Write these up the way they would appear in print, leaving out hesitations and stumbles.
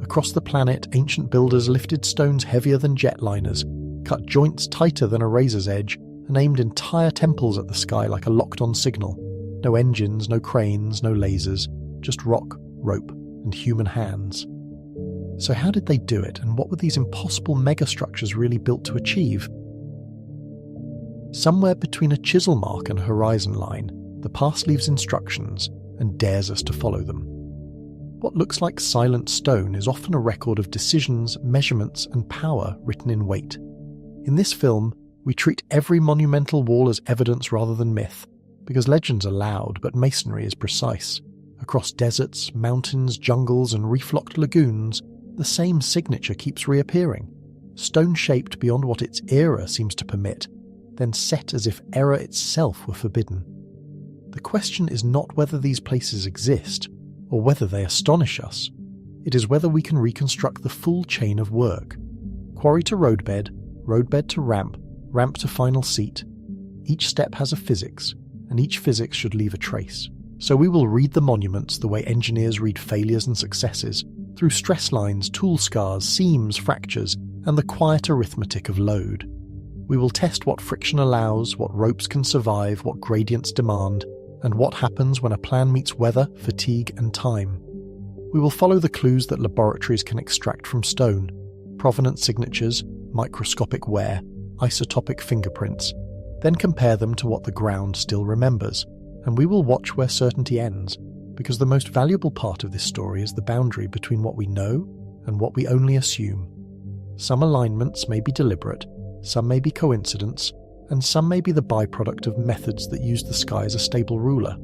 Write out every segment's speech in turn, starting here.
Across the planet, ancient builders lifted stones heavier than jetliners, cut joints tighter than a razor's edge, and aimed entire temples at the sky like a locked-on signal. No engines, no cranes, no lasers, just rock, rope, and human hands. So how did they do it, and what were these impossible megastructures really built to achieve? Somewhere between a chisel mark and a horizon line, the past leaves instructions and dares us to follow them. What looks like silent stone is often a record of decisions, measurements, and power written in weight. In this film, we treat every monumental wall as evidence rather than myth, because legends are loud, but masonry is precise. Across deserts, mountains, jungles, and reef-locked lagoons, the same signature keeps reappearing, stone-shaped beyond what its era seems to permit, then set as if error itself were forbidden. The question is not whether these places exist, or whether they astonish us. It is whether we can reconstruct the full chain of work. Quarry to roadbed, roadbed to ramp, ramp to final seat. Each step has a physics, and each physics should leave a trace. So we will read the monuments the way engineers read failures and successes, through stress lines, tool scars, seams, fractures, and the quiet arithmetic of load. We will test what friction allows, what ropes can survive, what gradients demand, and what happens when a plan meets weather, fatigue, and time. We will follow the clues that laboratories can extract from stone: provenance signatures, microscopic wear, isotopic fingerprints, then compare them to what the ground still remembers, and we will watch where certainty ends, because the most valuable part of this story is the boundary between what we know and what we only assume. Some alignments may be deliberate, some may be coincidence, and some may be the byproduct of methods that use the sky as a stable ruler.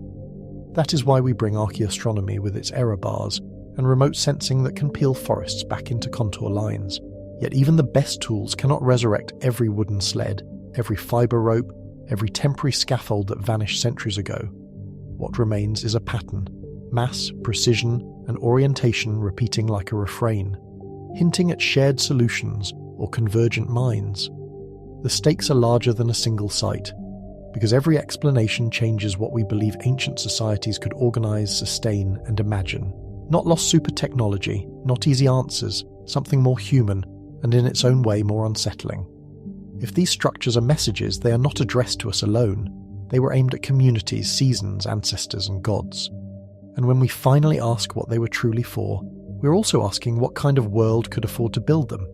That is why we bring archaeastronomy with its error bars and remote sensing that can peel forests back into contour lines. Yet even the best tools cannot resurrect every wooden sled, every fibre rope, every temporary scaffold that vanished centuries ago. What remains is a pattern: mass, precision, and orientation repeating like a refrain, hinting at shared solutions or convergent minds. The stakes are larger than a single site, because every explanation changes what we believe ancient societies could organize, sustain, and imagine. Not lost super technology, not easy answers, something more human, and in its own way more unsettling. If these structures are messages, they are not addressed to us alone. They were aimed at communities, seasons, ancestors, and gods. And when we finally ask what they were truly for, we're also asking what kind of world could afford to build them.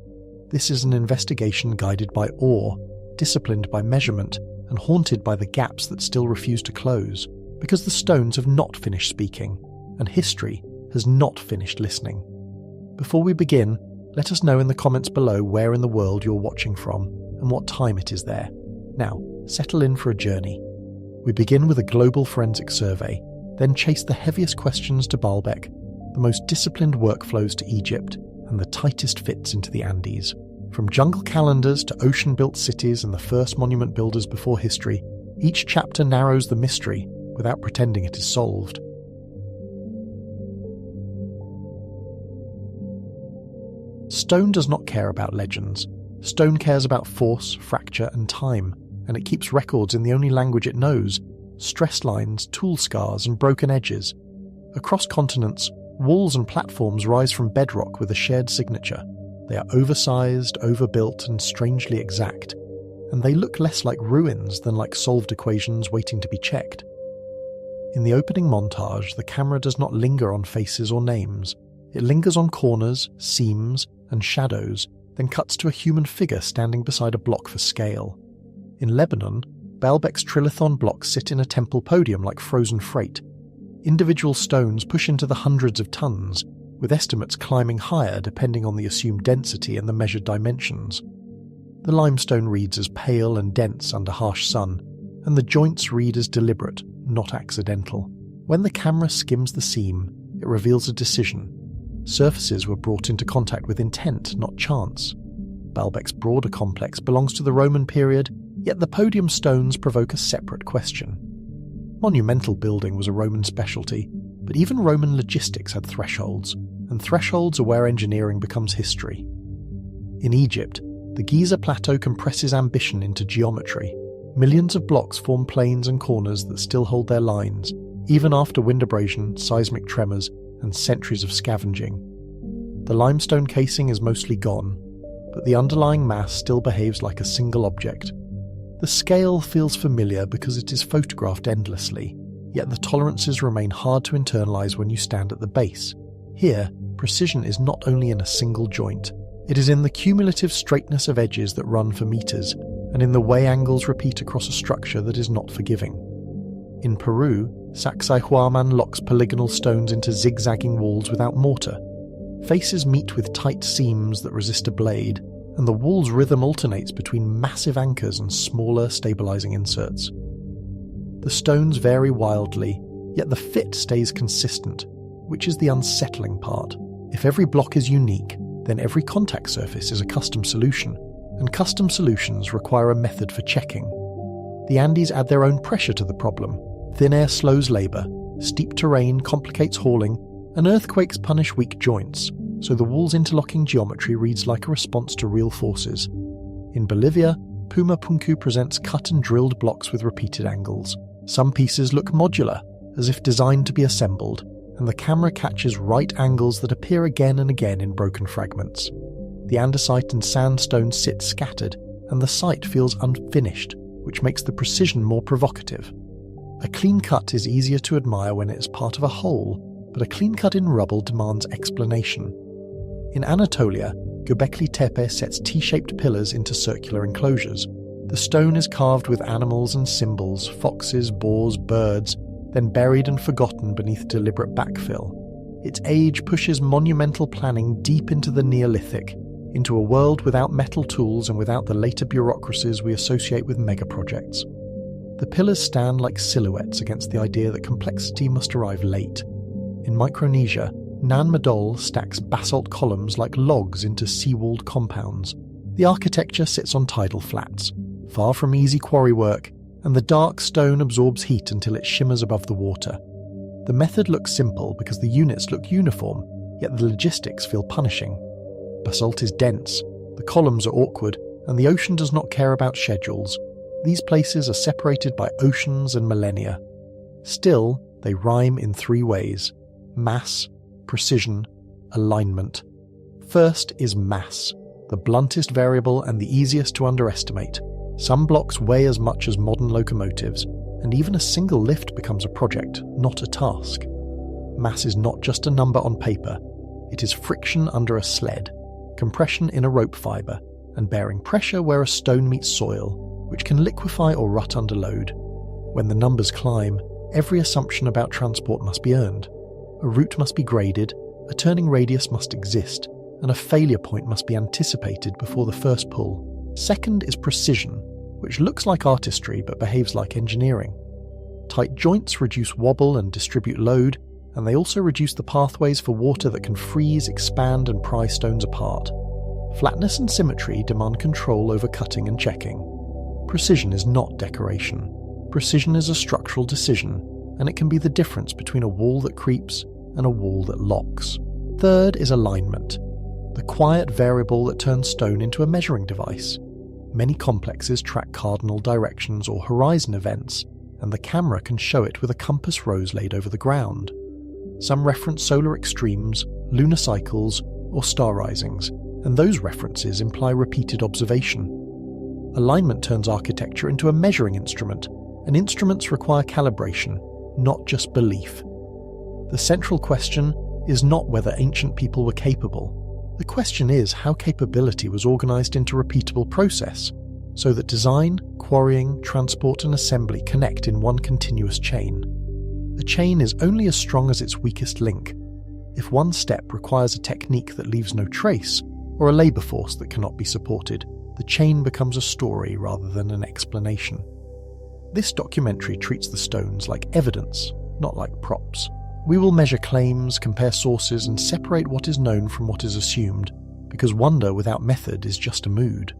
This is an investigation guided by awe, disciplined by measurement, and haunted by the gaps that still refuse to close, because the stones have not finished speaking, and history has not finished listening. Before we begin, let us know in the comments below where in the world you're watching from, and what time it is there. Now, settle in for a journey. We begin with a global forensic survey, then chase the heaviest questions to Baalbek, the most disciplined workflows to Egypt, and the tightest fits into the Andes. From jungle calendars to ocean-built cities and the first monument builders before history, each chapter narrows the mystery without pretending it is solved. Stone does not care about legends. Stone cares about force, fracture, and time, and it keeps records in the only language it knows: stress lines, tool scars, and broken edges. Across continents, walls and platforms rise from bedrock with a shared signature. They are oversized, overbuilt, and strangely exact, and they look less like ruins than like solved equations waiting to be checked. In the opening montage, the camera does not linger on faces or names. It lingers on corners, seams, and shadows, then cuts to a human figure standing beside a block for scale. In Lebanon, Baalbek's trilithon blocks sit in a temple podium like frozen freight. Individual stones push into the hundreds of tons, with estimates climbing higher depending on the assumed density and the measured dimensions. The limestone reads as pale and dense under harsh sun, and the joints read as deliberate, not accidental. When the camera skims the seam, it reveals a decision. Surfaces were brought into contact with intent, not chance. Baalbek's broader complex belongs to the Roman period, yet the podium stones provoke a separate question. Monumental building was a Roman specialty, but even Roman logistics had thresholds, and thresholds are where engineering becomes history. In Egypt, the Giza Plateau compresses ambition into geometry. Millions of blocks form planes and corners that still hold their lines, even after wind abrasion, seismic tremors, and centuries of scavenging. The limestone casing is mostly gone, but the underlying mass still behaves like a single object. The scale feels familiar because it is photographed endlessly, yet the tolerances remain hard to internalize when you stand at the base. Here, precision is not only in a single joint, it is in the cumulative straightness of edges that run for meters, and in the way angles repeat across a structure that is not forgiving. In Peru, Sacsayhuaman locks polygonal stones into zigzagging walls without mortar. Faces meet with tight seams that resist a blade, and the wall's rhythm alternates between massive anchors and smaller stabilizing inserts. The stones vary wildly, yet the fit stays consistent, which is the unsettling part. If every block is unique, then every contact surface is a custom solution, and custom solutions require a method for checking. The Andes add their own pressure to the problem. Thin air slows labour, steep terrain complicates hauling, and earthquakes punish weak joints, so the wall's interlocking geometry reads like a response to real forces. In Bolivia, Puma Punku presents cut and drilled blocks with repeated angles. Some pieces look modular, as if designed to be assembled, and the camera catches right angles that appear again and again in broken fragments. The andesite and sandstone sit scattered, and the site feels unfinished, which makes the precision more provocative. A clean cut is easier to admire when it is part of a whole, but a clean cut in rubble demands explanation. In Anatolia, Göbekli Tepe sets T-shaped pillars into circular enclosures. The stone is carved with animals and symbols, foxes, boars, birds, then buried and forgotten beneath deliberate backfill. Its age pushes monumental planning deep into the Neolithic, into a world without metal tools and without the later bureaucracies we associate with megaprojects. The pillars stand like silhouettes against the idea that complexity must arrive late. In Micronesia, Madol stacks basalt columns like logs into seawalled compounds. The architecture sits on tidal flats, far from easy quarry work, and the dark stone absorbs heat until it shimmers above the water. The method looks simple because the units look uniform, yet the logistics feel punishing. Basalt is dense, the columns are awkward, and the ocean does not care about schedules. These places are separated by oceans and millennia. Still, they rhyme in three ways: mass, precision, alignment. First is mass, the bluntest variable and the easiest to underestimate. Some blocks weigh as much as modern locomotives, and even a single lift becomes a project, not a task. Mass is not just a number on paper. It is friction under a sled, compression in a rope fibre, and bearing pressure where a stone meets soil, which can liquefy or rut under load. When the numbers climb, every assumption about transport must be earned. A route must be graded, a turning radius must exist, and a failure point must be anticipated before the first pull. Second is precision, which looks like artistry but behaves like engineering. Tight joints reduce wobble and distribute load, and they also reduce the pathways for water that can freeze, expand, and pry stones apart. Flatness and symmetry demand control over cutting and checking. Precision is not decoration. Precision is a structural decision, and it can be the difference between a wall that creeps and a wall that locks. Third is alignment, the quiet variable that turns stone into a measuring device. Many complexes track cardinal directions or horizon events, and the camera can show it with a compass rose laid over the ground. Some reference solar extremes, lunar cycles, or star risings, and those references imply repeated observation. Alignment turns architecture into a measuring instrument, and instruments require calibration, not just belief. The central question is not whether ancient people were capable. The question is how capability was organized into a repeatable process, so that design, quarrying, transport, and assembly connect in one continuous chain. A chain is only as strong as its weakest link. If one step requires a technique that leaves no trace, or a labor force that cannot be supported, the chain becomes a story rather than an explanation. This documentary treats the stones like evidence, not like props. We will measure claims, compare sources, and separate what is known from what is assumed, because wonder without method is just a mood.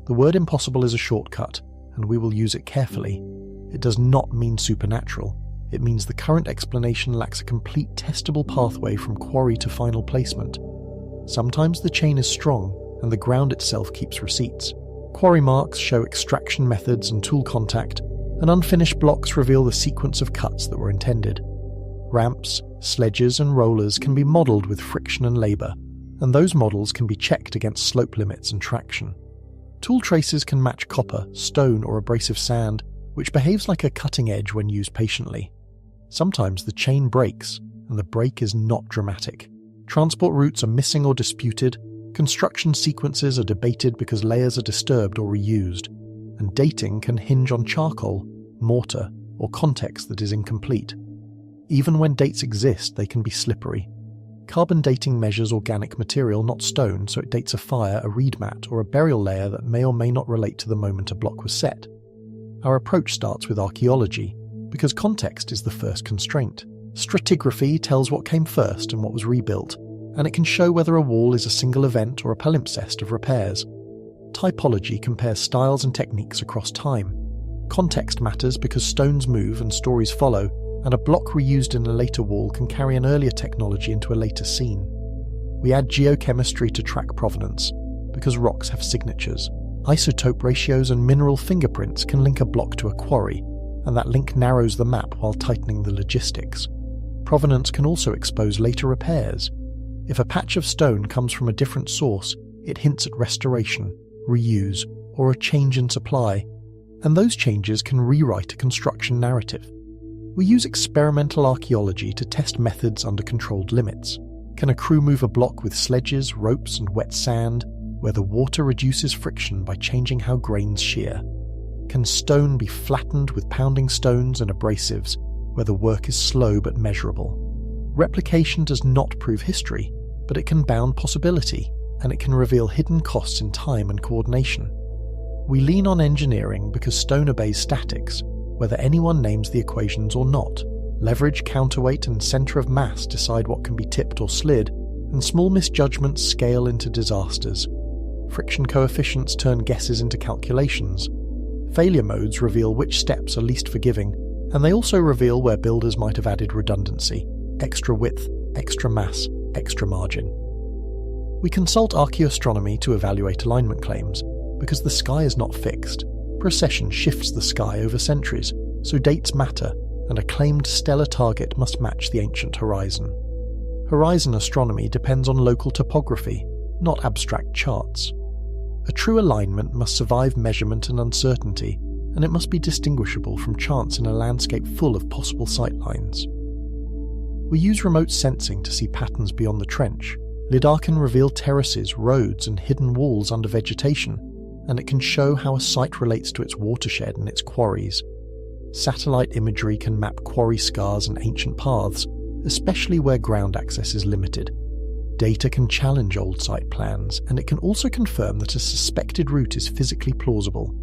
The word impossible is a shortcut, and we will use it carefully. It does not mean supernatural. It means the current explanation lacks a complete testable pathway from quarry to final placement. Sometimes the chain is strong, and the ground itself keeps receipts. Quarry marks show extraction methods and tool contact, and unfinished blocks reveal the sequence of cuts that were intended. Ramps, sledges and rollers can be modelled with friction and labour, and those models can be checked against slope limits and traction. Tool traces can match copper, stone or abrasive sand, which behaves like a cutting edge when used patiently. Sometimes the chain breaks, and the break is not dramatic. Transport routes are missing or disputed, construction sequences are debated because layers are disturbed or reused, and dating can hinge on charcoal, mortar, or context that is incomplete. Even when dates exist, they can be slippery. Carbon dating measures organic material, not stone, so it dates a fire, a reed mat, or a burial layer that may or may not relate to the moment a block was set. Our approach starts with archaeology, because context is the first constraint. Stratigraphy tells what came first and what was rebuilt, and it can show whether a wall is a single event or a palimpsest of repairs. Typology compares styles and techniques across time. Context matters because stones move and stories follow, and a block reused in a later wall can carry an earlier technology into a later scene. We add geochemistry to track provenance, because rocks have signatures. Isotope ratios and mineral fingerprints can link a block to a quarry, and that link narrows the map while tightening the logistics. Provenance can also expose later repairs. If a patch of stone comes from a different source, it hints at restoration, reuse, or a change in supply, and those changes can rewrite a construction narrative. We use experimental archaeology to test methods under controlled limits. Can a crew move a block with sledges, ropes, and wet sand, where the water reduces friction by changing how grains shear? Can stone be flattened with pounding stones and abrasives, where the work is slow but measurable? Replication does not prove history, but it can bound possibility, and it can reveal hidden costs in time and coordination. We lean on engineering because stone obeys statics, whether anyone names the equations or not. Leverage, counterweight, and centre of mass decide what can be tipped or slid, and small misjudgments scale into disasters. Friction coefficients turn guesses into calculations. Failure modes reveal which steps are least forgiving, and they also reveal where builders might have added redundancy, extra width, extra mass, extra margin. We consult archaeoastronomy to evaluate alignment claims, because the sky is not fixed. Precession shifts the sky over centuries, so dates matter, and a claimed stellar target must match the ancient horizon. Horizon astronomy depends on local topography, not abstract charts. A true alignment must survive measurement and uncertainty, and it must be distinguishable from chance in a landscape full of possible sightlines. We use remote sensing to see patterns beyond the trench. LiDAR can reveal terraces, roads, and hidden walls under vegetation, and it can show how a site relates to its watershed and its quarries. Satellite imagery can map quarry scars and ancient paths, especially where ground access is limited. Data can challenge old site plans, and it can also confirm that a suspected route is physically plausible.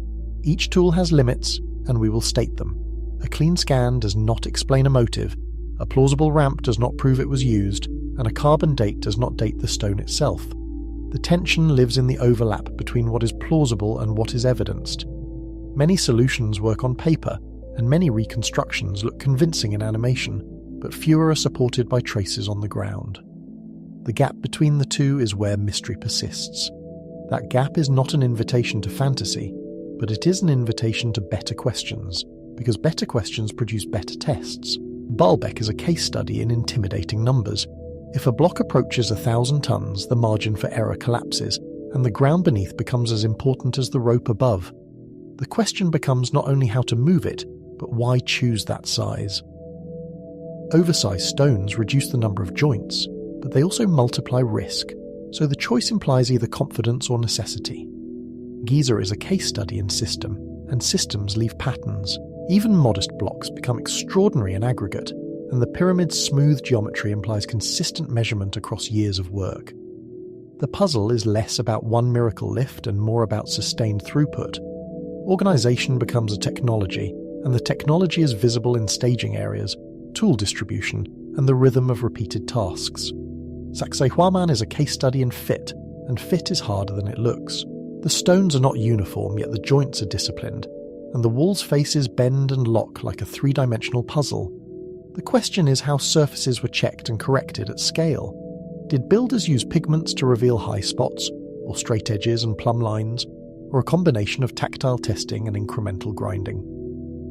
Each tool has limits, and we will state them. A clean scan does not explain a motive, a plausible ramp does not prove it was used, and a carbon date does not date the stone itself. The tension lives in the overlap between what is plausible and what is evidenced. Many solutions work on paper, and many reconstructions look convincing in animation, but fewer are supported by traces on the ground. The gap between the two is where mystery persists. That gap is not an invitation to fantasy, but it is an invitation to better questions, because better questions produce better tests. Baalbek is a case study in intimidating numbers. If a block approaches 1,000 tons, the margin for error collapses, and the ground beneath becomes as important as the rope above. The question becomes not only how to move it, but why choose that size? Oversized stones reduce the number of joints, but they also multiply risk, so the choice implies either confidence or necessity. Giza is a case study in system, and systems leave patterns. Even modest blocks become extraordinary in aggregate, and the pyramid's smooth geometry implies consistent measurement across years of work. The puzzle is less about one miracle lift and more about sustained throughput. Organization becomes a technology, and the technology is visible in staging areas, tool distribution, and the rhythm of repeated tasks. Sacsayhuaman is a case study in fit, and fit is harder than it looks. The stones are not uniform, yet the joints are disciplined, and the wall's faces bend and lock like a three-dimensional puzzle. The question is how surfaces were checked and corrected at scale. Did builders use pigments to reveal high spots, or straight edges and plumb lines, or a combination of tactile testing and incremental grinding?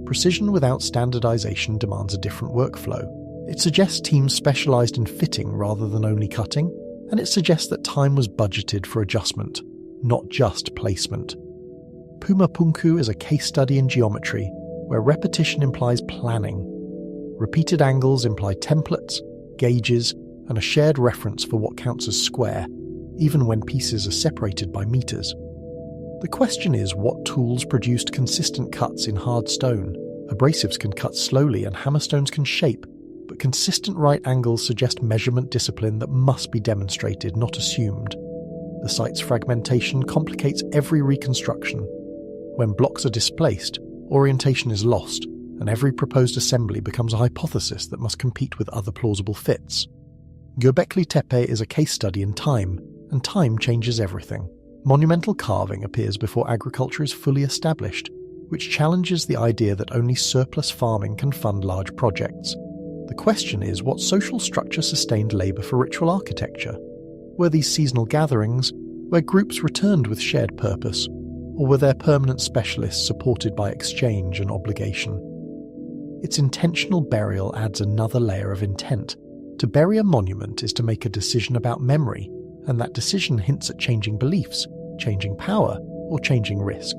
precision without standardization demands a different workflow. It suggests teams specialized in fitting rather than only cutting, and it suggests that time was budgeted for adjustment, not just placement. Puma Punku is a case study in geometry where repetition implies planning. Repeated angles imply templates, gauges, and a shared reference for what counts as square, even when pieces are separated by meters. The question is what tools produced consistent cuts in hard stone. Abrasives can cut slowly and hammerstones can shape, but consistent right angles suggest measurement discipline that must be demonstrated, not assumed. The site's fragmentation complicates every reconstruction. When blocks are displaced, orientation is lost, and every proposed assembly becomes a hypothesis that must compete with other plausible fits. Göbekli Tepe is a case study in time, and time changes everything. Monumental carving appears before agriculture is fully established, which challenges the idea that only surplus farming can fund large projects. The question is what social structure sustained labour for ritual architecture? Were these seasonal gatherings, where groups returned with shared purpose, or were there permanent specialists supported by exchange and obligation? Its intentional burial adds another layer of intent. To bury a monument is to make a decision about memory, and that decision hints at changing beliefs, changing power, or changing risk.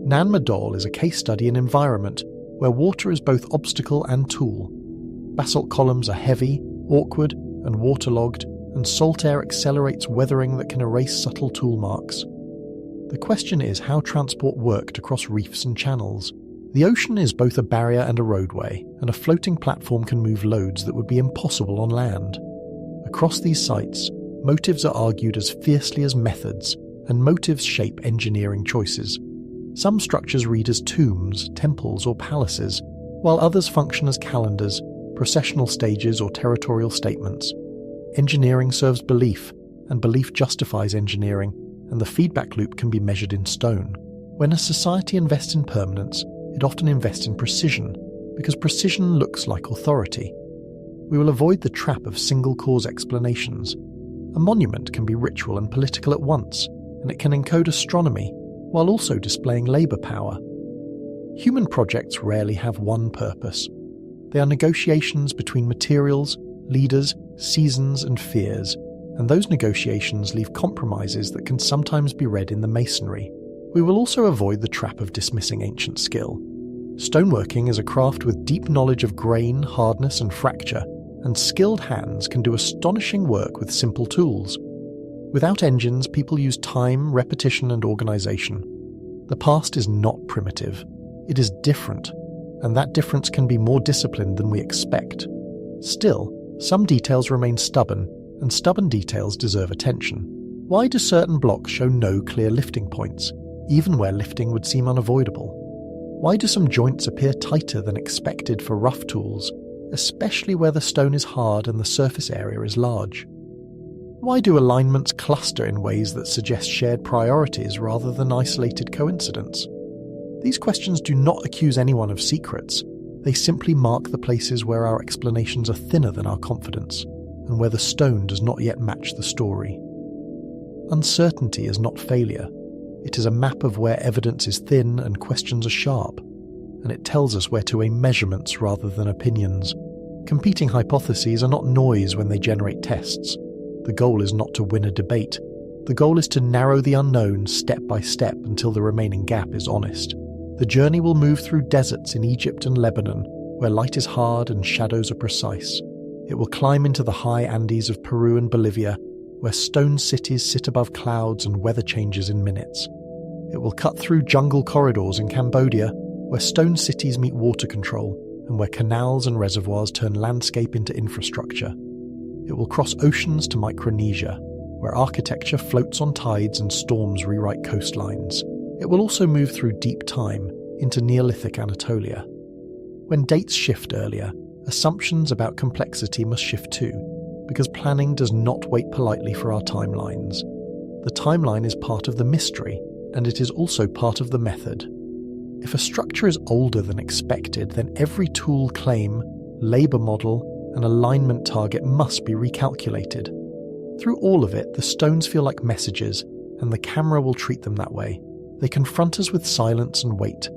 Nan Madol is a case study in environment where water is both obstacle and tool. Basalt columns are heavy, awkward, and waterlogged, and salt air accelerates weathering that can erase subtle tool marks. The question is how transport worked across reefs and channels. The ocean is both a barrier and a roadway, and a floating platform can move loads that would be impossible on land. Across these sites, motives are argued as fiercely as methods, and motives shape engineering choices. Some structures read as tombs, temples, or palaces, while others function as calendars, processional stages, or territorial statements. Engineering serves belief, and belief justifies engineering, and the feedback loop can be measured in stone. When a society invests in permanence, it often invests in precision, because precision looks like authority. We will avoid the trap of single-cause explanations. A monument can be ritual and political at once, and it can encode astronomy, while also displaying labour power. Human projects rarely have one purpose. They are negotiations between materials, leaders, seasons, and fears, and those negotiations leave compromises that can sometimes be read in the masonry. We will also avoid the trap of dismissing ancient skill. Stoneworking is a craft with deep knowledge of grain, hardness, and fracture, and skilled hands can do astonishing work with simple tools. Without engines, people use time, repetition, and organization. The past is not primitive. It is different, and that difference can be more disciplined than we expect. Still, some details remain stubborn, and stubborn details deserve attention. Why do certain blocks show no clear lifting points, even where lifting would seem unavoidable? Why do some joints appear tighter than expected for rough tools, especially where the stone is hard and the surface area is large? Why do alignments cluster in ways that suggest shared priorities rather than isolated coincidence? These questions do not accuse anyone of secrets. They simply mark the places where our explanations are thinner than our confidence, and where the stone does not yet match the story. Uncertainty is not failure. It is a map of where evidence is thin and questions are sharp, and it tells us where to aim measurements rather than opinions. Competing hypotheses are not noise when they generate tests. The goal is not to win a debate. The goal is to narrow the unknown step by step until the remaining gap is honest. The journey will move through deserts in Egypt and Lebanon, where light is hard and shadows are precise. It will climb into the high Andes of Peru and Bolivia, where stone cities sit above clouds and weather changes in minutes. It will cut through jungle corridors in Cambodia, where stone cities meet water control, and where canals and reservoirs turn landscape into infrastructure. It will cross oceans to Micronesia, where architecture floats on tides and storms rewrite coastlines. It will also move through deep time into Neolithic Anatolia. When dates shift earlier, assumptions about complexity must shift too, because planning does not wait politely for our timelines. The timeline is part of the mystery, and it is also part of the method. If a structure is older than expected, then every tool claim, labour model, and alignment target must be recalculated. Through all of it, the stones feel like messages, and the camera will treat them that way. They confront us with silence and weight.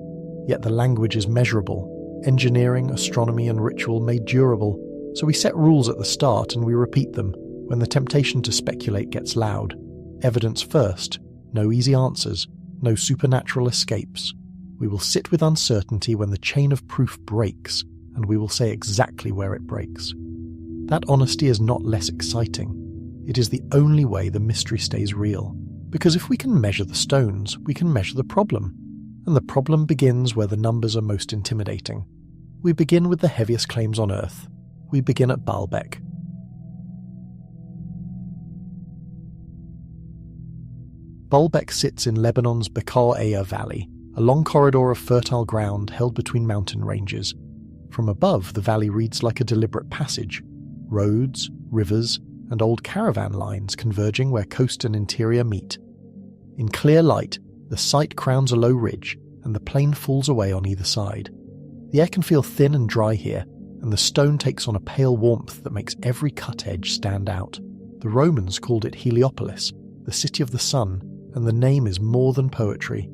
Yet the language is measurable, engineering, astronomy and ritual made durable, so we set rules at the start and we repeat them when the temptation to speculate gets loud. Evidence first, no easy answers, no supernatural escapes. We will sit with uncertainty when the chain of proof breaks, and we will say exactly where it breaks. That honesty is not less exciting. It is the only way the mystery stays real. Because if we can measure the stones, we can measure the problem. And the problem begins where the numbers are most intimidating. We begin with the heaviest claims on Earth. We begin at Baalbek. Baalbek sits in Lebanon's Bekaa Valley, a long corridor of fertile ground held between mountain ranges. From above, the valley reads like a deliberate passage. Roads, rivers, and old caravan lines converging where coast and interior meet. In clear light, the site crowns a low ridge, and the plain falls away on either side. The air can feel thin and dry here, and the stone takes on a pale warmth that makes every cut edge stand out. The Romans called it Heliopolis, the city of the sun, and the name is more than poetry.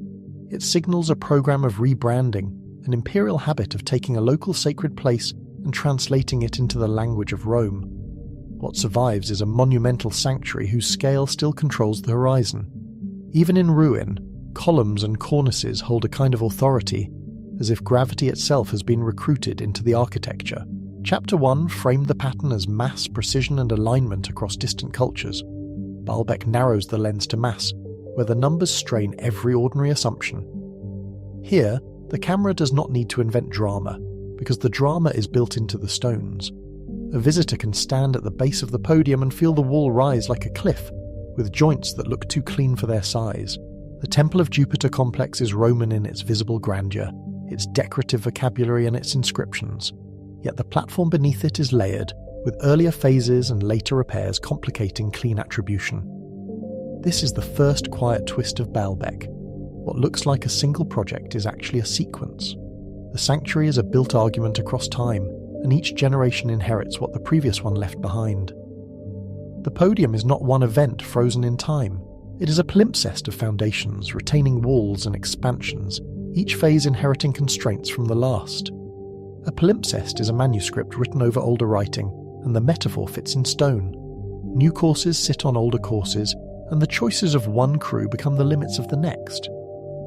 It signals a program of rebranding, an imperial habit of taking a local sacred place and translating it into the language of Rome. What survives is a monumental sanctuary whose scale still controls the horizon. Even in ruin, columns and cornices hold a kind of authority, as if gravity itself has been recruited into the architecture. Chapter 1 framed the pattern as mass, precision and alignment across distant cultures. Baalbek narrows the lens to mass, where the numbers strain every ordinary assumption. Here, the camera does not need to invent drama, because the drama is built into the stones. A visitor can stand at the base of the podium and feel the wall rise like a cliff, with joints that look too clean for their size. The Temple of Jupiter complex is Roman in its visible grandeur, its decorative vocabulary and its inscriptions. Yet the platform beneath it is layered, with earlier phases and later repairs complicating clean attribution. This is the first quiet twist of Baalbek. What looks like a single project is actually a sequence. The sanctuary is a built argument across time, and each generation inherits what the previous one left behind. The podium is not one event frozen in time. It is a palimpsest of foundations, retaining walls and expansions, each phase inheriting constraints from the last. A palimpsest is a manuscript written over older writing, and the metaphor fits in stone. New courses sit on older courses, and the choices of one crew become the limits of the next.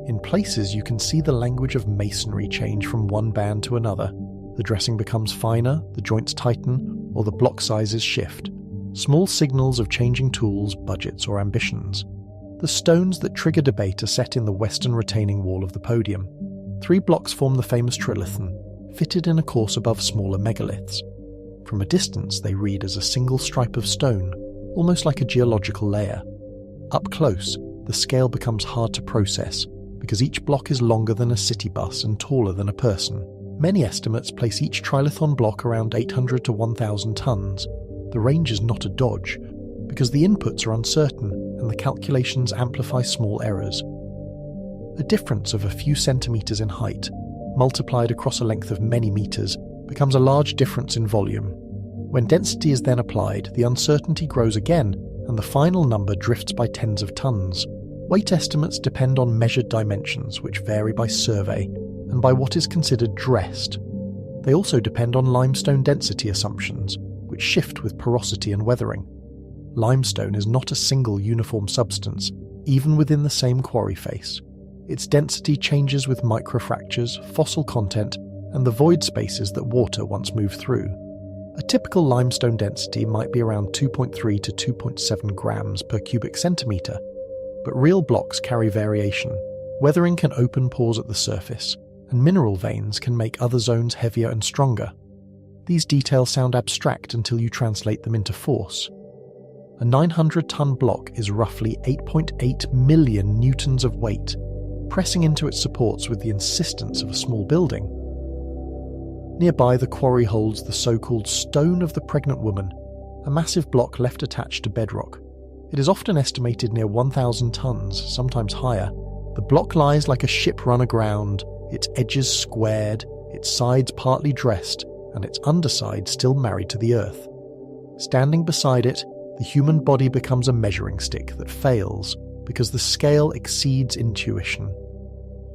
In places you can see the language of masonry change from one band to another. The dressing becomes finer, the joints tighten, or the block sizes shift. Small signals of changing tools, budgets, or ambitions. The stones that trigger debate are set in the western retaining wall of the podium. 3 blocks form the famous trilithon, fitted in a course above smaller megaliths. From a distance they read as a single stripe of stone, almost like a geological layer. Up close, the scale becomes hard to process, because each block is longer than a city bus and taller than a person. Many estimates place each trilithon block around 800 to 1,000 tons. The range is not a dodge, because the inputs are uncertain and the calculations amplify small errors. A difference of a few centimetres in height, multiplied across a length of many metres, becomes a large difference in volume. When density is then applied, the uncertainty grows again, and the final number drifts by tens of tons. Weight estimates depend on measured dimensions, which vary by survey, and by what is considered dressed. They also depend on limestone density assumptions, which shift with porosity and weathering. Limestone is not a single uniform substance, even within the same quarry face. Its density changes with microfractures, fossil content, and the void spaces that water once moved through. A typical limestone density might be around 2.3 to 2.7 grams per cubic centimetre, but real blocks carry variation. Weathering can open pores at the surface, and mineral veins can make other zones heavier and stronger. These details sound abstract until you translate them into force. A 900-ton block is roughly 8.8 million newtons of weight, pressing into its supports with the insistence of a small building. Nearby, the quarry holds the so-called Stone of the Pregnant Woman, a massive block left attached to bedrock. It is often estimated near 1,000 tons, sometimes higher. The block lies like a ship run aground, its edges squared, its sides partly dressed, and its underside still married to the earth. Standing beside it, the human body becomes a measuring stick that fails because the scale exceeds intuition.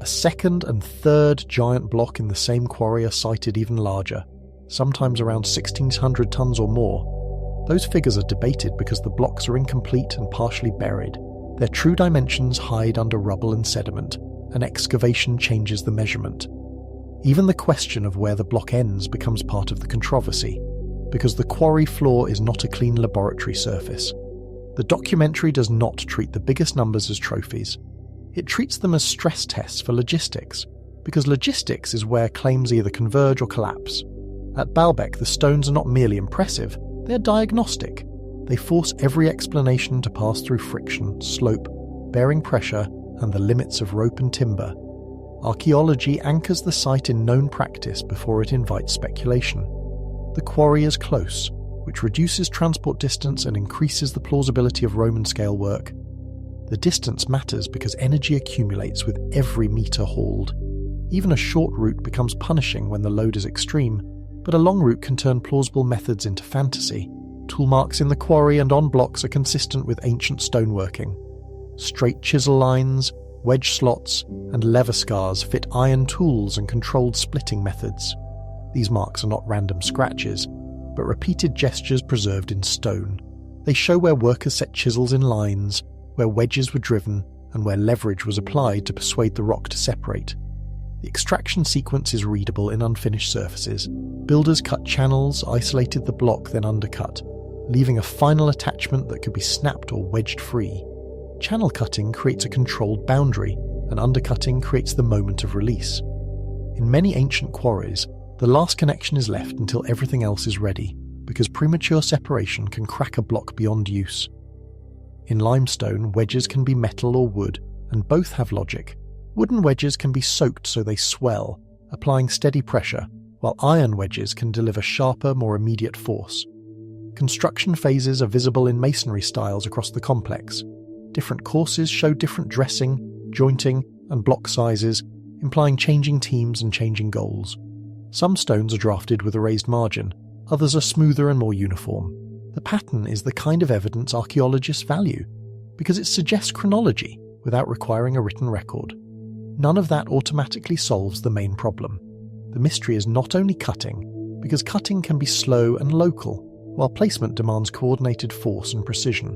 A second and third giant block in the same quarry are cited even larger, sometimes around 1,600 tons or more. Those figures are debated because the blocks are incomplete and partially buried. Their true dimensions hide under rubble and sediment, and excavation changes the measurement. Even the question of where the block ends becomes part of the controversy, because the quarry floor is not a clean laboratory surface. The documentary does not treat the biggest numbers as trophies. It treats them as stress tests for logistics, because logistics is where claims either converge or collapse. At Baalbek, the stones are not merely impressive, they are diagnostic. They force every explanation to pass through friction, slope, bearing pressure, and the limits of rope and timber. Archaeology anchors the site in known practice before it invites speculation. The quarry is close, which reduces transport distance and increases the plausibility of Roman-scale work. The distance matters because energy accumulates with every metre hauled. Even a short route becomes punishing when the load is extreme, but a long route can turn plausible methods into fantasy. Tool marks in the quarry and on blocks are consistent with ancient stoneworking. Straight chisel lines, wedge slots, and lever scars fit iron tools and controlled splitting methods. These marks are not random scratches, but repeated gestures preserved in stone. They show where workers set chisels in lines, where wedges were driven, and where leverage was applied to persuade the rock to separate. The extraction sequence is readable in unfinished surfaces. Builders cut channels, isolated the block, then undercut, leaving a final attachment that could be snapped or wedged free. Channel cutting creates a controlled boundary, and undercutting creates the moment of release. In many ancient quarries, the last connection is left until everything else is ready, because premature separation can crack a block beyond use. In limestone, wedges can be metal or wood, and both have logic. Wooden wedges can be soaked so they swell, applying steady pressure, while iron wedges can deliver sharper, more immediate force. Construction phases are visible in masonry styles across the complex. Different courses show different dressing, jointing, and block sizes, implying changing teams and changing goals. Some stones are drafted with a raised margin, others are smoother and more uniform. The pattern is the kind of evidence archaeologists value, because it suggests chronology without requiring a written record. None of that automatically solves the main problem. The mystery is not only cutting, because cutting can be slow and local, while placement demands coordinated force and precision.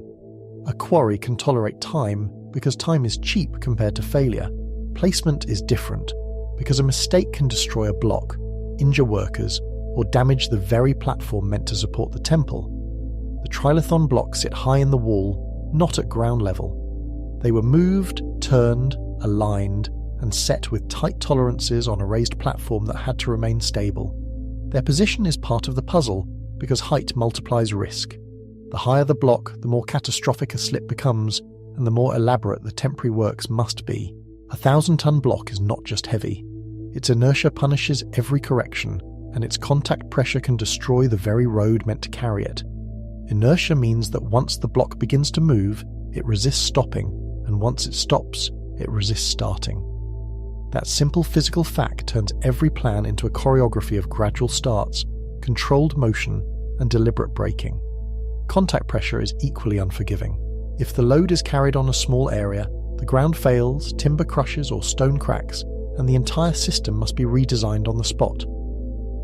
A quarry can tolerate time because time is cheap compared to failure. Placement is different, because a mistake can destroy a block, injure workers, or damage the very platform meant to support the temple. The trilithon blocks sit high in the wall, not at ground level. They were moved, turned, aligned, and set with tight tolerances on a raised platform that had to remain stable. Their position is part of the puzzle, because height multiplies risk. The higher the block, the more catastrophic a slip becomes, and the more elaborate the temporary works must be. A 1,000-ton block is not just heavy. Its inertia punishes every correction, and its contact pressure can destroy the very road meant to carry it. Inertia means that once the block begins to move, it resists stopping, and once it stops, it resists starting. That simple physical fact turns every plan into a choreography of gradual starts, controlled motion, and deliberate braking. Contact pressure is equally unforgiving. If the load is carried on a small area, the ground fails, timber crushes, or stone cracks, and the entire system must be redesigned on the spot.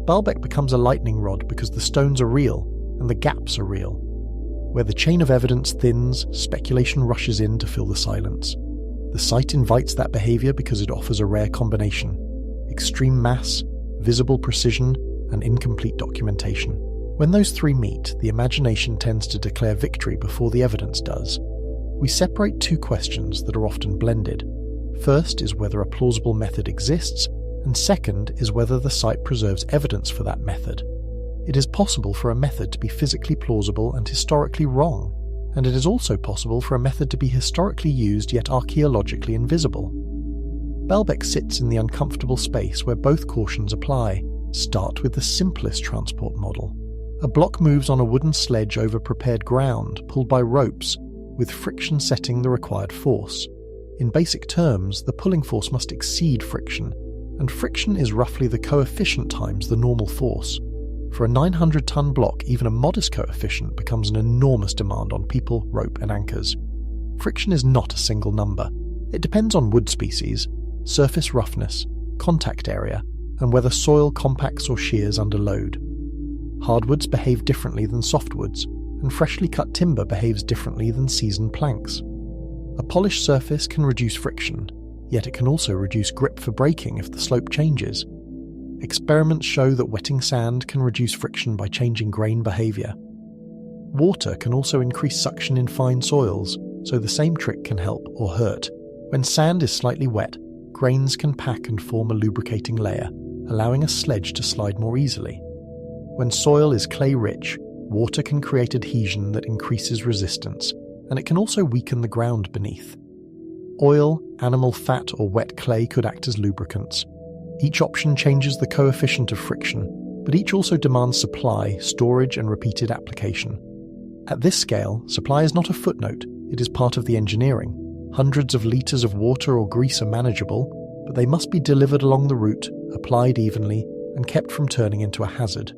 Baalbek becomes a lightning rod because the stones are real, and the gaps are real. Where the chain of evidence thins, speculation rushes in to fill the silence. The site invites that behaviour because it offers a rare combination: extreme mass, visible precision, and incomplete documentation. When those three meet, the imagination tends to declare victory before the evidence does. We separate two questions that are often blended. First is whether a plausible method exists, and second is whether the site preserves evidence for that method. It is possible for a method to be physically plausible and historically wrong, and it is also possible for a method to be historically used yet archaeologically invisible. Baalbek sits in the uncomfortable space where both cautions apply. Start with the simplest transport model. A block moves on a wooden sledge over prepared ground, pulled by ropes, with friction setting the required force. In basic terms, the pulling force must exceed friction, and friction is roughly the coefficient times the normal force. For a 900-ton block, even a modest coefficient becomes an enormous demand on people, rope, and anchors. Friction is not a single number. It depends on wood species, surface roughness, contact area, and whether soil compacts or shears under load. Hardwoods behave differently than softwoods, and freshly cut timber behaves differently than seasoned planks. A polished surface can reduce friction, yet it can also reduce grip for braking if the slope changes. Experiments show that wetting sand can reduce friction by changing grain behavior. Water can also increase suction in fine soils, so the same trick can help or hurt. When sand is slightly wet, grains can pack and form a lubricating layer, allowing a sledge to slide more easily. When soil is clay-rich, water can create adhesion that increases resistance, and it can also weaken the ground beneath. Oil, animal fat, or wet clay could act as lubricants. Each option changes the coefficient of friction, but each also demands supply, storage, and repeated application. At this scale, supply is not a footnote, it is part of the engineering. Hundreds of litres of water or grease are manageable, but they must be delivered along the route, applied evenly, and kept from turning into a hazard.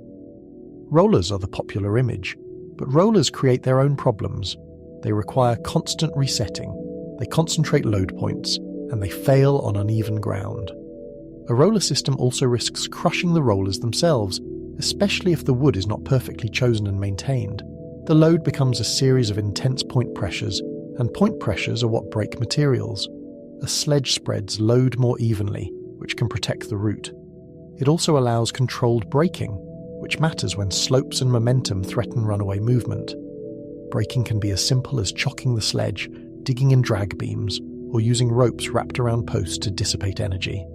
Rollers are the popular image, but rollers create their own problems. They require constant resetting, they concentrate load points, and they fail on uneven ground. A roller system also risks crushing the rollers themselves, especially if the wood is not perfectly chosen and maintained. The load becomes a series of intense point pressures, and point pressures are what break materials. A sledge spreads load more evenly, which can protect the route. It also allows controlled braking, which matters when slopes and momentum threaten runaway movement. Braking can be as simple as chocking the sledge, digging in drag beams, or using ropes wrapped around posts to dissipate energy.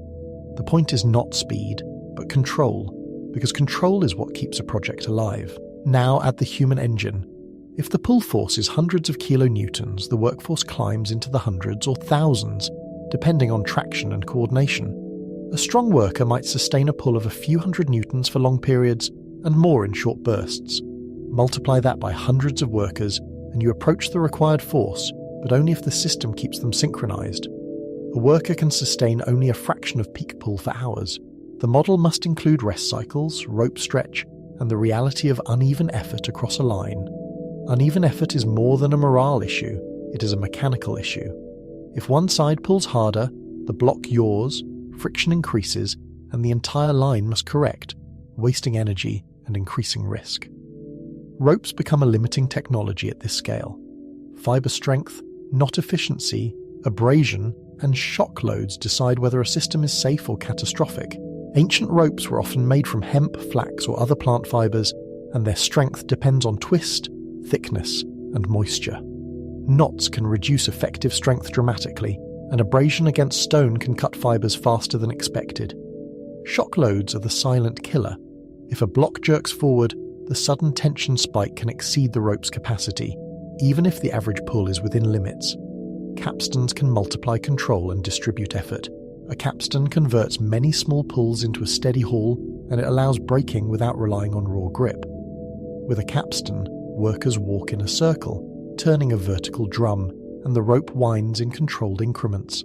The point is not speed, but control, because control is what keeps a project alive. Now add the human engine. If the pull force is hundreds of kilonewtons, the workforce climbs into the hundreds or thousands, depending on traction and coordination. A strong worker might sustain a pull of a few hundred newtons for long periods and more in short bursts. Multiply that by hundreds of workers, and you approach the required force, but only if the system keeps them synchronized. A worker can sustain only a fraction of peak pull for hours. The model must include rest cycles, rope stretch, and the reality of uneven effort across a line. Uneven effort is more than a morale issue, it is a mechanical issue. If one side pulls harder, the block yaws, friction increases, and the entire line must correct, wasting energy and increasing risk. Ropes become a limiting technology at this scale. Fiber strength, knot efficiency, abrasion, and shock loads decide whether a system is safe or catastrophic. Ancient ropes were often made from hemp, flax, or other plant fibers, and their strength depends on twist, thickness, and moisture. Knots can reduce effective strength dramatically, and abrasion against stone can cut fibers faster than expected. Shock loads are the silent killer. If a block jerks forward, the sudden tension spike can exceed the rope's capacity, even if the average pull is within limits. Capstans can multiply control and distribute effort. A capstan converts many small pulls into a steady haul, and it allows braking without relying on raw grip. With a capstan, workers walk in a circle, turning a vertical drum, and the rope winds in controlled increments.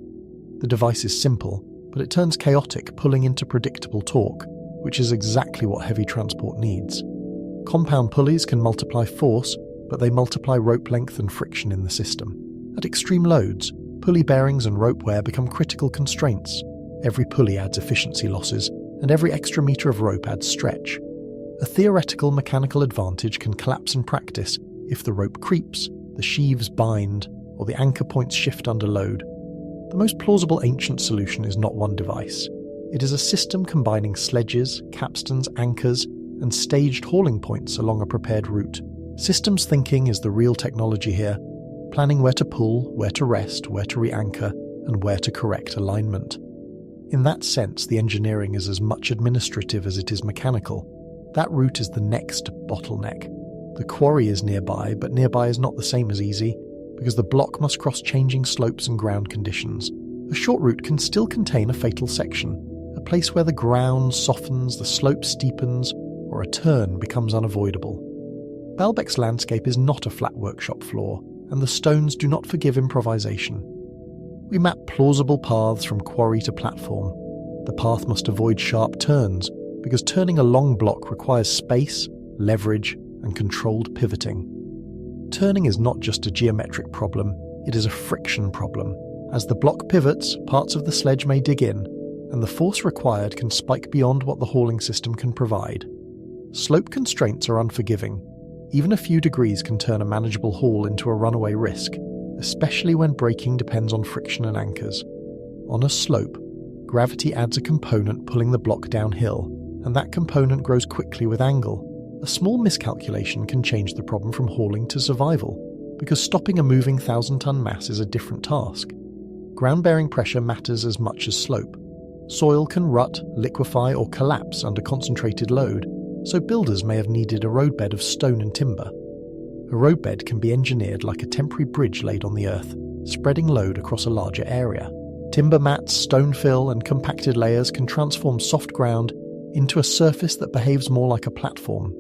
The device is simple, but it turns chaotic, pulling into predictable torque, which is exactly what heavy transport needs. Compound pulleys can multiply force, but they multiply rope length and friction in the system. At extreme loads, pulley bearings and rope wear become critical constraints. Every pulley adds efficiency losses, and every extra meter of rope adds stretch. A theoretical mechanical advantage can collapse in practice if the rope creeps, the sheaves bind, or the anchor points shift under load. The most plausible ancient solution is not one device. It is a system combining sledges, capstans, anchors, and staged hauling points along a prepared route. Systems thinking is the real technology here, planning where to pull, where to rest, where to re-anchor, and where to correct alignment. In that sense, the engineering is as much administrative as it is mechanical. That route is the next bottleneck. The quarry is nearby, but nearby is not the same as easy, because the block must cross changing slopes and ground conditions. A short route can still contain a fatal section, a place where the ground softens, the slope steepens, or a turn becomes unavoidable. Baalbek's landscape is not a flat workshop floor, and the stones do not forgive improvisation. We map plausible paths from quarry to platform. The path must avoid sharp turns, because turning a long block requires space, leverage, and controlled pivoting. Turning is not just a geometric problem, it is a friction problem. As the block pivots, parts of the sledge may dig in, and the force required can spike beyond what the hauling system can provide. Slope constraints are unforgiving. Even a few degrees can turn a manageable haul into a runaway risk, especially when braking depends on friction and anchors. On a slope, gravity adds a component pulling the block downhill, and that component grows quickly with angle. A small miscalculation can change the problem from hauling to survival, because stopping a moving 1,000-ton mass is a different task. Ground-bearing pressure matters as much as slope. Soil can rut, liquefy, or collapse under concentrated load, so builders may have needed a roadbed of stone and timber. A roadbed can be engineered like a temporary bridge laid on the earth, spreading load across a larger area. Timber mats, stone fill, and compacted layers can transform soft ground into a surface that behaves more like a platform.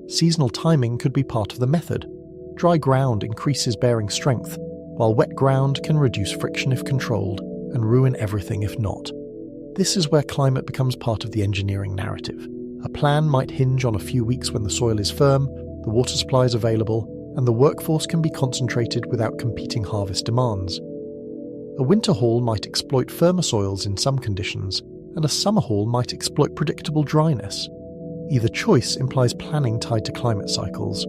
Seasonal timing could be part of the method. Dry ground increases bearing strength, while wet ground can reduce friction if controlled and ruin everything if not. This is where climate becomes part of the engineering narrative. A plan might hinge on a few weeks when the soil is firm, the water supply is available, and the workforce can be concentrated without competing harvest demands. A winter haul might exploit firmer soils in some conditions, and a summer haul might exploit predictable dryness. Either choice implies planning tied to climate cycles.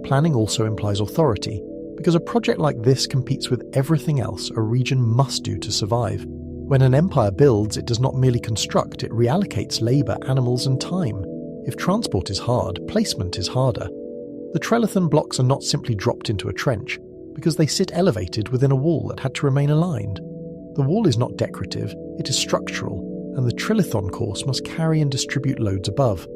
Planning also implies authority, because a project like this competes with everything else a region must do to survive. When an empire builds, it does not merely construct, it reallocates labour, animals and time. If transport is hard, placement is harder. The Trelithan blocks are not simply dropped into a trench, because they sit elevated within a wall that had to remain aligned. The wall is not decorative, it is structural, and the Trilithon course must carry and distribute loads above.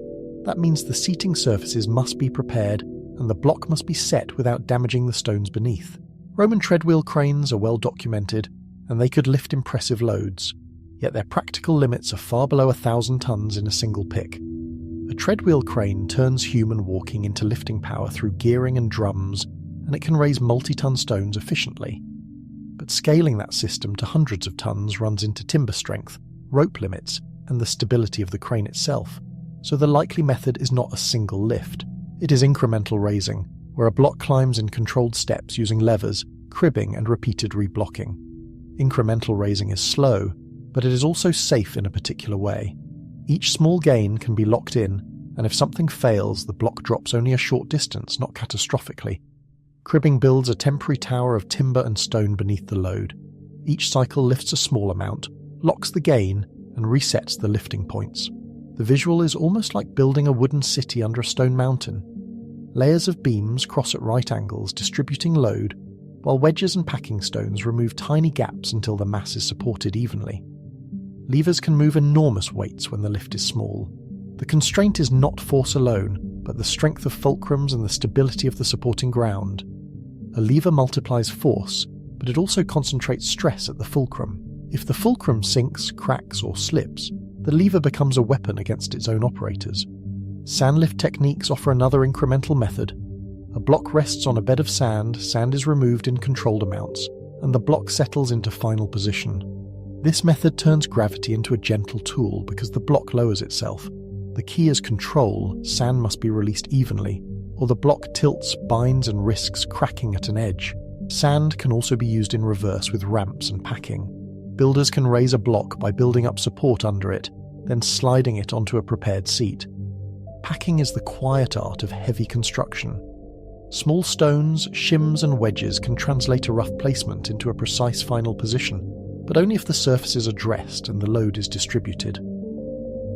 That means the seating surfaces must be prepared, and the block must be set without damaging the stones beneath. Roman treadwheel cranes are well documented, and they could lift impressive loads, yet their practical limits are far below 1,000 tons in a single pick. A treadwheel crane turns human walking into lifting power through gearing and drums, and it can raise multi-ton stones efficiently. But scaling that system to hundreds of tons runs into timber strength, rope limits, and the stability of the crane itself, so the likely method is not a single lift. It is incremental raising, where a block climbs in controlled steps using levers, cribbing, and repeated reblocking. Incremental raising is slow, but it is also safe in a particular way. Each small gain can be locked in, and if something fails, the block drops only a short distance, not catastrophically. Cribbing builds a temporary tower of timber and stone beneath the load. Each cycle lifts a small amount, locks the gain, and resets the lifting points. The visual is almost like building a wooden city under a stone mountain. Layers of beams cross at right angles, distributing load, while wedges and packing stones remove tiny gaps until the mass is supported evenly. Levers can move enormous weights when the lift is small. The constraint is not force alone, but the strength of fulcrums and the stability of the supporting ground. A lever multiplies force, but it also concentrates stress at the fulcrum. If the fulcrum sinks, cracks, or slips, the lever becomes a weapon against its own operators. Sand lift techniques offer another incremental method. A block rests on a bed of sand, sand is removed in controlled amounts, and the block settles into final position. This method turns gravity into a gentle tool because the block lowers itself. The key is control, sand must be released evenly, or the block tilts, binds, and risks cracking at an edge. Sand can also be used in reverse with ramps and packing. Builders can raise a block by building up support under it, then sliding it onto a prepared seat. Packing is the quiet art of heavy construction. Small stones, shims, and wedges can translate a rough placement into a precise final position, but only if the surfaces are dressed and the load is distributed.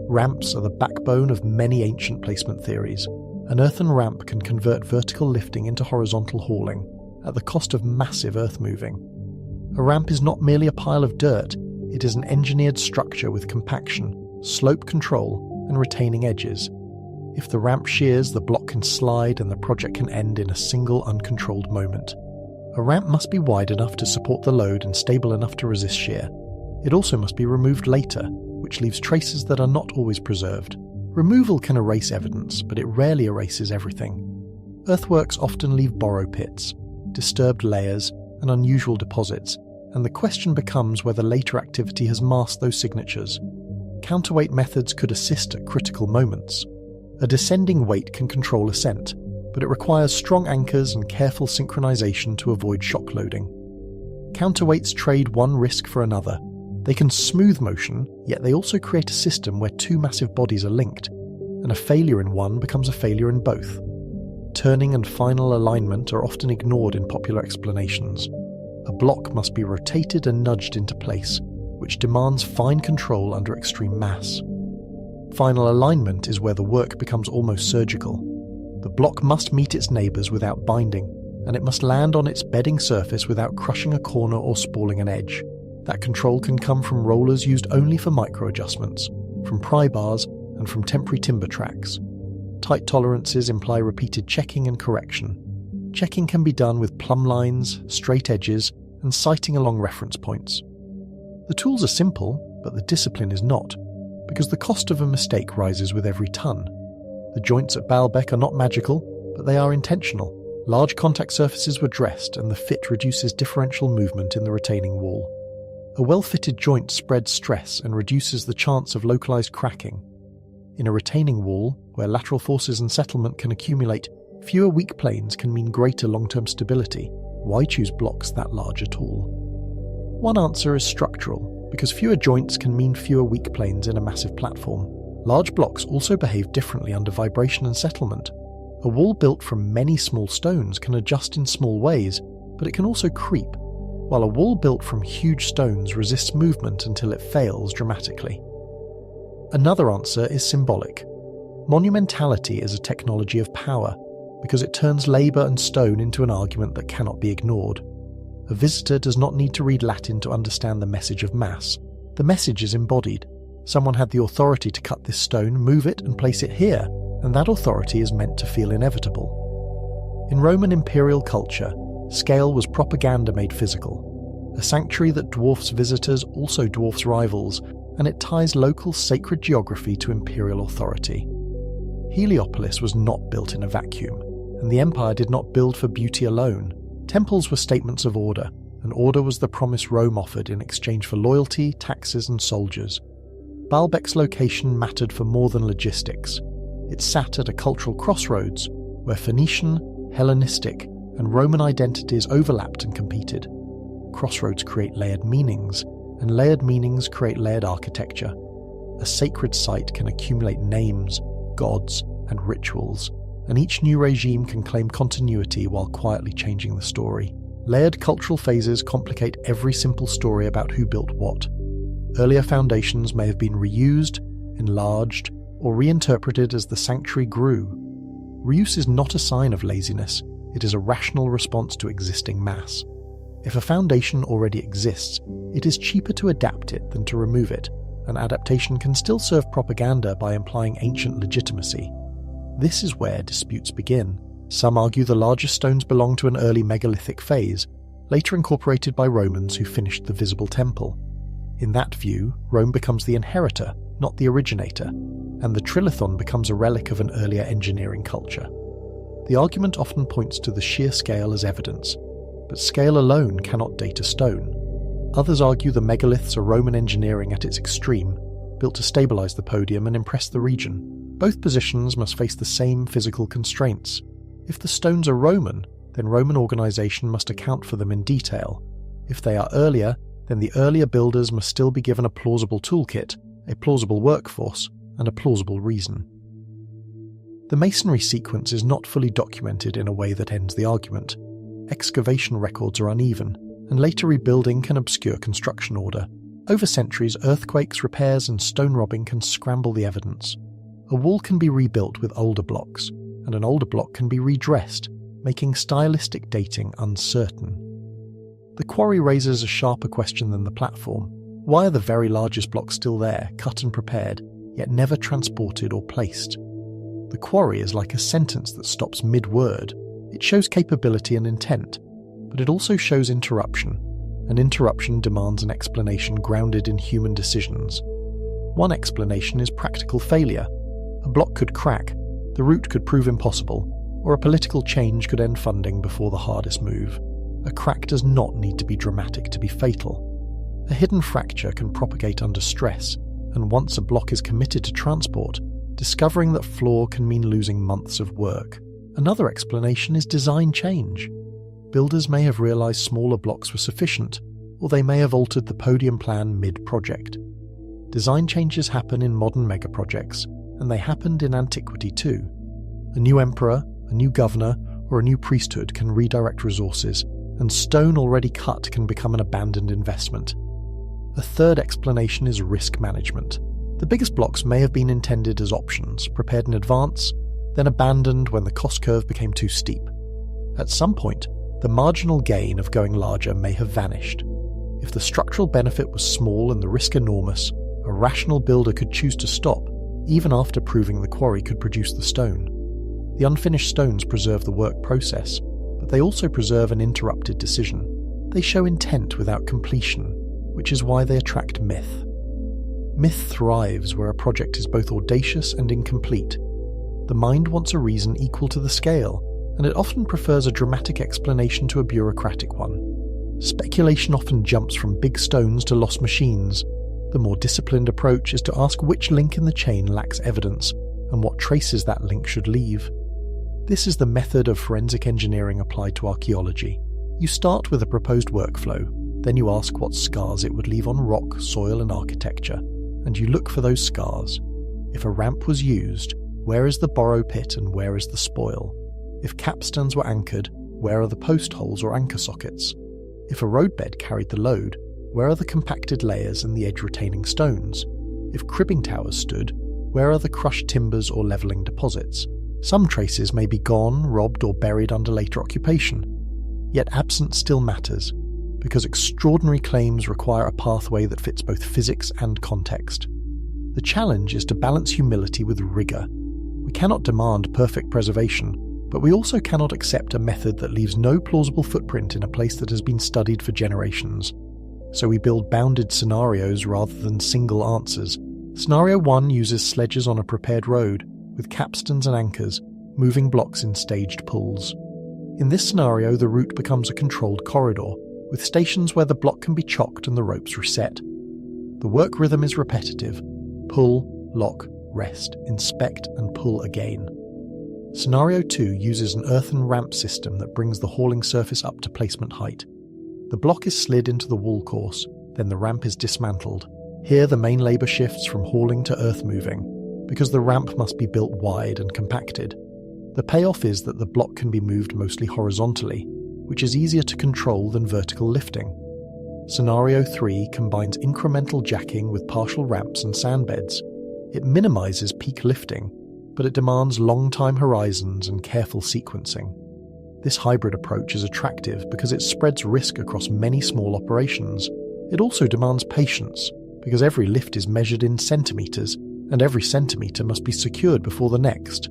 Ramps are the backbone of many ancient placement theories. An earthen ramp can convert vertical lifting into horizontal hauling, at the cost of massive earth moving. A ramp is not merely a pile of dirt, it is an engineered structure with compaction, slope control, and retaining edges. If the ramp shears, the block can slide and the project can end in a single uncontrolled moment. A ramp must be wide enough to support the load and stable enough to resist shear. It also must be removed later, which leaves traces that are not always preserved. Removal can erase evidence, but it rarely erases everything. Earthworks often leave borrow pits, disturbed layers, and unusual deposits, and the question becomes whether later activity has masked those signatures. Counterweight methods could assist at critical moments. A descending weight can control ascent, but it requires strong anchors and careful synchronization to avoid shock loading. Counterweights trade one risk for another. They can smooth motion, yet they also create a system where two massive bodies are linked, and a failure in one becomes a failure in both. Turning and final alignment are often ignored in popular explanations. A block must be rotated and nudged into place, which demands fine control under extreme mass. Final alignment is where the work becomes almost surgical. The block must meet its neighbours without binding, and it must land on its bedding surface without crushing a corner or spalling an edge. That control can come from rollers used only for micro-adjustments, from pry bars, and from temporary timber tracks. Tight tolerances imply repeated checking and correction. Checking can be done with plumb lines, straight edges, and sighting along reference points. The tools are simple, but the discipline is not, because the cost of a mistake rises with every ton. The joints at Baalbek are not magical, but they are intentional. Large contact surfaces were dressed, and the fit reduces differential movement in the retaining wall. A well-fitted joint spreads stress and reduces the chance of localized cracking. In a retaining wall, where lateral forces and settlement can accumulate, fewer weak planes can mean greater long-term stability. Why choose blocks that large at all? One answer is structural, because fewer joints can mean fewer weak planes in a massive platform. Large blocks also behave differently under vibration and settlement. A wall built from many small stones can adjust in small ways, but it can also creep, while a wall built from huge stones resists movement until it fails dramatically. Another answer is symbolic. Monumentality is a technology of power, because it turns labour and stone into an argument that cannot be ignored. A visitor does not need to read Latin to understand the message of mass. The message is embodied. Someone had the authority to cut this stone, move it, and place it here, and that authority is meant to feel inevitable. In Roman imperial culture, scale was propaganda made physical. A sanctuary that dwarfs visitors also dwarfs rivals, and it ties local sacred geography to imperial authority. Heliopolis was not built in a vacuum, and the empire did not build for beauty alone. Temples were statements of order, and order was the promise Rome offered in exchange for loyalty, taxes, and soldiers. Baalbek's location mattered for more than logistics. It sat at a cultural crossroads where Phoenician, Hellenistic, and Roman identities overlapped and competed. Crossroads create layered meanings, and layered meanings create layered architecture. A sacred site can accumulate names, gods, and rituals, and each new regime can claim continuity while quietly changing the story. Layered cultural phases complicate every simple story about who built what. Earlier foundations may have been reused, enlarged, or reinterpreted as the sanctuary grew. Reuse is not a sign of laziness, it is a rational response to existing mass. If a foundation already exists, it is cheaper to adapt it than to remove it. An adaptation can still serve propaganda by implying ancient legitimacy. This is where disputes begin. Some argue the largest stones belong to an early megalithic phase, later incorporated by Romans who finished the visible temple. In that view, Rome becomes the inheritor, not the originator, and the trilithon becomes a relic of an earlier engineering culture. The argument often points to the sheer scale as evidence, but scale alone cannot date a stone. Others argue the megaliths are Roman engineering at its extreme, built to stabilize the podium and impress the region. Both positions must face the same physical constraints. If the stones are Roman, then Roman organization must account for them in detail. If they are earlier, then the earlier builders must still be given a plausible toolkit, a plausible workforce, and a plausible reason. The masonry sequence is not fully documented in a way that ends the argument. Excavation records are uneven, and later rebuilding can obscure construction order. Over centuries, earthquakes, repairs, and stone robbing can scramble the evidence. A wall can be rebuilt with older blocks, and an older block can be redressed, making stylistic dating uncertain. The quarry raises a sharper question than the platform. Why are the very largest blocks still there, cut and prepared, yet never transported or placed? The quarry is like a sentence that stops mid-word. It shows capability and intent, but it also shows interruption. An interruption demands an explanation grounded in human decisions. One explanation is practical failure. A block could crack, the route could prove impossible, or a political change could end funding before the hardest move. A crack does not need to be dramatic to be fatal. A hidden fracture can propagate under stress, and once a block is committed to transport, discovering that flaw can mean losing months of work. Another explanation is design change. builders may have realised smaller blocks were sufficient, or they may have altered the podium plan mid-project. Design changes happen in modern megaprojects, and they happened in antiquity too. A new emperor, a new governor, or a new priesthood can redirect resources, and stone already cut can become an abandoned investment. A third explanation is risk management. The biggest blocks may have been intended as options, prepared in advance, then abandoned when the cost curve became too steep. At some point, the marginal gain of going larger may have vanished. If the structural benefit was small and the risk enormous, a rational builder could choose to stop, even after proving the quarry could produce the stone. The unfinished stones preserve the work process, but they also preserve an interrupted decision. They show intent without completion, which is why they attract myth. Myth thrives where a project is both audacious and incomplete. The mind wants a reason equal to the scale, and it often prefers a dramatic explanation to a bureaucratic one. Speculation often jumps from big stones to lost machines. The more disciplined approach is to ask which link in the chain lacks evidence and what traces that link should leave. This is the method of forensic engineering applied to archaeology. You start with a proposed workflow, then you ask what scars it would leave on rock, soil and architecture, and you look for those scars. If a ramp was used, where is the borrow pit and where is the spoil? If capstans were anchored, where are the post holes or anchor sockets? If a roadbed carried the load, where are the compacted layers and the edge-retaining stones? If cribbing towers stood, where are the crushed timbers or levelling deposits? Some traces may be gone, robbed or buried under later occupation. Yet absence still matters, because extraordinary claims require a pathway that fits both physics and context. The challenge is to balance humility with rigour. We cannot demand perfect preservation, but we also cannot accept a method that leaves no plausible footprint in a place that has been studied for generations. So we build bounded scenarios rather than single answers. Scenario 1 uses sledges on a prepared road, with capstans and anchors, moving blocks in staged pulls. In this scenario, the route becomes a controlled corridor, with stations where the block can be chocked and the ropes reset. The work rhythm is repetitive: pull, lock, rest, inspect, and pull again. Scenario 2 uses an earthen ramp system that brings the hauling surface up to placement height. The block is slid into the wall course, then the ramp is dismantled. Here the main labour shifts from hauling to earth moving, because the ramp must be built wide and compacted. The payoff is that the block can be moved mostly horizontally, which is easier to control than vertical lifting. Scenario 3 combines incremental jacking with partial ramps and sandbeds. It minimises peak lifting, but it demands long time horizons and careful sequencing. This hybrid approach is attractive because it spreads risk across many small operations. It also demands patience, because every lift is measured in centimetres, and every centimetre must be secured before the next.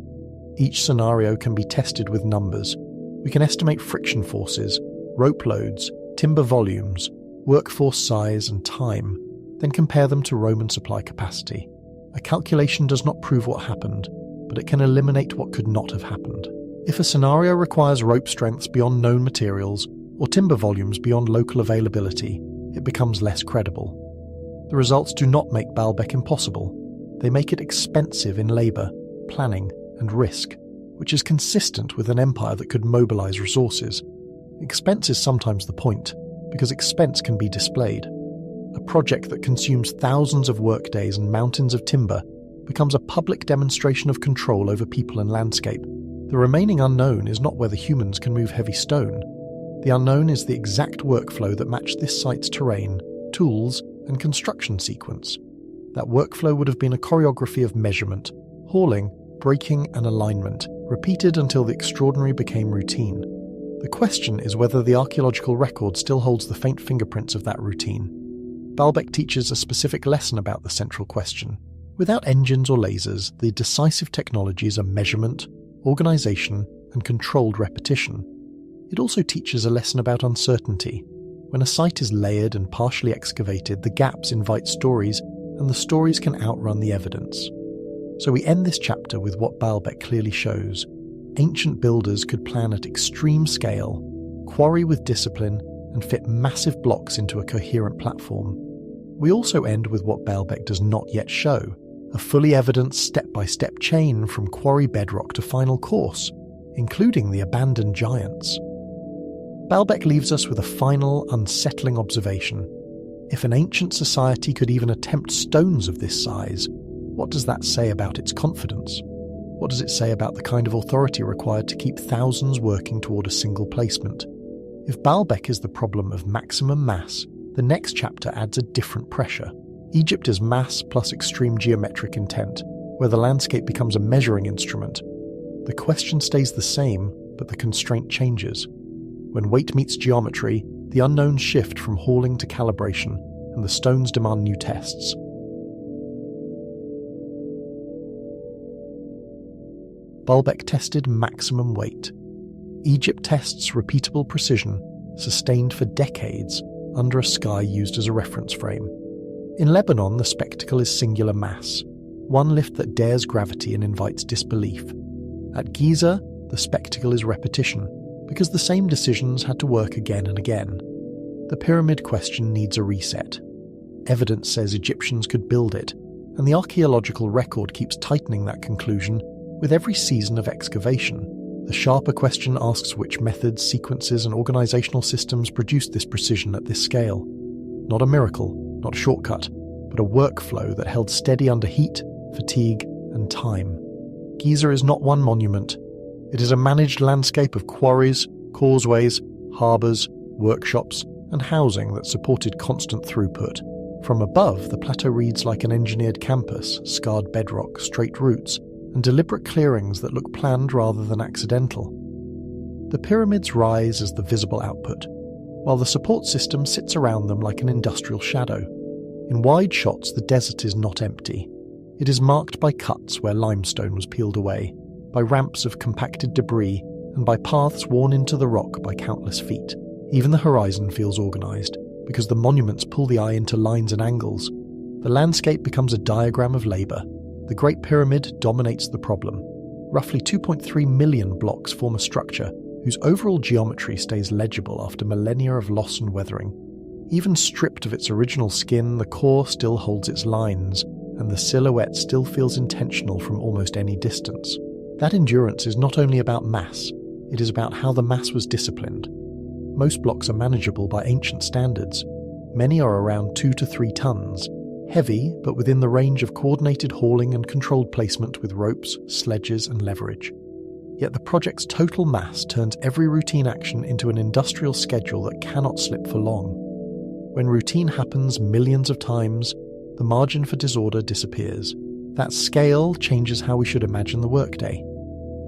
Each scenario can be tested with numbers. We can estimate friction forces, rope loads, timber volumes, workforce size and time, then compare them to Roman supply capacity. A calculation does not prove what happened, but it can eliminate what could not have happened. If a scenario requires rope strengths beyond known materials, or timber volumes beyond local availability, it becomes less credible. The results do not make Baalbek impossible. They make it expensive in labour, planning, and risk, which is consistent with an empire that could mobilise resources. Expense is sometimes the point, because expense can be displayed. A project that consumes thousands of workdays and mountains of timber becomes a public demonstration of control over people and landscape. The remaining unknown is not whether humans can move heavy stone. The unknown is the exact workflow that matched this site's terrain, tools, and construction sequence. That workflow would have been a choreography of measurement, hauling, braking, and alignment, repeated until the extraordinary became routine. The question is whether the archaeological record still holds the faint fingerprints of that routine. Baalbek teaches a specific lesson about the central question. Without engines or lasers, the decisive technologies are measurement, organisation, and controlled repetition. It also teaches a lesson about uncertainty. When a site is layered and partially excavated, the gaps invite stories, and the stories can outrun the evidence. So we end this chapter with what Baalbek clearly shows. Ancient builders could plan at extreme scale, quarry with discipline, and fit massive blocks into a coherent platform. We also end with what Baalbek does not yet show, a fully evidenced step-by-step chain from quarry bedrock to final course, including the abandoned giants. Baalbek leaves us with a final, unsettling observation. If an ancient society could even attempt stones of this size, what does that say about its confidence? What does it say about the kind of authority required to keep thousands working toward a single placement? If Baalbek is the problem of maximum mass, the next chapter adds a different pressure. Egypt is mass plus extreme geometric intent, where the landscape becomes a measuring instrument. The question stays the same, but the constraint changes. When weight meets geometry, the unknowns shift from hauling to calibration, and the stones demand new tests. Baalbek tested maximum weight. Egypt tests repeatable precision, sustained for decades, under a sky used as a reference frame. In Lebanon, the spectacle is singular mass, one lift that dares gravity and invites disbelief. At Giza, the spectacle is repetition, because the same decisions had to work again and again. The pyramid question needs a reset. Evidence says Egyptians could build it, and the archaeological record keeps tightening that conclusion with every season of excavation. The sharper question asks which methods, sequences, and organizational systems produced this precision at this scale. Not a miracle, not a shortcut, but a workflow that held steady under heat, fatigue, and time. Giza is not one monument. It is a managed landscape of quarries, causeways, harbours, workshops, and housing that supported constant throughput. From above, the plateau reads like an engineered campus, scarred bedrock, straight routes, and deliberate clearings that look planned rather than accidental. The pyramids rise as the visible output, while the support system sits around them like an industrial shadow. In wide shots, the desert is not empty. It is marked by cuts where limestone was peeled away, by ramps of compacted debris, and by paths worn into the rock by countless feet. Even the horizon feels organised, because the monuments pull the eye into lines and angles. The landscape becomes a diagram of labour. The Great Pyramid dominates the problem. Roughly 2.3 million blocks form a structure whose overall geometry stays legible after millennia of loss and weathering. Even stripped of its original skin, the core still holds its lines, and the silhouette still feels intentional from almost any distance. That endurance is not only about mass, it is about how the mass was disciplined. Most blocks are manageable by ancient standards. Many are around 2 to 3 tons, heavy but within the range of coordinated hauling and controlled placement with ropes, sledges and leverage. Yet the project's total mass turns every routine action into an industrial schedule that cannot slip for long. When routine happens millions of times, the margin for disorder disappears. That scale changes how we should imagine the workday.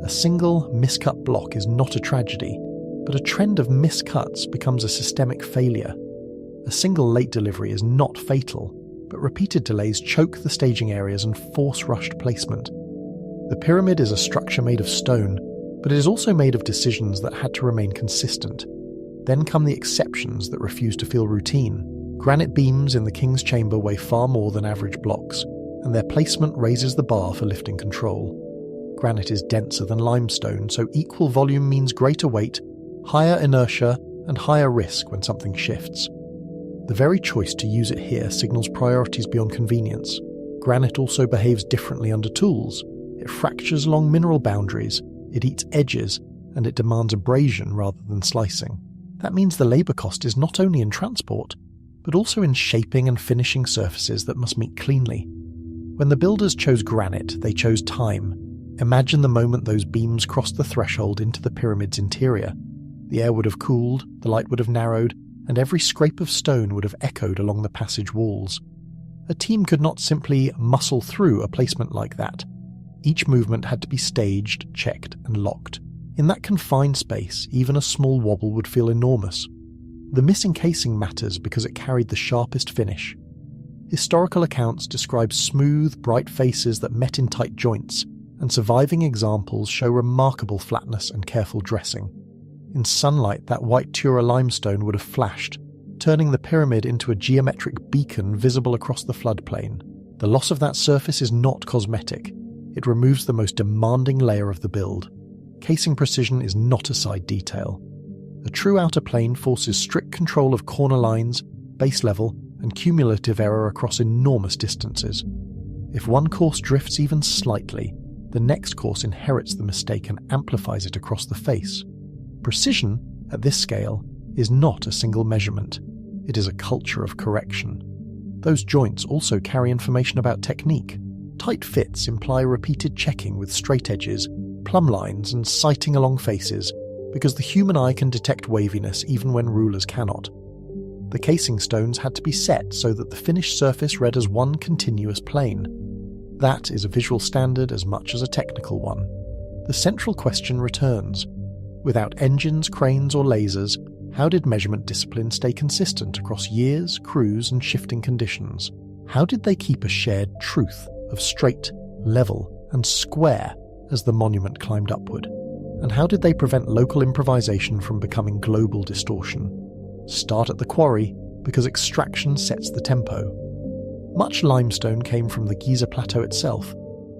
A single miscut block is not a tragedy, but a trend of miscuts becomes a systemic failure. A single late delivery is not fatal, but repeated delays choke the staging areas and force rushed placement. The pyramid is a structure made of stone, but it is also made of decisions that had to remain consistent. Then come the exceptions that refuse to feel routine. Granite beams in the king's chamber weigh far more than average blocks, and their placement raises the bar for lifting control. Granite is denser than limestone, so equal volume means greater weight, higher inertia, and higher risk when something shifts. The very choice to use it here signals priorities beyond convenience. Granite also behaves differently under tools. It fractures along mineral boundaries, it eats edges, and it demands abrasion rather than slicing. That means the labour cost is not only in transport, but also in shaping and finishing surfaces that must meet cleanly. When the builders chose granite, they chose time. Imagine the moment those beams crossed the threshold into the pyramid's interior. The air would have cooled, the light would have narrowed, and every scrape of stone would have echoed along the passage walls. A team could not simply muscle through a placement like that. Each movement had to be staged, checked, and locked. In that confined space, even a small wobble would feel enormous. The missing casing matters because it carried the sharpest finish. Historical accounts describe smooth, bright faces that met in tight joints, and surviving examples show remarkable flatness and careful dressing. In sunlight, that white Tura limestone would have flashed, turning the pyramid into a geometric beacon visible across the floodplain. The loss of that surface is not cosmetic. It removes the most demanding layer of the build. Casing precision is not a side detail. A true outer plane forces strict control of corner lines, base level, and cumulative error across enormous distances. If one course drifts even slightly, the next course inherits the mistake and amplifies it across the face. Precision, at this scale, is not a single measurement. It is a culture of correction. Those joints also carry information about technique. Tight fits imply repeated checking with straight edges, plumb lines, and sighting along faces, because the human eye can detect waviness even when rulers cannot. The casing stones had to be set so that the finished surface read as one continuous plane. That is a visual standard as much as a technical one. The central question returns. Without engines, cranes, or lasers, how did measurement discipline stay consistent across years, crews, and shifting conditions? How did they keep a shared truth of straight, level, and square as the monument climbed upward? And how did they prevent local improvisation from becoming global distortion? Start at the quarry, because extraction sets the tempo. Much limestone came from the Giza Plateau itself,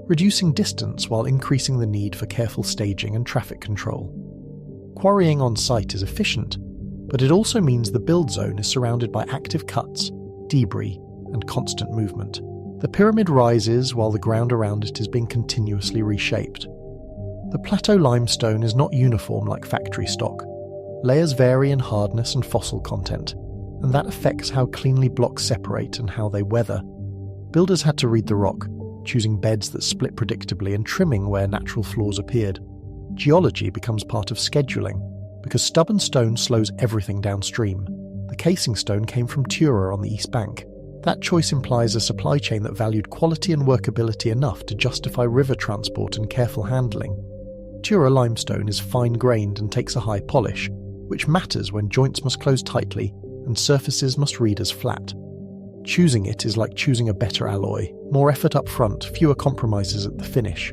reducing distance while increasing the need for careful staging and traffic control. Quarrying on site is efficient, but it also means the build zone is surrounded by active cuts, debris, and constant movement. The pyramid rises while the ground around it is being continuously reshaped. The plateau limestone is not uniform like factory stock. Layers vary in hardness and fossil content, and that affects how cleanly blocks separate and how they weather. Builders had to read the rock, choosing beds that split predictably and trimming where natural flaws appeared. Geology becomes part of scheduling, because stubborn stone slows everything downstream. The casing stone came from Tura on the east bank. That choice implies a supply chain that valued quality and workability enough to justify river transport and careful handling. Tura limestone is fine-grained and takes a high polish, which matters when joints must close tightly and surfaces must read as flat. Choosing it is like choosing a better alloy, more effort up front, fewer compromises at the finish.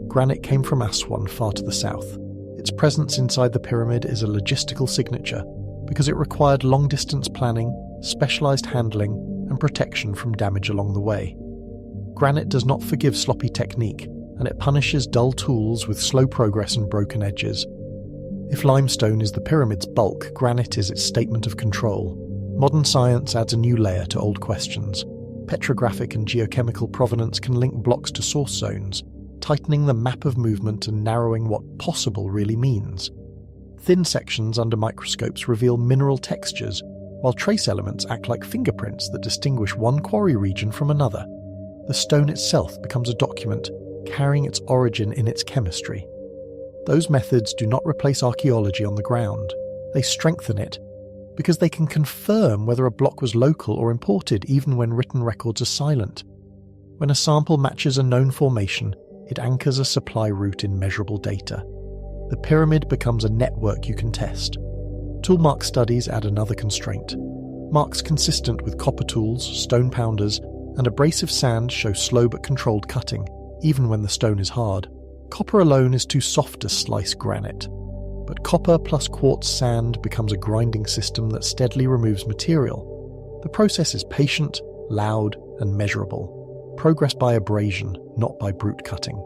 Granite came from Aswan, far to the south. Its presence inside the pyramid is a logistical signature, because it required long-distance planning, specialised handling, and protection from damage along the way. Granite does not forgive sloppy technique, and it punishes dull tools with slow progress and broken edges. If limestone is the pyramid's bulk, granite is its statement of control. Modern science adds a new layer to old questions. Petrographic and geochemical provenance can link blocks to source zones, tightening the map of movement and narrowing what possible really means. Thin sections under microscopes reveal mineral textures, while trace elements act like fingerprints that distinguish one quarry region from another. The stone itself becomes a document, carrying its origin in its chemistry. Those methods do not replace archaeology on the ground. They strengthen it, because they can confirm whether a block was local or imported even when written records are silent. When a sample matches a known formation, it anchors a supply route in measurable data. The pyramid becomes a network you can test. Tool mark studies add another constraint. Marks consistent with copper tools, stone pounders, and abrasive sand show slow but controlled cutting, even when the stone is hard. Copper alone is too soft to slice granite, but copper plus quartz sand becomes a grinding system that steadily removes material. The process is patient, loud, and measurable. Progress by abrasion, not by brute cutting.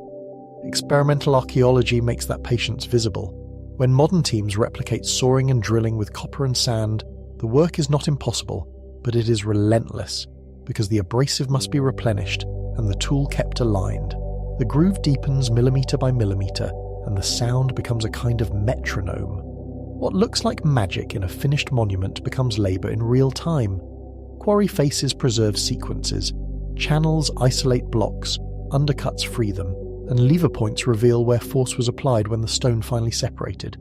Experimental archaeology makes that patience visible. When modern teams replicate sawing and drilling with copper and sand, the work is not impossible, but it is relentless, because the abrasive must be replenished and the tool kept aligned. The groove deepens millimetre by millimetre, and the sound becomes a kind of metronome. What looks like magic in a finished monument becomes labour in real time. Quarry faces preserve sequences, channels isolate blocks, undercuts free them, and lever points reveal where force was applied when the stone finally separated.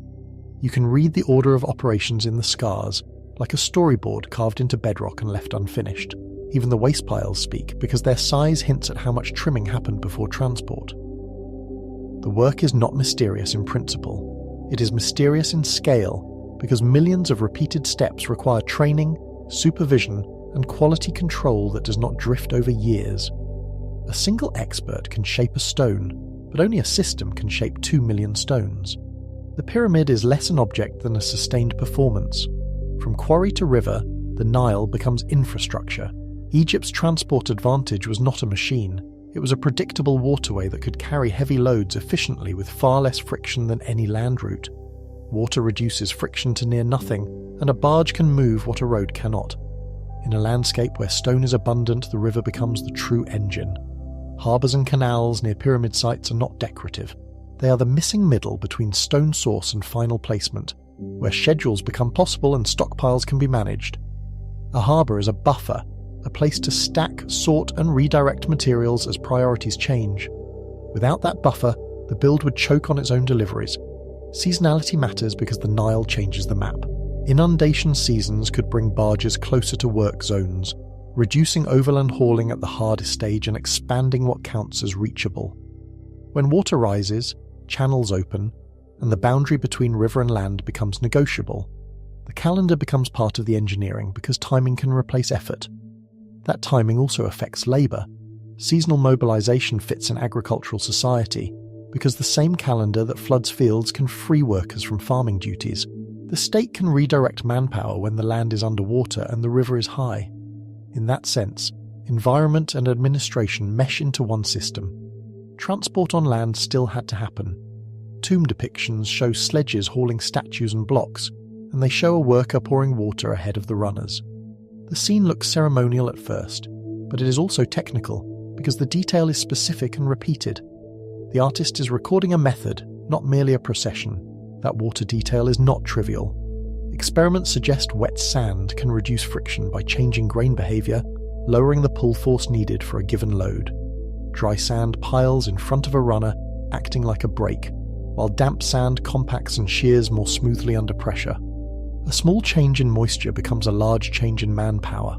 You can read the order of operations in the scars, like a storyboard carved into bedrock and left unfinished. Even the waste piles speak, because their size hints at how much trimming happened before transport. The work is not mysterious in principle. It is mysterious in scale, because millions of repeated steps require training, supervision, and quality control that does not drift over years. A single expert can shape a stone, but only a system can shape 2 million stones. The pyramid is less an object than a sustained performance. From quarry to river, the Nile becomes infrastructure. Egypt's transport advantage was not a machine. It was a predictable waterway that could carry heavy loads efficiently with far less friction than any land route. Water reduces friction to near nothing, and a barge can move what a road cannot. In a landscape where stone is abundant, the river becomes the true engine. Harbours and canals near pyramid sites are not decorative. They are the missing middle between stone source and final placement, where schedules become possible and stockpiles can be managed. A harbour is a buffer, a place to stack, sort and redirect materials as priorities change. Without that buffer, the build would choke on its own deliveries. Seasonality matters because the Nile changes the map. Inundation seasons could bring barges closer to work zones, reducing overland hauling at the hardest stage and expanding what counts as reachable. When water rises, channels open, and the boundary between river and land becomes negotiable, the calendar becomes part of the engineering because timing can replace effort. That timing also affects labour. Seasonal mobilisation fits an agricultural society because the same calendar that floods fields can free workers from farming duties. The state can redirect manpower when the land is underwater and the river is high. In that sense, environment and administration mesh into one system. Transport on land still had to happen. Tomb depictions show sledges hauling statues and blocks, and they show a worker pouring water ahead of the runners. The scene looks ceremonial at first, but it is also technical, because the detail is specific and repeated. The artist is recording a method, not merely a procession. That water detail is not trivial. Experiments suggest wet sand can reduce friction by changing grain behaviour, lowering the pull force needed for a given load. Dry sand piles in front of a runner, acting like a brake, while damp sand compacts and shears more smoothly under pressure. A small change in moisture becomes a large change in manpower.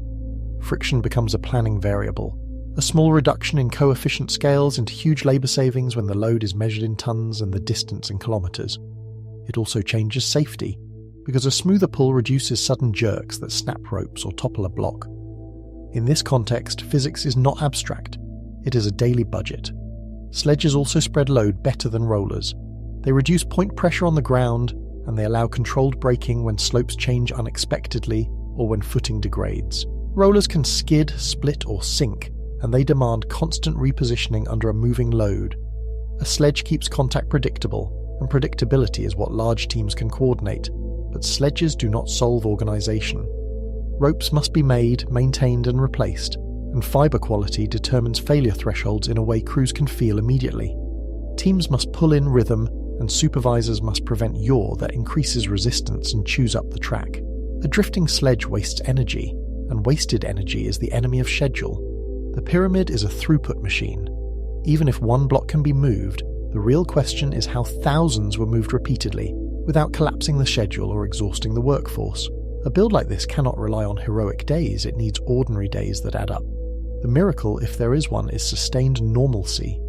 Friction becomes a planning variable. A small reduction in coefficient scales into huge labour savings when the load is measured in tonnes and the distance in kilometres. It also changes safety, because a smoother pull reduces sudden jerks that snap ropes or topple a block. In this context, physics is not abstract, it is a daily budget. Sledges also spread load better than rollers. They reduce point pressure on the ground, and they allow controlled braking when slopes change unexpectedly or when footing degrades. Rollers can skid, split or sink, and they demand constant repositioning under a moving load. A sledge keeps contact predictable, and predictability is what large teams can coordinate, but sledges do not solve organisation. Ropes must be made, maintained and replaced, and fibre quality determines failure thresholds in a way crews can feel immediately. Teams must pull in rhythm, and supervisors must prevent yaw that increases resistance and chews up the track. A drifting sledge wastes energy, and wasted energy is the enemy of schedule. The pyramid is a throughput machine. Even if one block can be moved, the real question is how thousands were moved repeatedly, without collapsing the schedule or exhausting the workforce. A build like this cannot rely on heroic days, it needs ordinary days that add up. The miracle, if there is one, is sustained normalcy.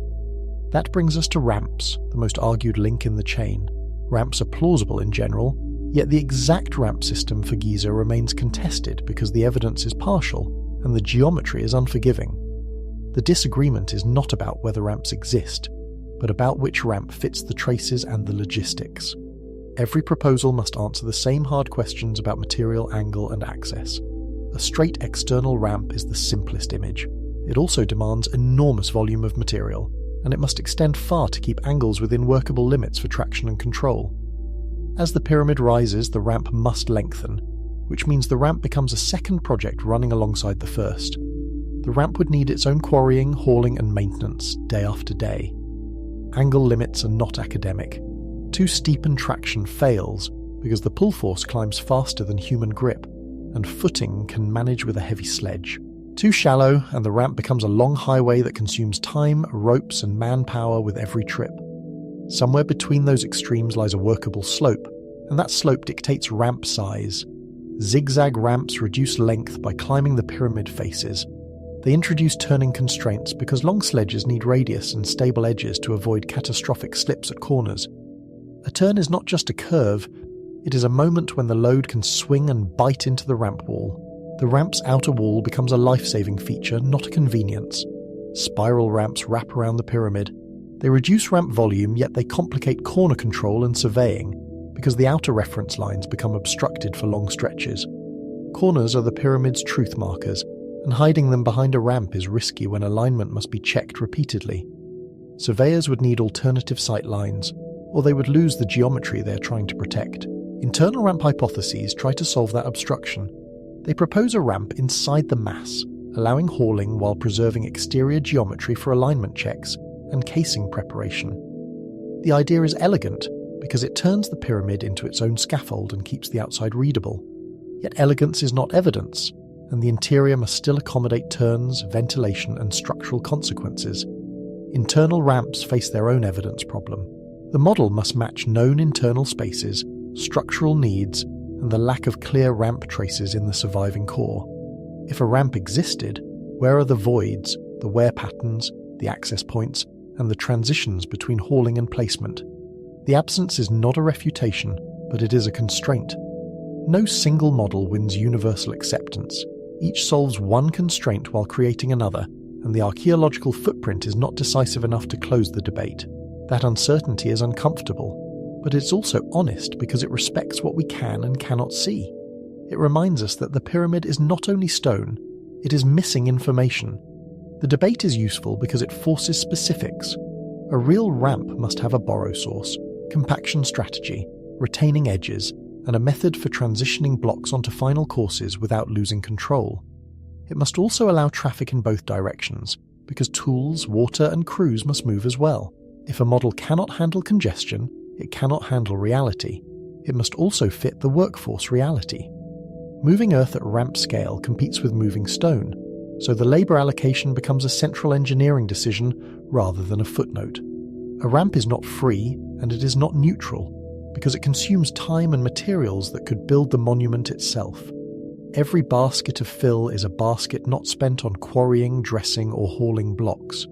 That brings us to ramps, the most argued link in the chain. Ramps are plausible in general, yet the exact ramp system for Giza remains contested because the evidence is partial and the geometry is unforgiving. The disagreement is not about whether ramps exist, but about which ramp fits the traces and the logistics. Every proposal must answer the same hard questions about material, angle and access. A straight external ramp is the simplest image. It also demands enormous volume of material, and it must extend far to keep angles within workable limits for traction and control. As the pyramid rises, the ramp must lengthen, which means the ramp becomes a second project running alongside the first. The ramp would need its own quarrying, hauling and maintenance, day after day. Angle limits are not academic. Too steep and traction fails, because the pull force climbs faster than human grip, and footing can manage with a heavy sledge. Too shallow, and the ramp becomes a long highway that consumes time, ropes and manpower with every trip. Somewhere between those extremes lies a workable slope, and that slope dictates ramp size. Zigzag ramps reduce length by climbing the pyramid faces. They introduce turning constraints because long sledges need radius and stable edges to avoid catastrophic slips at corners. A turn is not just a curve, it is a moment when the load can swing and bite into the ramp wall. The ramp's outer wall becomes a life-saving feature, not a convenience. Spiral ramps wrap around the pyramid. They reduce ramp volume, yet they complicate corner control and surveying, because the outer reference lines become obstructed for long stretches. Corners are the pyramid's truth markers, and hiding them behind a ramp is risky when alignment must be checked repeatedly. Surveyors would need alternative sight lines, or they would lose the geometry they are trying to protect. Internal ramp hypotheses try to solve that obstruction. They propose a ramp inside the mass, allowing hauling while preserving exterior geometry for alignment checks and casing preparation. The idea is elegant because it turns the pyramid into its own scaffold and keeps the outside readable. Yet elegance is not evidence, and the interior must still accommodate turns, ventilation, and structural consequences. Internal ramps face their own evidence problem. The model must match known internal spaces, structural needs, and the lack of clear ramp traces in the surviving core. If a ramp existed, where are the voids, the wear patterns, the access points, and the transitions between hauling and placement? The absence is not a refutation, but it is a constraint. No single model wins universal acceptance. Each solves one constraint while creating another, and the archaeological footprint is not decisive enough to close the debate. That uncertainty is uncomfortable, but it's also honest because it respects what we can and cannot see. It reminds us that the pyramid is not only stone, it is missing information. The debate is useful because it forces specifics. A real ramp must have a borrow source, compaction strategy, retaining edges, and a method for transitioning blocks onto final courses without losing control. It must also allow traffic in both directions, because tools, water, and crews must move as well. If a model cannot handle congestion, it cannot handle reality. It must also fit the workforce reality. Moving Earth at ramp scale competes with moving stone, so the labour allocation becomes a central engineering decision rather than a footnote. A ramp is not free, and it is not neutral, because it consumes time and materials that could build the monument itself. Every basket of fill is a basket not spent on quarrying, dressing, or hauling blocks.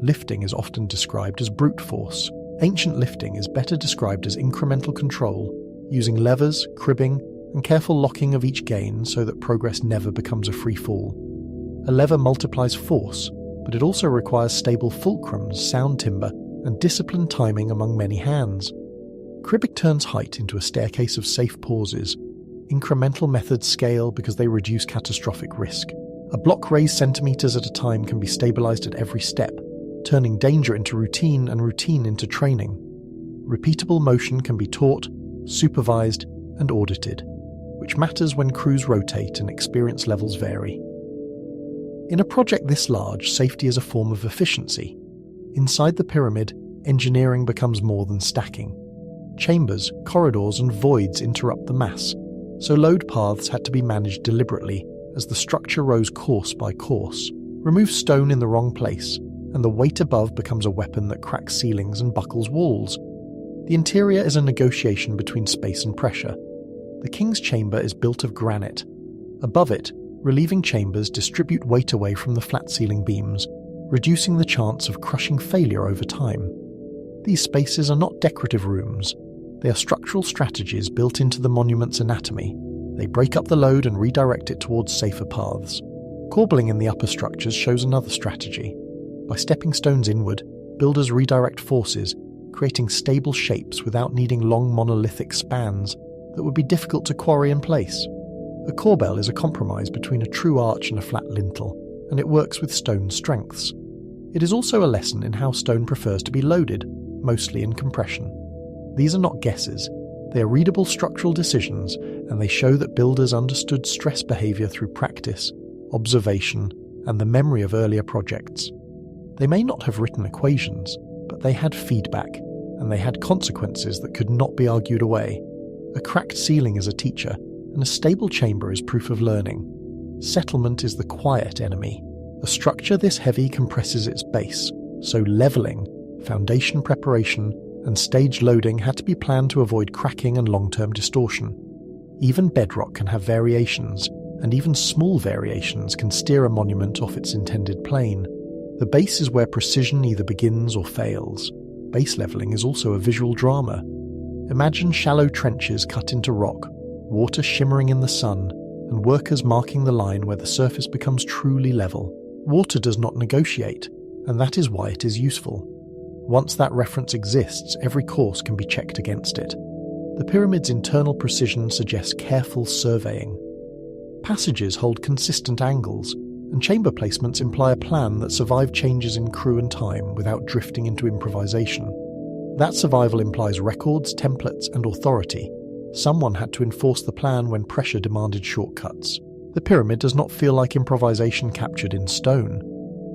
Lifting is often described as brute force. Ancient lifting is better described as incremental control, using levers, cribbing, and careful locking of each gain so that progress never becomes a free fall. A lever multiplies force, but it also requires stable fulcrums, sound timber, and disciplined timing among many hands. Cribbing turns height into a staircase of safe pauses. Incremental methods scale because they reduce catastrophic risk. A block raised centimetres at a time can be stabilised at every step, turning danger into routine and routine into training. Repeatable motion can be taught, supervised, and audited, which matters when crews rotate and experience levels vary. In a project this large, safety is a form of efficiency. Inside the pyramid, engineering becomes more than stacking. Chambers, corridors, and voids interrupt the mass, so load paths had to be managed deliberately as the structure rose course by course. Remove stone in the wrong place, and the weight above becomes a weapon that cracks ceilings and buckles walls. The interior is a negotiation between space and pressure. The king's chamber is built of granite. Above it, relieving chambers distribute weight away from the flat ceiling beams, reducing the chance of crushing failure over time. These spaces are not decorative rooms. They are structural strategies built into the monument's anatomy. They break up the load and redirect it towards safer paths. Corbelling in the upper structures shows another strategy. By stepping stones inward, builders redirect forces, creating stable shapes without needing long monolithic spans that would be difficult to quarry in place. A corbel is a compromise between a true arch and a flat lintel, and it works with stone strengths. It is also a lesson in how stone prefers to be loaded, mostly in compression. These are not guesses. They are readable structural decisions, and they show that builders understood stress behaviour through practice, observation, and the memory of earlier projects. They may not have written equations, but they had feedback, and they had consequences that could not be argued away. A cracked ceiling is a teacher, and a stable chamber is proof of learning. Settlement is the quiet enemy. A structure this heavy compresses its base, so levelling, foundation preparation, and stage loading had to be planned to avoid cracking and long-term distortion. Even bedrock can have variations, and even small variations can steer a monument off its intended plane. The base is where precision either begins or fails. Base levelling is also a visual drama. Imagine shallow trenches cut into rock, water shimmering in the sun, and workers marking the line where the surface becomes truly level. Water does not negotiate, and that is why it is useful. Once that reference exists, every course can be checked against it. The pyramid's internal precision suggests careful surveying. Passages hold consistent angles, and chamber placements imply a plan that survived changes in crew and time without drifting into improvisation. That survival implies records, templates, and authority. Someone had to enforce the plan when pressure demanded shortcuts. The pyramid does not feel like improvisation captured in stone.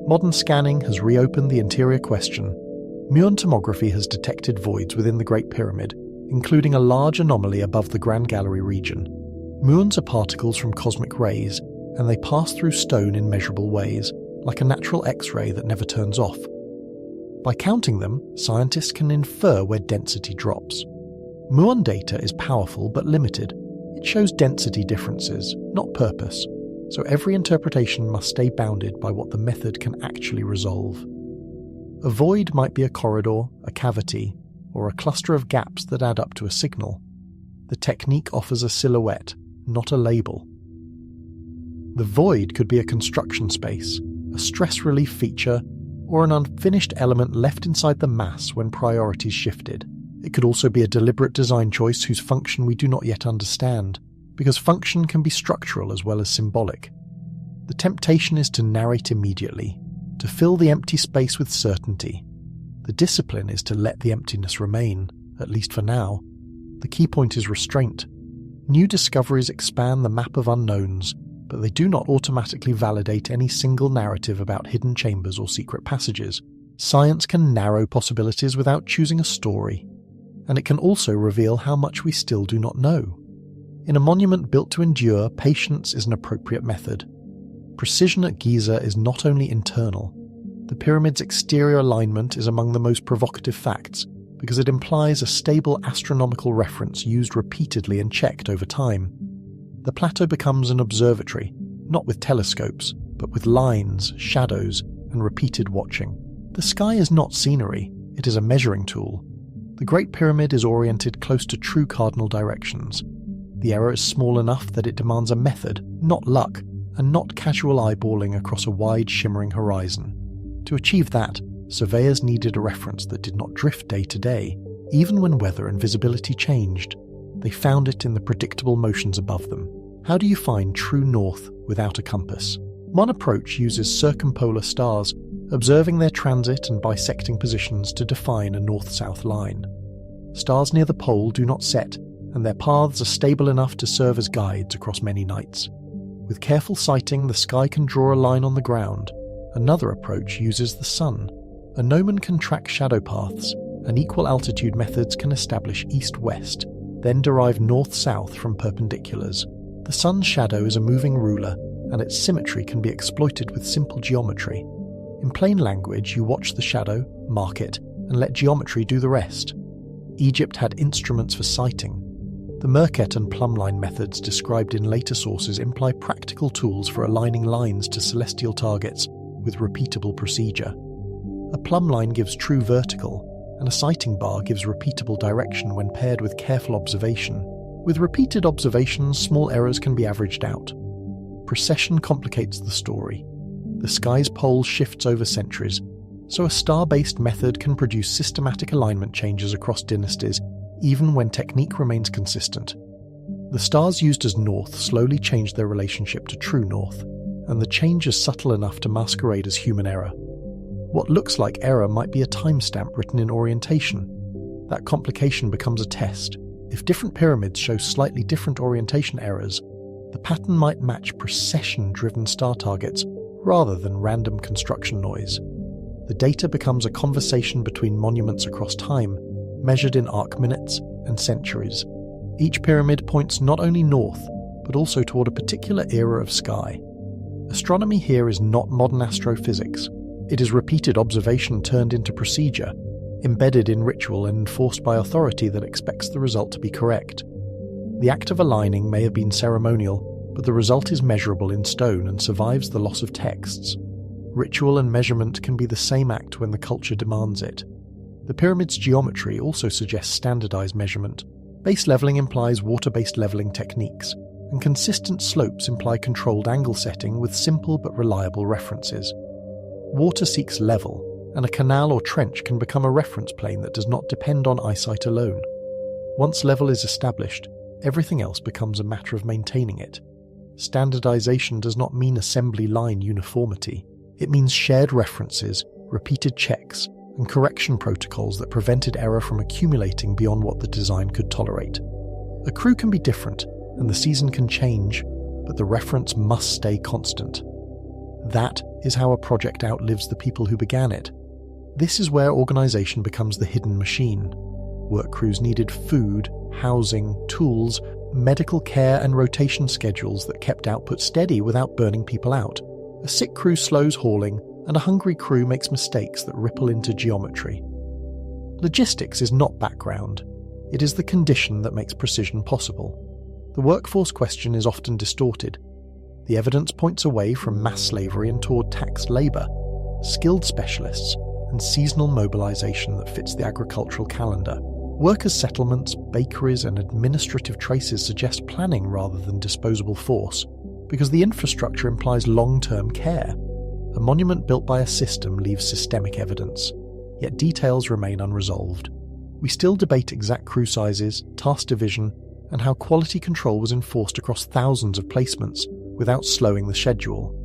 Modern scanning has reopened the interior question. Muon tomography has detected voids within the Great Pyramid, including a large anomaly above the Grand Gallery region. Muons are particles from cosmic rays, and they pass through stone in measurable ways, like a natural X-ray that never turns off. By counting them, scientists can infer where density drops. Muon data is powerful but limited. It shows density differences, not purpose, so every interpretation must stay bounded by what the method can actually resolve. A void might be a corridor, a cavity, or a cluster of gaps that add up to a signal. The technique offers a silhouette, not a label. The void could be a construction space, a stress relief feature, or an unfinished element left inside the mass when priorities shifted. It could also be a deliberate design choice whose function we do not yet understand, because function can be structural as well as symbolic. The temptation is to narrate immediately, to fill the empty space with certainty. The discipline is to let the emptiness remain, at least for now. The key point is restraint. New discoveries expand the map of unknowns, but they do not automatically validate any single narrative about hidden chambers or secret passages. Science can narrow possibilities without choosing a story, and it can also reveal how much we still do not know. In a monument built to endure, patience is an appropriate method. Precision at Giza is not only internal. The pyramid's exterior alignment is among the most provocative facts, because it implies a stable astronomical reference used repeatedly and checked over time. The plateau becomes an observatory, not with telescopes, but with lines, shadows, and repeated watching. The sky is not scenery, it is a measuring tool. The Great Pyramid is oriented close to true cardinal directions. The error is small enough that it demands a method, not luck, and not casual eyeballing across a wide, shimmering horizon. To achieve that, surveyors needed a reference that did not drift day to day, even when weather and visibility changed. They found it in the predictable motions above them. How do you find true north without a compass? One approach uses circumpolar stars, observing their transit and bisecting positions to define a north-south line. Stars near the pole do not set, and their paths are stable enough to serve as guides across many nights. With careful sighting, the sky can draw a line on the ground. Another approach uses the sun. A gnomon can track shadow paths, and equal altitude methods can establish east-west, then derive north-south from perpendiculars. The sun's shadow is a moving ruler, and its symmetry can be exploited with simple geometry. In plain language, you watch the shadow, mark it, and let geometry do the rest. Egypt had instruments for sighting. The Merket and plumbline methods described in later sources imply practical tools for aligning lines to celestial targets with repeatable procedure. A plumbline gives true vertical, and a sighting bar gives repeatable direction when paired with careful observation. With repeated observations, small errors can be averaged out. Precession complicates the story. The sky's pole shifts over centuries, so a star-based method can produce systematic alignment changes across dynasties, even when technique remains consistent. The stars used as north slowly change their relationship to true north, and the change is subtle enough to masquerade as human error. What looks like error might be a timestamp written in orientation. That complication becomes a test. If different pyramids show slightly different orientation errors, the pattern might match precession-driven star targets rather than random construction noise. The data becomes a conversation between monuments across time, measured in arc minutes and centuries. Each pyramid points not only north, but also toward a particular era of sky. Astronomy here is not modern astrophysics. It is repeated observation turned into procedure, embedded in ritual and enforced by authority that expects the result to be correct. The act of aligning may have been ceremonial, but the result is measurable in stone and survives the loss of texts. Ritual and measurement can be the same act when the culture demands it. The pyramid's geometry also suggests standardized measurement. Base leveling implies water-based leveling techniques, and consistent slopes imply controlled angle setting with simple but reliable references. Water seeks level, and a canal or trench can become a reference plane that does not depend on eyesight alone. Once level is established, everything else becomes a matter of maintaining it. Standardization does not mean assembly line uniformity. It means shared references, repeated checks, and correction protocols that prevented error from accumulating beyond what the design could tolerate. A crew can be different, and the season can change, but the reference must stay constant. That is how a project outlives the people who began it. This is where organization becomes the hidden machine. Work crews needed food, housing, tools, medical care and rotation schedules that kept output steady without burning people out. A sick crew slows hauling, and a hungry crew makes mistakes that ripple into geometry. Logistics is not background. It is the condition that makes precision possible. The workforce question is often distorted. The evidence points away from mass slavery and toward taxed labour, skilled specialists, and seasonal mobilisation that fits the agricultural calendar. Workers' settlements, bakeries, and administrative traces suggest planning rather than disposable force, because the infrastructure implies long-term care. A monument built by a system leaves systemic evidence, yet details remain unresolved. We still debate exact crew sizes, task division, and how quality control was enforced across thousands of placements without slowing the schedule.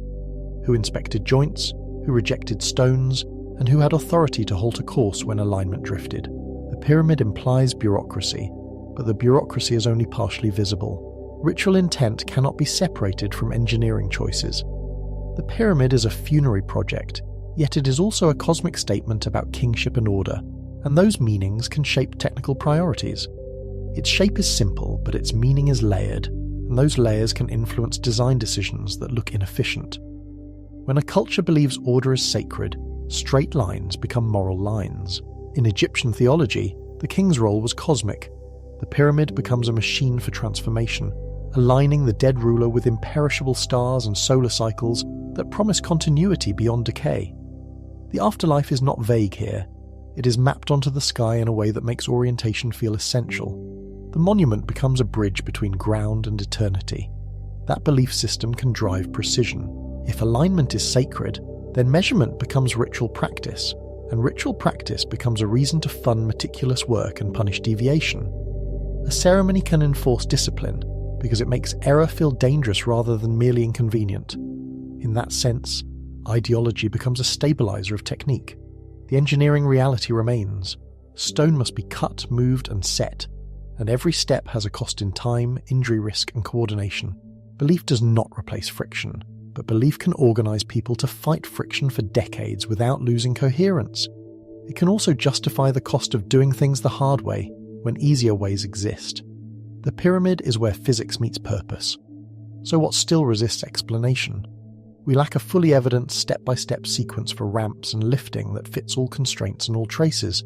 Who inspected joints, who rejected stones, and who had authority to halt a course when alignment drifted. The pyramid implies bureaucracy, but the bureaucracy is only partially visible. Ritual intent cannot be separated from engineering choices. The pyramid is a funerary project, yet it is also a cosmic statement about kingship and order, and those meanings can shape technical priorities. Its shape is simple, but its meaning is layered, and those layers can influence design decisions that look inefficient. When a culture believes order is sacred, straight lines become moral lines. In Egyptian theology, the king's role was cosmic. The pyramid becomes a machine for transformation, aligning the dead ruler with imperishable stars and solar cycles that promise continuity beyond decay. The afterlife is not vague here. It is mapped onto the sky in a way that makes orientation feel essential. The monument becomes a bridge between ground and eternity. That belief system can drive precision. If alignment is sacred, then measurement becomes ritual practice, and ritual practice becomes a reason to fund meticulous work and punish deviation. A ceremony can enforce discipline because it makes error feel dangerous rather than merely inconvenient. In that sense, ideology becomes a stabilizer of technique. The engineering reality remains. Stone must be cut, moved, and set, and every step has a cost in time, injury risk, and coordination. Belief does not replace friction, but belief can organize people to fight friction for decades without losing coherence. It can also justify the cost of doing things the hard way when easier ways exist. The pyramid is where physics meets purpose. So what still resists explanation? We lack a fully evident step-by-step sequence for ramps and lifting that fits all constraints and all traces,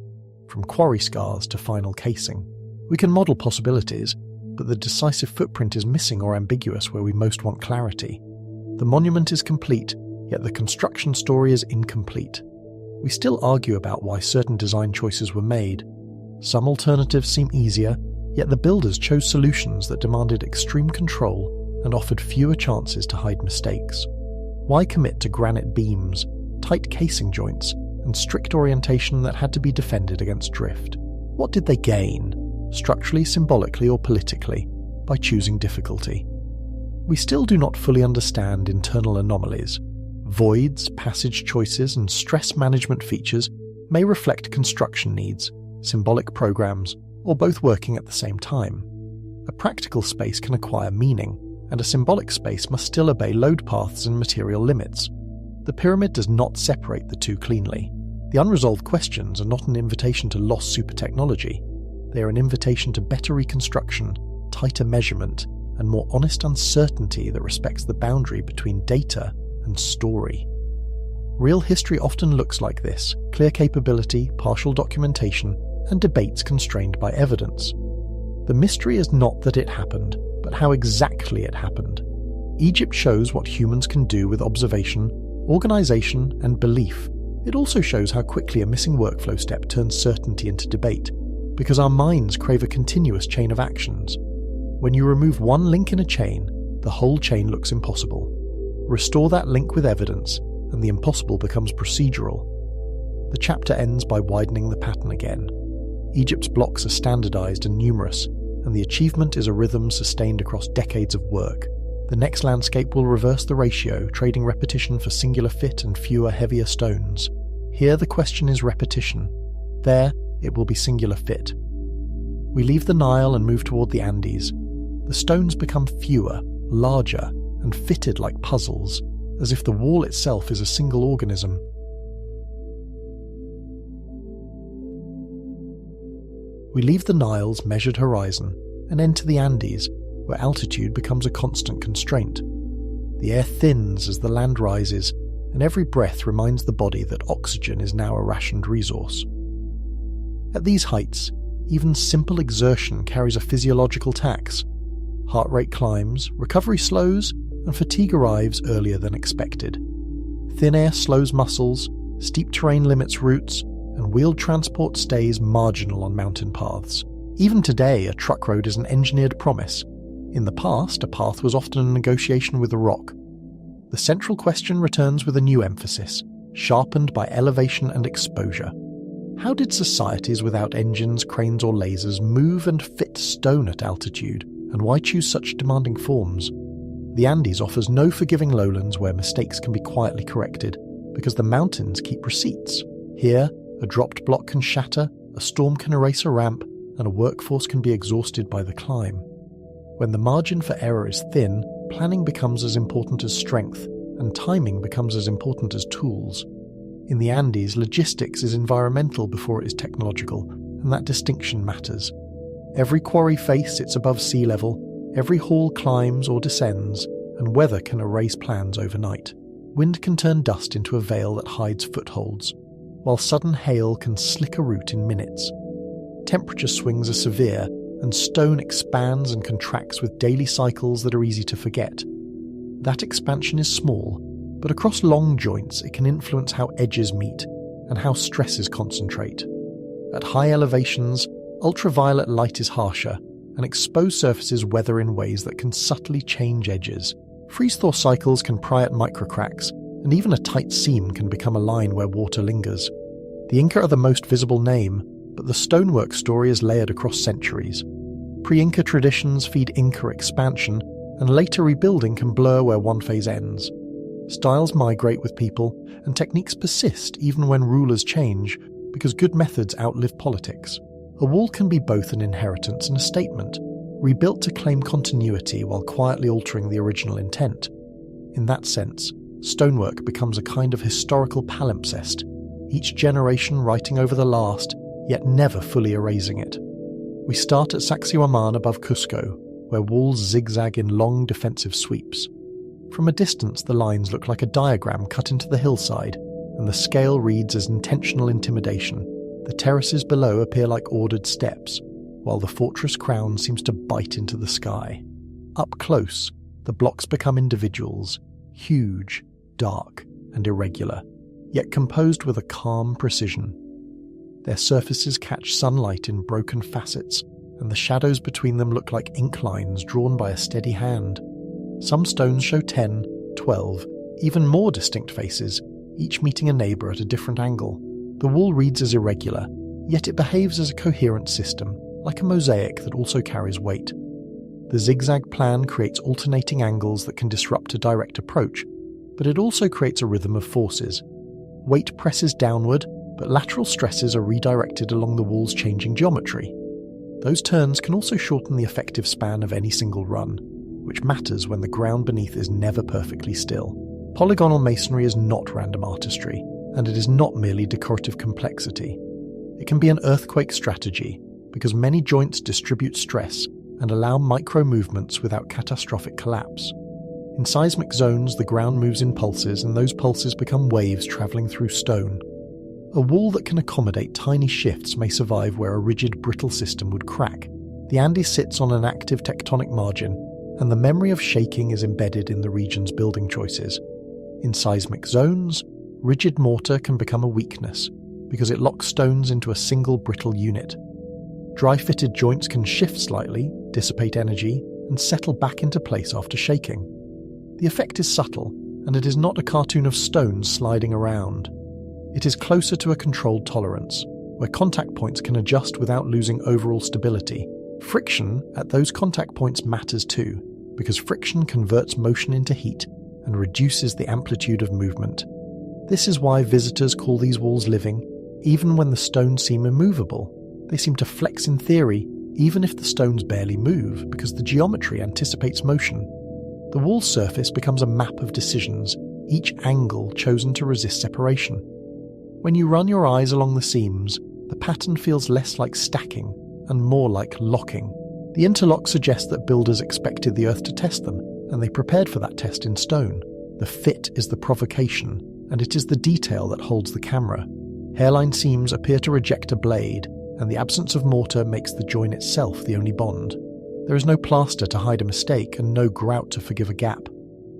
from quarry scars to final casing. We can model possibilities, but the decisive footprint is missing or ambiguous where we most want clarity. The monument is complete, yet the construction story is incomplete. We still argue about why certain design choices were made. Some alternatives seem easier, yet the builders chose solutions that demanded extreme control and offered fewer chances to hide mistakes. Why commit to granite beams, tight casing joints, and strict orientation that had to be defended against drift? What did they gain, structurally, symbolically, or politically, by choosing difficulty? We still do not fully understand internal anomalies. Voids, passage choices, and stress management features may reflect construction needs, symbolic programs, or both working at the same time. A practical space can acquire meaning, and a symbolic space must still obey load paths and material limits. The pyramid does not separate the two cleanly. The unresolved questions are not an invitation to lost super technology. They are an invitation to better reconstruction, tighter measurement, and more honest uncertainty that respects the boundary between data and story. Real history often looks like this: clear capability, partial documentation, and debates constrained by evidence. The mystery is not that it happened, but how exactly it happened. Egypt shows what humans can do with observation, organization, and belief. It also shows how quickly a missing workflow step turns certainty into debate, because our minds crave a continuous chain of actions. When you remove one link in a chain, the whole chain looks impossible. Restore that link with evidence, and the impossible becomes procedural. The chapter ends by widening the pattern again. Egypt's blocks are standardized and numerous, and the achievement is a rhythm sustained across decades of work. The next landscape will reverse the ratio, trading repetition for singular fit and fewer, heavier stones. Here the question is repetition. There, it will be singular fit. We leave the Nile and move toward the Andes. The stones become fewer, larger, and fitted like puzzles, as if the wall itself is a single organism. We leave the Nile's measured horizon and enter the Andes, where altitude becomes a constant constraint. The air thins as the land rises, and every breath reminds the body that oxygen is now a rationed resource. At these heights, even simple exertion carries a physiological tax. Heart rate climbs, recovery slows, and fatigue arrives earlier than expected. Thin air slows muscles, steep terrain limits routes, and wheeled transport stays marginal on mountain paths. Even today, a truck road is an engineered promise. In the past, a path was often a negotiation with a rock. The central question returns with a new emphasis, sharpened by elevation and exposure. How did societies without engines, cranes or lasers move and fit stone at altitude, and why choose such demanding forms? The Andes offers no forgiving lowlands where mistakes can be quietly corrected, because the mountains keep receipts. Here, a dropped block can shatter, a storm can erase a ramp, and a workforce can be exhausted by the climb. When the margin for error is thin, planning becomes as important as strength, and timing becomes as important as tools. In the Andes, logistics is environmental before it is technological, and that distinction matters. Every quarry face sits above sea level, every haul climbs or descends, and weather can erase plans overnight. Wind can turn dust into a veil that hides footholds, while sudden hail can slick a route in minutes. Temperature swings are severe, and stone expands and contracts with daily cycles that are easy to forget. That expansion is small, but across long joints it can influence how edges meet and how stresses concentrate. At high elevations, ultraviolet light is harsher, and exposed surfaces weather in ways that can subtly change edges. Freeze-thaw cycles can pry at microcracks, and even a tight seam can become a line where water lingers. The Inca are the most visible name, but the stonework story is layered across centuries. Pre-Inca traditions feed Inca expansion, and later rebuilding can blur where one phase ends. Styles migrate with people, and techniques persist even when rulers change, because good methods outlive politics. A wall can be both an inheritance and a statement, rebuilt to claim continuity while quietly altering the original intent. In that sense, stonework becomes a kind of historical palimpsest, each generation writing over the last, yet never fully erasing it. We start at Sacsayhuaman above Cusco, where walls zigzag in long defensive sweeps. From a distance, the lines look like a diagram cut into the hillside, and the scale reads as intentional intimidation. The terraces below appear like ordered steps, while the fortress crown seems to bite into the sky. Up close, the blocks become individuals, huge, dark, and irregular, yet composed with a calm precision. Their surfaces catch sunlight in broken facets, and the shadows between them look like ink lines drawn by a steady hand. Some stones show 10, 12, even more distinct faces, each meeting a neighbour at a different angle. The wall reads as irregular, yet it behaves as a coherent system, like a mosaic that also carries weight. The zigzag plan creates alternating angles that can disrupt a direct approach, but it also creates a rhythm of forces. Weight presses downward, but lateral stresses are redirected along the wall's changing geometry. Those turns can also shorten the effective span of any single run, which matters when the ground beneath is never perfectly still. Polygonal masonry is not random artistry, and it is not merely decorative complexity. It can be an earthquake strategy, because many joints distribute stress and allow micro-movements without catastrophic collapse. In seismic zones, the ground moves in pulses, and those pulses become waves travelling through stone. A wall that can accommodate tiny shifts may survive where a rigid, brittle system would crack. The Andes sits on an active tectonic margin, and the memory of shaking is embedded in the region's building choices. In seismic zones, rigid mortar can become a weakness, because it locks stones into a single brittle unit. Dry-fitted joints can shift slightly, dissipate energy, and settle back into place after shaking. The effect is subtle, and it is not a cartoon of stones sliding around. It is closer to a controlled tolerance, where contact points can adjust without losing overall stability. Friction at those contact points matters too, because friction converts motion into heat and reduces the amplitude of movement. This is why visitors call these walls living, even when the stones seem immovable. They seem to flex in theory, even if the stones barely move, because the geometry anticipates motion. The wall surface becomes a map of decisions, each angle chosen to resist separation. When you run your eyes along the seams, the pattern feels less like stacking and more like locking. The interlock suggests that builders expected the Earth to test them, and they prepared for that test in stone. The fit is the provocation, and it is the detail that holds the camera. Hairline seams appear to reject a blade, and the absence of mortar makes the join itself the only bond. There is no plaster to hide a mistake and no grout to forgive a gap.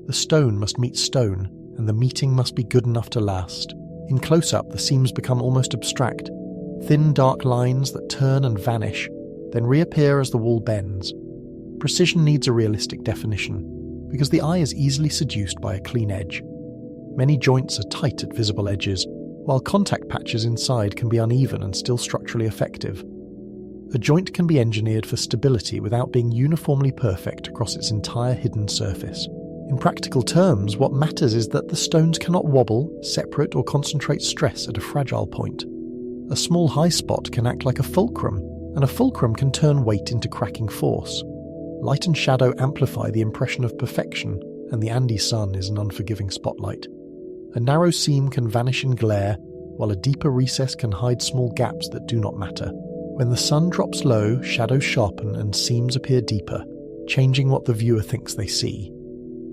The stone must meet stone, and the meeting must be good enough to last. In close-up, the seams become almost abstract, thin dark lines that turn and vanish, then reappear as the wall bends. Precision needs a realistic definition, because the eye is easily seduced by a clean edge. Many joints are tight at visible edges, while contact patches inside can be uneven and still structurally effective. A joint can be engineered for stability without being uniformly perfect across its entire hidden surface. In practical terms, what matters is that the stones cannot wobble, separate, or concentrate stress at a fragile point. A small high spot can act like a fulcrum, and a fulcrum can turn weight into cracking force. Light and shadow amplify the impression of perfection, and the Andes sun is an unforgiving spotlight. A narrow seam can vanish in glare, while a deeper recess can hide small gaps that do not matter. When the sun drops low, shadows sharpen and seams appear deeper, changing what the viewer thinks they see.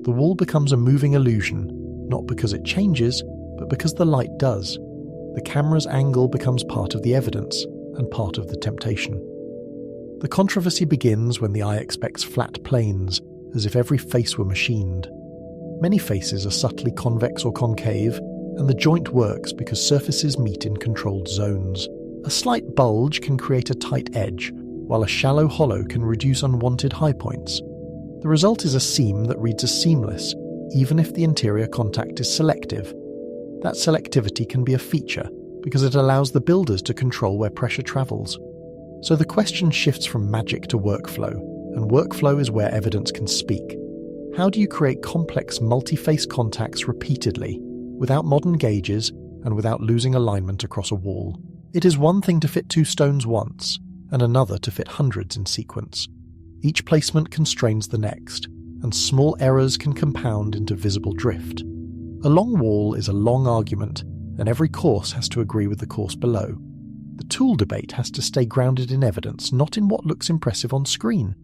The wall becomes a moving illusion, not because it changes, but because the light does. The camera's angle becomes part of the evidence, and part of the temptation. The controversy begins when the eye expects flat planes, as if every face were machined. Many faces are subtly convex or concave, and the joint works because surfaces meet in controlled zones. A slight bulge can create a tight edge, while a shallow hollow can reduce unwanted high points. The result is a seam that reads as seamless, even if the interior contact is selective. That selectivity can be a feature, because it allows the builders to control where pressure travels. So the question shifts from magic to workflow, and workflow is where evidence can speak. How do you create complex multi-face contacts repeatedly, without modern gauges and without losing alignment across a wall? It is one thing to fit 2 stones once, and another to fit hundreds in sequence. Each placement constrains the next, and small errors can compound into visible drift. A long wall is a long argument, and every course has to agree with the course below. The tool debate has to stay grounded in evidence, not in what looks impressive on screen.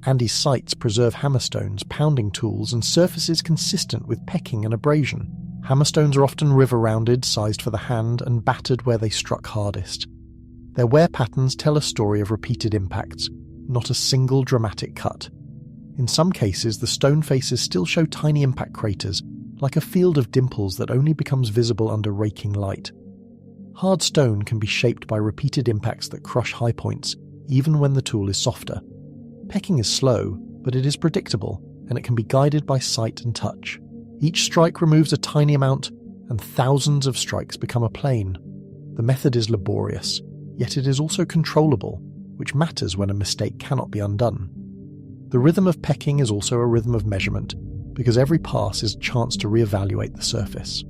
Andes sites preserve hammerstones, pounding tools, and surfaces consistent with pecking and abrasion. Hammerstones are often river-rounded, sized for the hand, and battered where they struck hardest. Their wear patterns tell a story of repeated impacts, not a single dramatic cut. In some cases, the stone faces still show tiny impact craters, like a field of dimples that only becomes visible under raking light. Hard stone can be shaped by repeated impacts that crush high points, even when the tool is softer. Pecking is slow, but it is predictable, and it can be guided by sight and touch. Each strike removes a tiny amount, and thousands of strikes become a plane. The method is laborious, yet it is also controllable, which matters when a mistake cannot be undone. The rhythm of pecking is also a rhythm of measurement, because every pass is a chance to reevaluate the surface.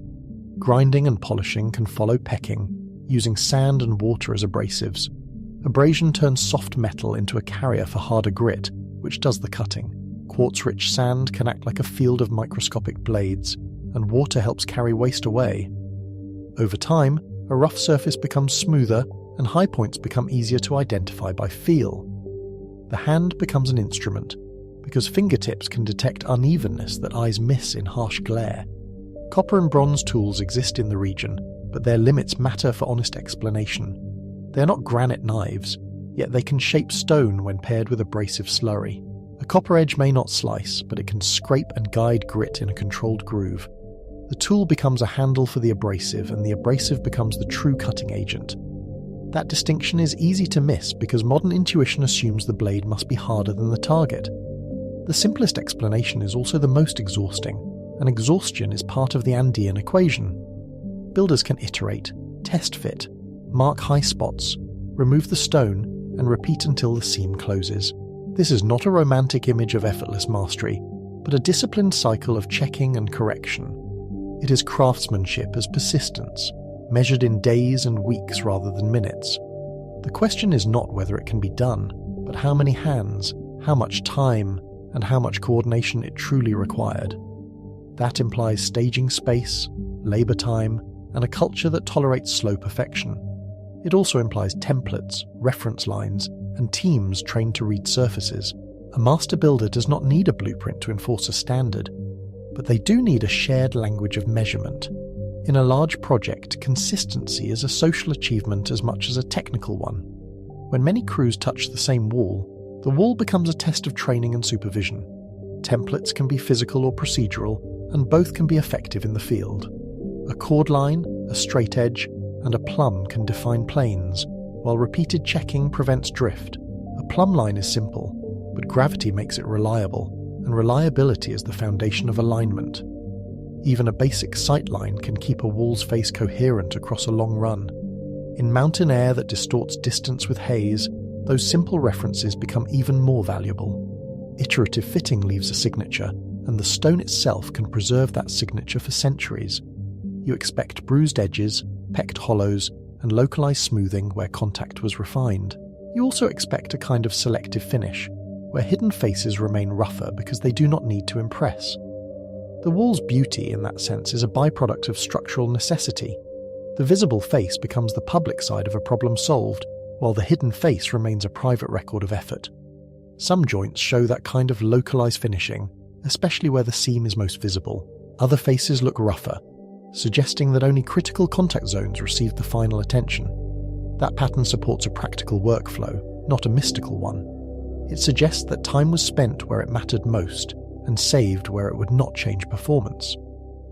Grinding and polishing can follow pecking, using sand and water as abrasives. Abrasion turns soft metal into a carrier for harder grit, which does the cutting. Quartz-rich sand can act like a field of microscopic blades, and water helps carry waste away. Over time, a rough surface becomes smoother, and high points become easier to identify by feel. The hand becomes an instrument, because fingertips can detect unevenness that eyes miss in harsh glare. Copper and bronze tools exist in the region, but their limits matter for honest explanation. They are not granite knives, yet they can shape stone when paired with abrasive slurry. A copper edge may not slice, but it can scrape and guide grit in a controlled groove. The tool becomes a handle for the abrasive, and the abrasive becomes the true cutting agent. That distinction is easy to miss because modern intuition assumes the blade must be harder than the target. The simplest explanation is also the most exhausting, and exhaustion is part of the Andean equation. Builders can iterate, test fit, mark high spots, remove the stone, and repeat until the seam closes. This is not a romantic image of effortless mastery, but a disciplined cycle of checking and correction. It is craftsmanship as persistence, measured in days and weeks rather than minutes. The question is not whether it can be done, but how many hands, how much time, and how much coordination it truly required. That implies staging space, labour time, and a culture that tolerates slow perfection. It also implies templates, reference lines, and teams trained to read surfaces. A master builder does not need a blueprint to enforce a standard, but they do need a shared language of measurement. In a large project, consistency is a social achievement as much as a technical one. When many crews touch the same wall, the wall becomes a test of training and supervision. Templates can be physical or procedural, and both can be effective in the field. A chord line, a straight edge, and a plumb can define planes, while repeated checking prevents drift. A plumb line is simple, but gravity makes it reliable, and reliability is the foundation of alignment. Even a basic sight line can keep a wall's face coherent across a long run. In mountain air that distorts distance with haze, those simple references become even more valuable. Iterative fitting leaves a signature, and the stone itself can preserve that signature for centuries. You expect bruised edges, pecked hollows, and localized smoothing where contact was refined. You also expect a kind of selective finish, where hidden faces remain rougher because they do not need to impress. The wall's beauty, in that sense, is a byproduct of structural necessity. The visible face becomes the public side of a problem solved, while the hidden face remains a private record of effort. Some joints show that kind of localized finishing, especially where the seam is most visible. Other faces look rougher, suggesting that only critical contact zones receive the final attention. That pattern supports a practical workflow, not a mystical one. It suggests that time was spent where it mattered most, and saved where it would not change performance.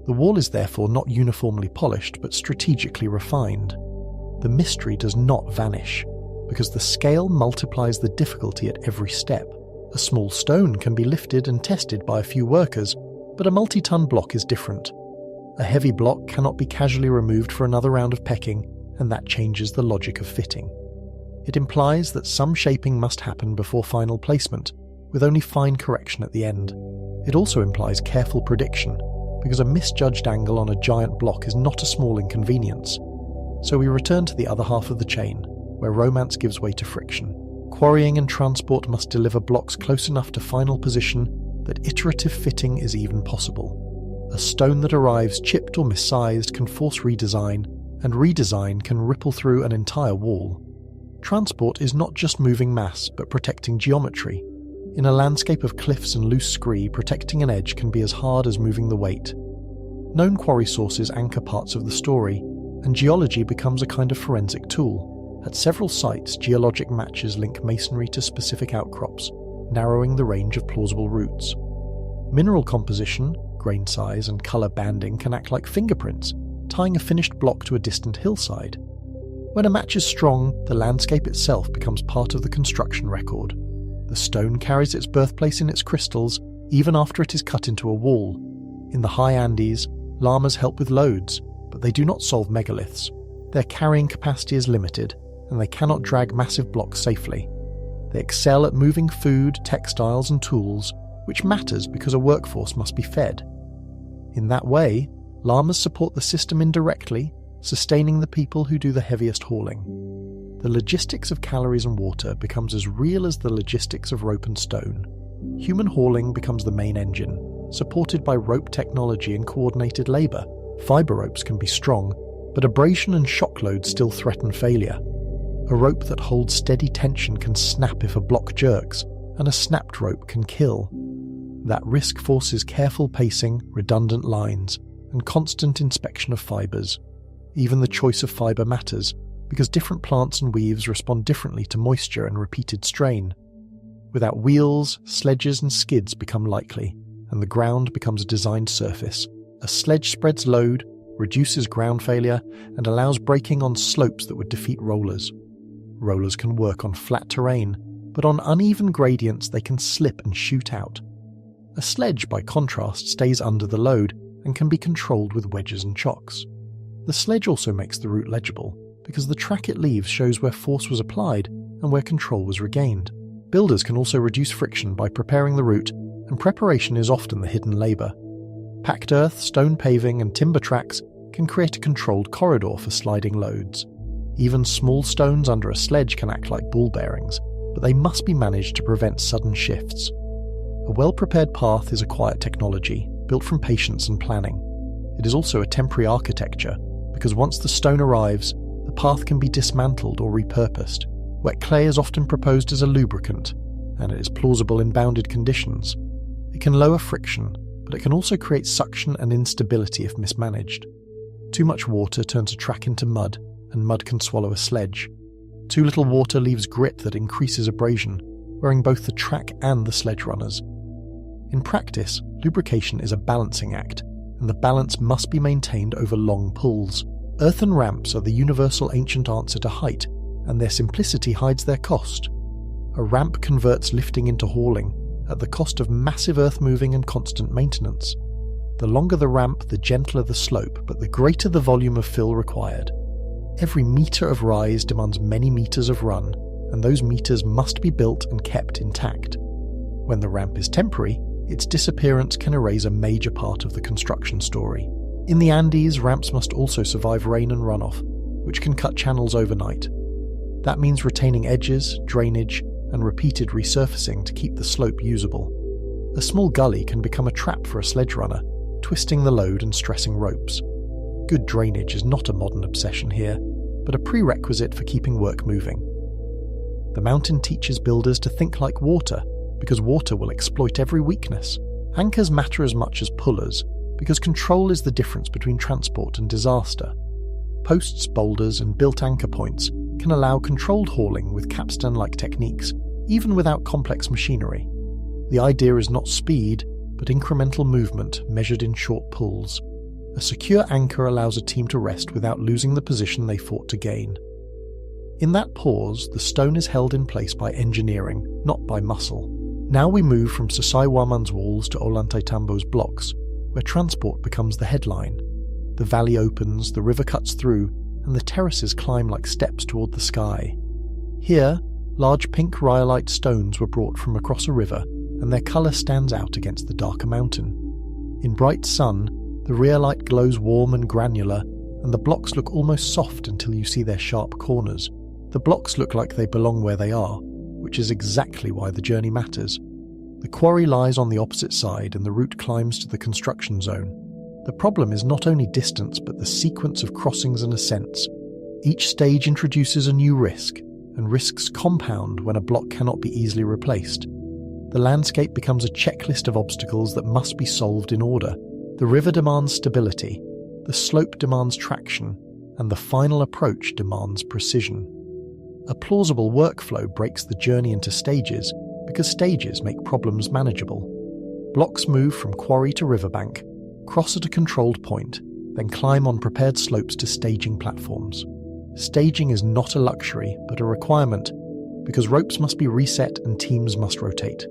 The wall is therefore not uniformly polished but strategically refined. The mystery does not vanish, because the scale multiplies the difficulty at every step. A small stone can be lifted and tested by a few workers, but a multi-ton block is different. A heavy block cannot be casually removed for another round of pecking, and that changes the logic of fitting. It implies that some shaping must happen before final placement, with only fine correction at the end. It also implies careful prediction, because a misjudged angle on a giant block is not a small inconvenience. So we return to the other half of the chain, where romance gives way to friction. Quarrying and transport must deliver blocks close enough to final position that iterative fitting is even possible. A stone that arrives chipped or missized can force redesign, and redesign can ripple through an entire wall. Transport is not just moving mass, but protecting geometry. In a landscape of cliffs and loose scree, protecting an edge can be as hard as moving the weight. Known quarry sources anchor parts of the story, and geology becomes a kind of forensic tool. At several sites, geologic matches link masonry to specific outcrops, narrowing the range of plausible routes. Mineral composition, grain size, and colour banding can act like fingerprints, tying a finished block to a distant hillside. When a match is strong, the landscape itself becomes part of the construction record. The stone carries its birthplace in its crystals, even after it is cut into a wall. In the high Andes, llamas help with loads, but they do not solve megaliths. Their carrying capacity is limited, and they cannot drag massive blocks safely. They excel at moving food, textiles, and tools, which matters because a workforce must be fed. In that way, llamas support the system indirectly, sustaining the people who do the heaviest hauling. The logistics of calories and water becomes as real as the logistics of rope and stone. Human hauling becomes the main engine, supported by rope technology and coordinated labour. Fibre ropes can be strong, but abrasion and shock loads still threaten failure. A rope that holds steady tension can snap if a block jerks, and a snapped rope can kill. That risk forces careful pacing, redundant lines, and constant inspection of fibres. Even the choice of fibre matters, because different plants and weaves respond differently to moisture and repeated strain. Without wheels, sledges and skids become likely, and the ground becomes a designed surface. A sledge spreads load, reduces ground failure, and allows braking on slopes that would defeat rollers. Rollers can work on flat terrain, but on uneven gradients they can slip and shoot out. A sledge, by contrast, stays under the load and can be controlled with wedges and chocks. The sledge also makes the route legible, because the track it leaves shows where force was applied and where control was regained. Builders can also reduce friction by preparing the route, and preparation is often the hidden labour. Packed earth, stone paving, and timber tracks can create a controlled corridor for sliding loads. Even small stones under a sledge can act like ball bearings, but they must be managed to prevent sudden shifts. A well-prepared path is a quiet technology, built from patience and planning. It is also a temporary architecture, because once the stone arrives, the path can be dismantled or repurposed. Wet clay is often proposed as a lubricant, and it is plausible in bounded conditions. It can lower friction, but it can also create suction and instability if mismanaged. Too much water turns a track into mud, and mud can swallow a sledge. Too little water leaves grit that increases abrasion, wearing both the track and the sledge runners. In practice, lubrication is a balancing act, and the balance must be maintained over long pulls. Earthen ramps are the universal ancient answer to height, and their simplicity hides their cost. A ramp converts lifting into hauling, at the cost of massive earth moving and constant maintenance. The longer the ramp, the gentler the slope, but the greater the volume of fill required. Every metre of rise demands many metres of run, and those metres must be built and kept intact. When the ramp is temporary, its disappearance can erase a major part of the construction story. In the Andes, ramps must also survive rain and runoff, which can cut channels overnight. That means retaining edges, drainage, and repeated resurfacing to keep the slope usable. A small gully can become a trap for a sledge runner, twisting the load and stressing ropes. Good drainage is not a modern obsession here, but a prerequisite for keeping work moving. The mountain teaches builders to think like water, because water will exploit every weakness. Anchors matter as much as pullers, because control is the difference between transport and disaster. Posts, boulders, and built anchor points can allow controlled hauling with capstan-like techniques, even without complex machinery. The idea is not speed, but incremental movement measured in short pulls. A secure anchor allows a team to rest without losing the position they fought to gain. In that pause, the stone is held in place by engineering, not by muscle. Now we move from Sacsayhuaman's walls to Ollantaytambo's blocks, where transport becomes the headline. The valley opens, the river cuts through, and the terraces climb like steps toward the sky. Here, large pink rhyolite stones were brought from across a river, and their colour stands out against the darker mountain. In bright sun, the rhyolite glows warm and granular, and the blocks look almost soft until you see their sharp corners. The blocks look like they belong where they are, which is exactly why the journey matters. The quarry lies on the opposite side and the route climbs to the construction zone. The problem is not only distance but the sequence of crossings and ascents. Each stage introduces a new risk, and risks compound when a block cannot be easily replaced. The landscape becomes a checklist of obstacles that must be solved in order. The river demands stability, the slope demands traction, and the final approach demands precision. A plausible workflow breaks the journey into stages because stages make problems manageable. Blocks move from quarry to riverbank, cross at a controlled point, then climb on prepared slopes to staging platforms. Staging is not a luxury, but a requirement, because ropes must be reset and teams must rotate.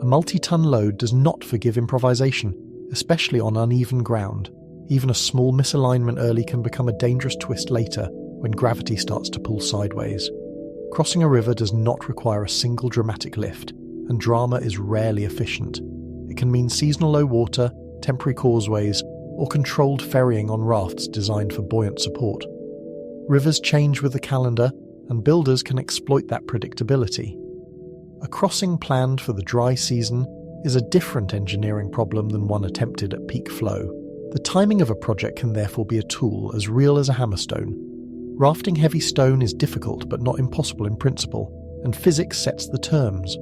A multi-ton load does not forgive improvisation, especially on uneven ground. Even a small misalignment early can become a dangerous twist later when gravity starts to pull sideways. Crossing a river does not require a single dramatic lift, and drama is rarely efficient. It can mean seasonal low water, temporary causeways, or controlled ferrying on rafts designed for buoyant support. Rivers change with the calendar, and builders can exploit that predictability. A crossing planned for the dry season is a different engineering problem than one attempted at peak flow. The timing of a project can therefore be a tool as real as a hammerstone. Rafting heavy stone is difficult but not impossible in principle, and physics sets the terms.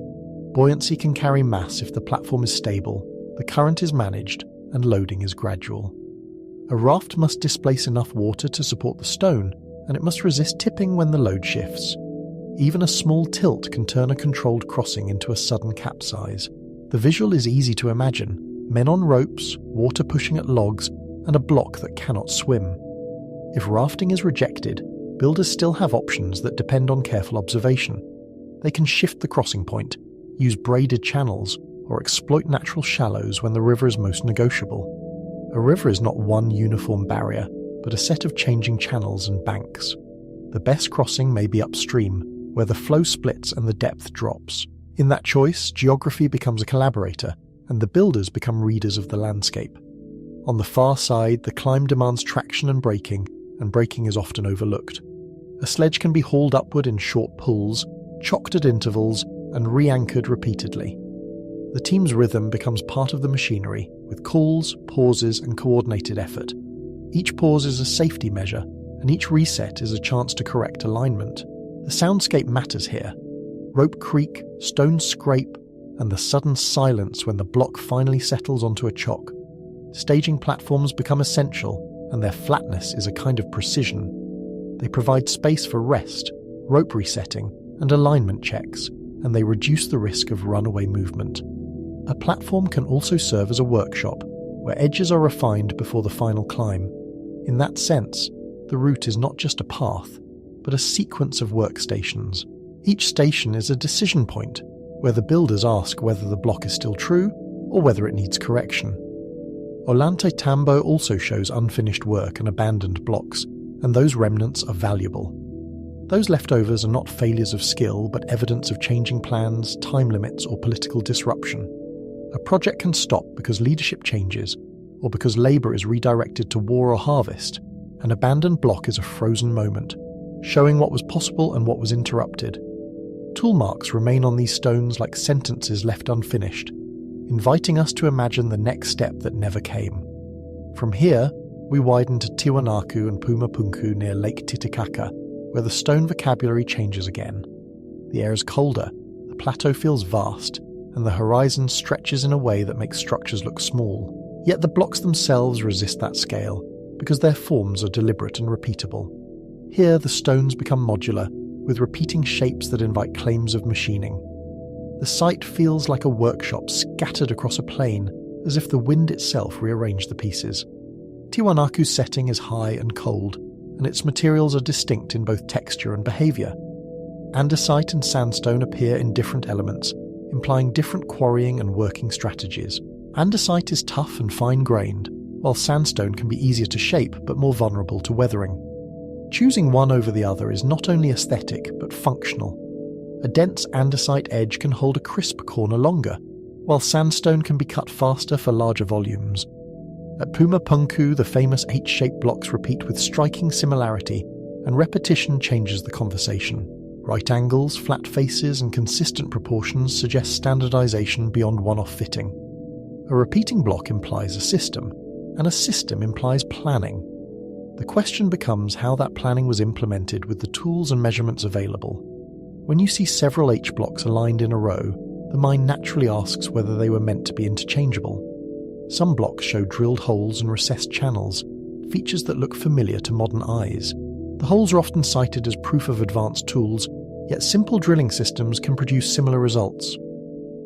Buoyancy can carry mass if the platform is stable, the current is managed, and loading is gradual. A raft must displace enough water to support the stone, and it must resist tipping when the load shifts. Even a small tilt can turn a controlled crossing into a sudden capsize. The visual is easy to imagine: men on ropes, water pushing at logs, and a block that cannot swim. If rafting is rejected, builders still have options that depend on careful observation. They can shift the crossing point, use braided channels, or exploit natural shallows when the river is most negotiable. A river is not one uniform barrier, but a set of changing channels and banks. The best crossing may be upstream, where the flow splits and the depth drops. In that choice, geography becomes a collaborator, and the builders become readers of the landscape. On the far side, the climb demands traction and braking is often overlooked. A sledge can be hauled upward in short pulls, chocked at intervals, and re-anchored repeatedly. The team's rhythm becomes part of the machinery, with calls, pauses, and coordinated effort. Each pause is a safety measure, and each reset is a chance to correct alignment. The soundscape matters here. Rope creak, stones scrape, and the sudden silence when the block finally settles onto a chock. Staging platforms become essential, and their flatness is a kind of precision. They provide space for rest, rope resetting, and alignment checks, and they reduce the risk of runaway movement. A platform can also serve as a workshop, where edges are refined before the final climb. In that sense, the route is not just a path, but a sequence of workstations. Each station is a decision point, where the builders ask whether the block is still true, or whether it needs correction. Ollantay Tambo also shows unfinished work and abandoned blocks, and those remnants are valuable. Those leftovers are not failures of skill, but evidence of changing plans, time limits, or political disruption. A project can stop because leadership changes, or because labour is redirected to war or harvest. An abandoned block is a frozen moment, showing what was possible and what was interrupted. Tool marks remain on these stones like sentences left unfinished, inviting us to imagine the next step that never came. From here, we widen to Tiwanaku and Pumapunku near Lake Titicaca, where the stone vocabulary changes again. The air is colder, the plateau feels vast, and the horizon stretches in a way that makes structures look small. Yet the blocks themselves resist that scale, because their forms are deliberate and repeatable. Here the stones become modular, with repeating shapes that invite claims of machining. The site feels like a workshop scattered across a plain, as if the wind itself rearranged the pieces. Tiwanaku's setting is high and cold, and its materials are distinct in both texture and behaviour. Andesite and sandstone appear in different elements, implying different quarrying and working strategies. Andesite is tough and fine-grained, while sandstone can be easier to shape but more vulnerable to weathering. Choosing one over the other is not only aesthetic but functional. A dense andesite edge can hold a crisp corner longer, while sandstone can be cut faster for larger volumes. At Pumapunku, the famous H-shaped blocks repeat with striking similarity, and repetition changes the conversation. Right angles, flat faces, and consistent proportions suggest standardization beyond one-off fitting. A repeating block implies a system, and a system implies planning. The question becomes how that planning was implemented with the tools and measurements available. When you see several H-blocks aligned in a row, the mind naturally asks whether they were meant to be interchangeable. Some blocks show drilled holes and recessed channels, features that look familiar to modern eyes. The holes are often cited as proof of advanced tools, yet simple drilling systems can produce similar results.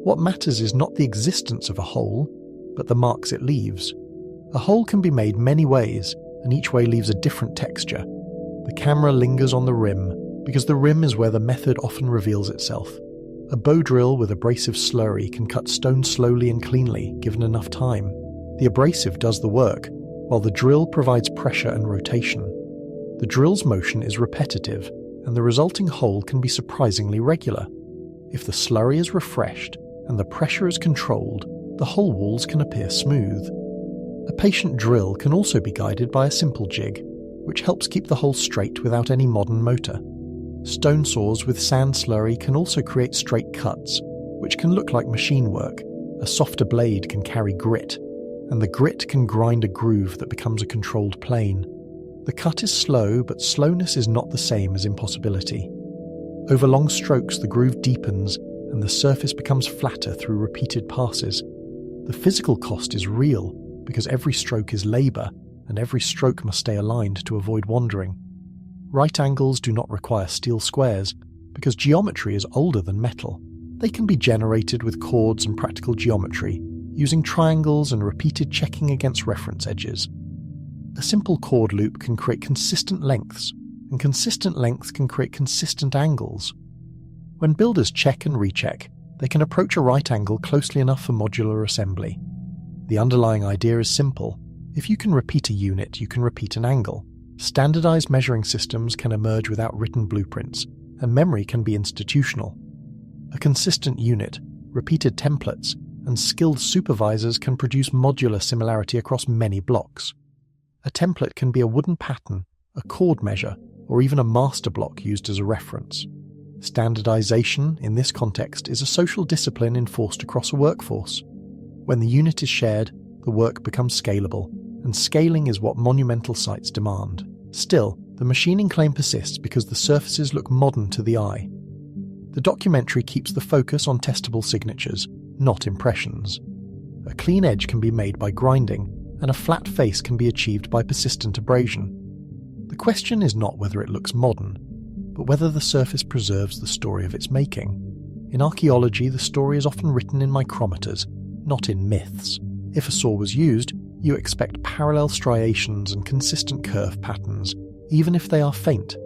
What matters is not the existence of a hole, but the marks it leaves. A hole can be made many ways, and each way leaves a different texture. The camera lingers on the rim, because the rim is where the method often reveals itself. A bow drill with abrasive slurry can cut stone slowly and cleanly, given enough time. The abrasive does the work, while the drill provides pressure and rotation. The drill's motion is repetitive, and the resulting hole can be surprisingly regular. If the slurry is refreshed and the pressure is controlled, the hole walls can appear smooth. A patient drill can also be guided by a simple jig, which helps keep the hole straight without any modern motor. Stone saws with sand slurry can also create straight cuts, which can look like machine work. A softer blade can carry grit, and the grit can grind a groove that becomes a controlled plane. The cut is slow, but slowness is not the same as impossibility. Over long strokes, the groove deepens, and the surface becomes flatter through repeated passes. The physical cost is real, because every stroke is labour, and every stroke must stay aligned to avoid wandering. Right angles do not require steel squares, because geometry is older than metal. They can be generated with chords and practical geometry, using triangles and repeated checking against reference edges. A simple chord loop can create consistent lengths, and consistent lengths can create consistent angles. When builders check and recheck, they can approach a right angle closely enough for modular assembly. The underlying idea is simple. If you can repeat a unit, you can repeat an angle. Standardized measuring systems can emerge without written blueprints, and memory can be institutional. A consistent unit, repeated templates, and skilled supervisors can produce modular similarity across many blocks. A template can be a wooden pattern, a chord measure, or even a master block used as a reference. Standardization, in this context, is a social discipline enforced across a workforce. When the unit is shared, the work becomes scalable, and scaling is what monumental sites demand. Still, The machining claim persists because the surfaces look modern to the eye. The documentary keeps the focus on testable signatures, not impressions. A clean edge can be made by grinding, and a flat face can be achieved by persistent abrasion. The question is not whether it looks modern, but whether the surface preserves the story of its making. In archaeology, the story is often written in micrometers, not in myths. If a saw was used, you expect parallel striations and consistent curve patterns, even if they are faint.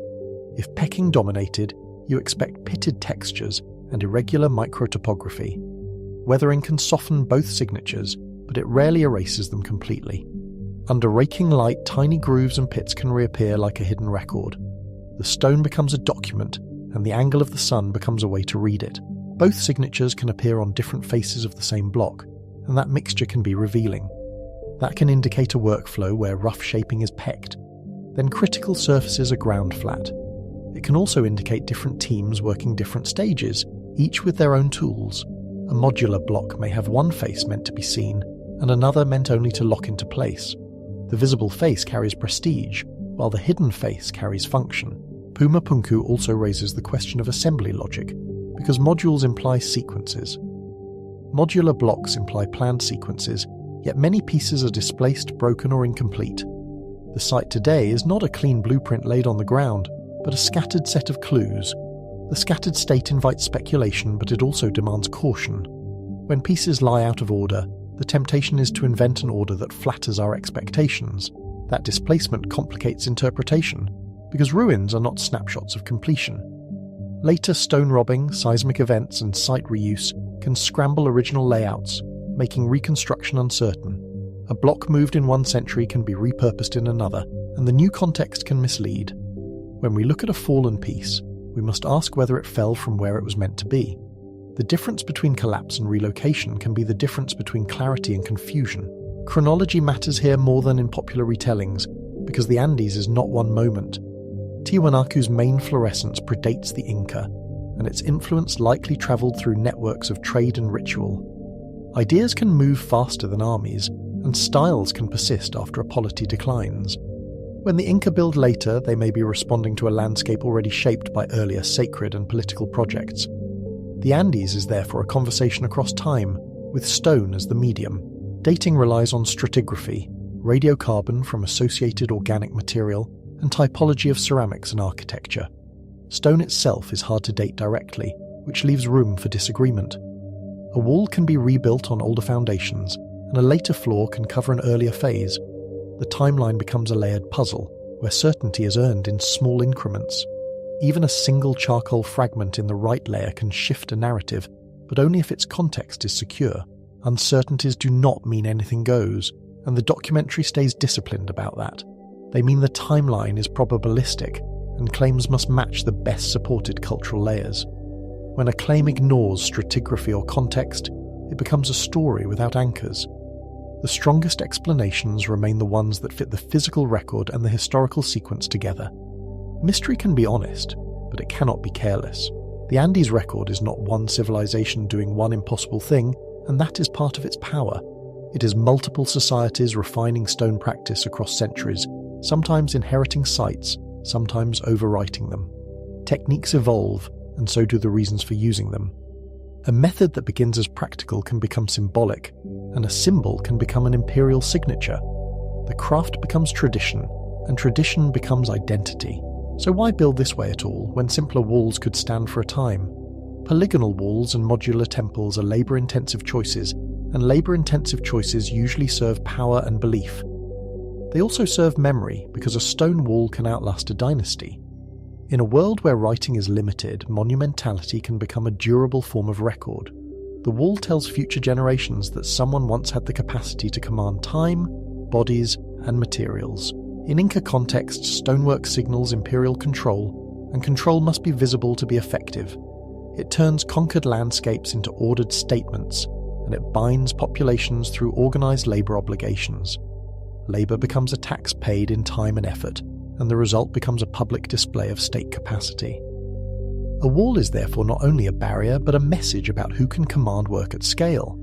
If pecking dominated, you expect pitted textures and irregular microtopography. Weathering can soften both signatures, but it rarely erases them completely. Under raking light, tiny grooves and pits can reappear like a hidden record. The stone becomes a document, and the angle of the sun becomes a way to read it. Both signatures can appear on different faces of the same block, and that mixture can be revealing. That can indicate a workflow where rough shaping is pecked. Then critical surfaces are ground flat. It can also indicate different teams working different stages, each with their own tools. A modular block may have one face meant to be seen, and another meant only to lock into place. The visible face carries prestige, while the hidden face carries function. Puma Punku also raises the question of assembly logic, because modules imply sequences. Modular blocks imply planned sequences, yet many pieces are displaced, broken, or incomplete. The site today is not a clean blueprint laid on the ground, but a scattered set of clues. The scattered state invites speculation, but it also demands caution. When pieces lie out of order, the temptation is to invent an order that flatters our expectations. That displacement complicates interpretation, because ruins are not snapshots of completion. Later stone robbing, seismic events, and site reuse can scramble original layouts, making reconstruction uncertain. A block moved in one century can be repurposed in another, and the new context can mislead. When we look at a fallen piece, we must ask whether it fell from where it was meant to be. The difference between collapse and relocation can be the difference between clarity and confusion. Chronology matters here more than in popular retellings, because the Andes is not one moment. Tiwanaku's main fluorescence predates the Inca, and its influence likely travelled through networks of trade and ritual. Ideas can move faster than armies, and styles can persist after a polity declines. When the Inca build later, they may be responding to a landscape already shaped by earlier sacred and political projects. The Andes is therefore a conversation across time, with stone as the medium. Dating relies on stratigraphy, radiocarbon from associated organic material, and typology of ceramics and architecture. Stone itself is hard to date directly, which leaves room for disagreement. A wall can be rebuilt on older foundations, and a later floor can cover an earlier phase. The timeline becomes a layered puzzle, where certainty is earned in small increments. Even a single charcoal fragment in the right layer can shift a narrative, but only if its context is secure. Uncertainties do not mean anything goes, and the documentary stays disciplined about that. They mean the timeline is probabilistic, and claims must match the best supported cultural layers. When a claim ignores stratigraphy or context, it becomes a story without anchors. The strongest explanations remain the ones that fit the physical record and the historical sequence together. Mystery can be honest, but it cannot be careless. The Andes record is not one civilization doing one impossible thing, and that is part of its power. It is multiple societies refining stone practice across centuries, sometimes inheriting sites, sometimes overwriting them. Techniques evolve, and so do the reasons for using them. A method that begins as practical can become symbolic, and a symbol can become an imperial signature. The craft becomes tradition, and tradition becomes identity. So why build this way at all, when simpler walls could stand for a time? Polygonal walls and modular temples are labour-intensive choices, and labour-intensive choices usually serve power and belief. They also serve memory, because a stone wall can outlast a dynasty. In a world where writing is limited, monumentality can become a durable form of record. The wall tells future generations that someone once had the capacity to command time, bodies, and materials. In Inca context, stonework signals imperial control, and control must be visible to be effective. It turns conquered landscapes into ordered statements, and it binds populations through organised labour obligations. Labour becomes a tax paid in time and effort, and the result becomes a public display of state capacity. A wall is therefore not only a barrier, but a message about who can command work at scale.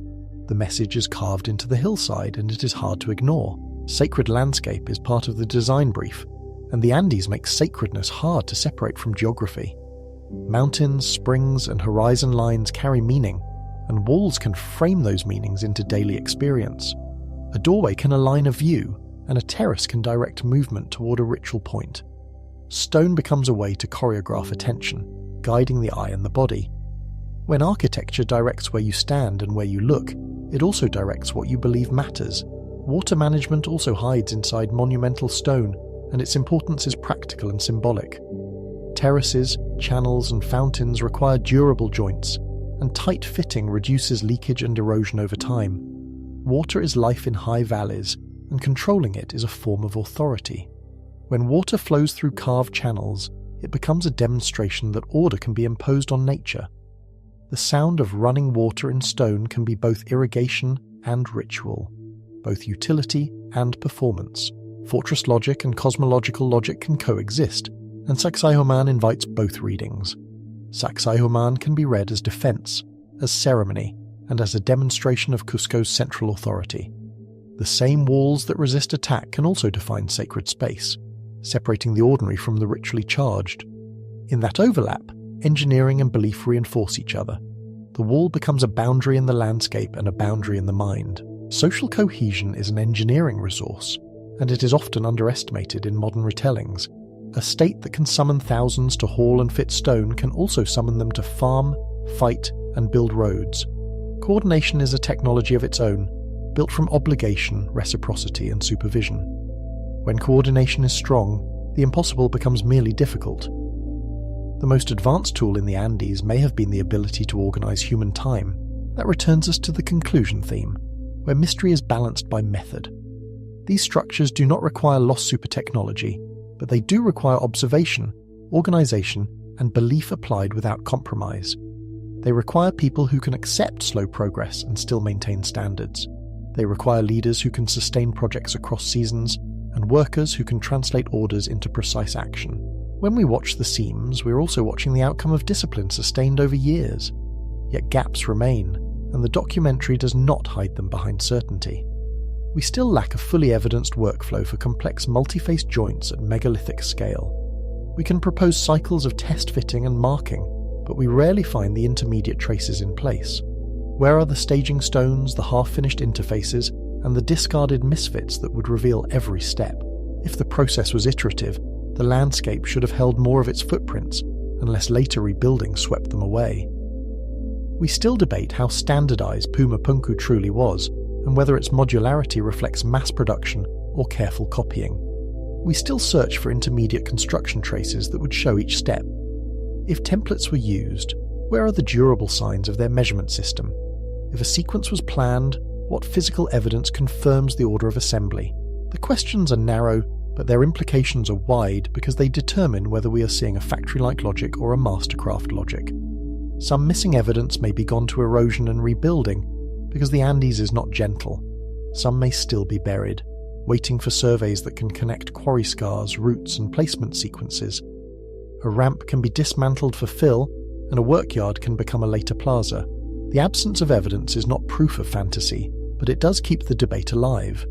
The message is carved into the hillside, and it is hard to ignore. Sacred landscape is part of the design brief. and the Andes make sacredness hard to separate from geography. Mountains, springs, and horizon lines carry meaning, and walls can frame those meanings into daily experience. A doorway can align a view, and a terrace can direct movement toward a ritual point. Stone becomes a way to choreograph attention, guiding the eye and the body. When architecture directs where you stand and where you look, it also directs what you believe matters. Water management also hides inside monumental stone, and its importance is practical and symbolic. Terraces, channels, and fountains require durable joints, and tight fitting reduces leakage and erosion over time. Water is life in high valleys, and controlling it is a form of authority. When water flows through carved channels, it becomes a demonstration that order can be imposed on nature. The sound of running water in stone can be both irrigation and ritual, both utility and performance. Fortress logic and cosmological logic can coexist, and Sacsayhuaman invites both readings. Sacsayhuaman can be read as defense, as ceremony, and as a demonstration of Cusco's central authority. The same walls that resist attack can also define sacred space, separating the ordinary from the ritually charged. In that overlap, engineering and belief reinforce each other. The wall becomes a boundary in the landscape and a boundary in the mind. Social cohesion is an engineering resource, and it is often underestimated in modern retellings. A state that can summon thousands to haul and fit stone can also summon them to farm, fight, and build roads. Coordination is a technology of its own, built from obligation, reciprocity, and supervision. When coordination is strong, the impossible becomes merely difficult. The most advanced tool in the Andes may have been the ability to organize human time. That returns us to the conclusion theme, where mystery is balanced by method. These structures do not require lost super technology, but they do require observation, organization, and belief applied without compromise. They require people who can accept slow progress and still maintain standards. They require leaders who can sustain projects across seasons, and workers who can translate orders into precise action. When we watch the seams, we're also watching the outcome of discipline sustained over years. Yet gaps remain, and the documentary does not hide them behind certainty. We still lack a fully evidenced workflow for complex multi-faced joints at megalithic scale. We can propose cycles of test fitting and marking, but we rarely find the intermediate traces in place. Where are the staging stones, the half-finished interfaces, and the discarded misfits that would reveal every step? If the process was iterative, the landscape should have held more of its footprints, unless later rebuilding swept them away. We still debate how standardized Puma Punku truly was, and whether its modularity reflects mass production or careful copying. We still search for intermediate construction traces that would show each step. If templates were used, where are the durable signs of their measurement system? If a sequence was planned, what physical evidence confirms the order of assembly? The questions are narrow, but their implications are wide because they determine whether we are seeing a factory-like logic or a mastercraft logic. Some missing evidence may be gone to erosion and rebuilding, because the Andes is not gentle. Some may still be buried, waiting for surveys that can connect quarry scars, routes, and placement sequences. A ramp can be dismantled for fill, and a workyard can become a later plaza. The absence of evidence is not proof of fantasy, but it does keep the debate alive.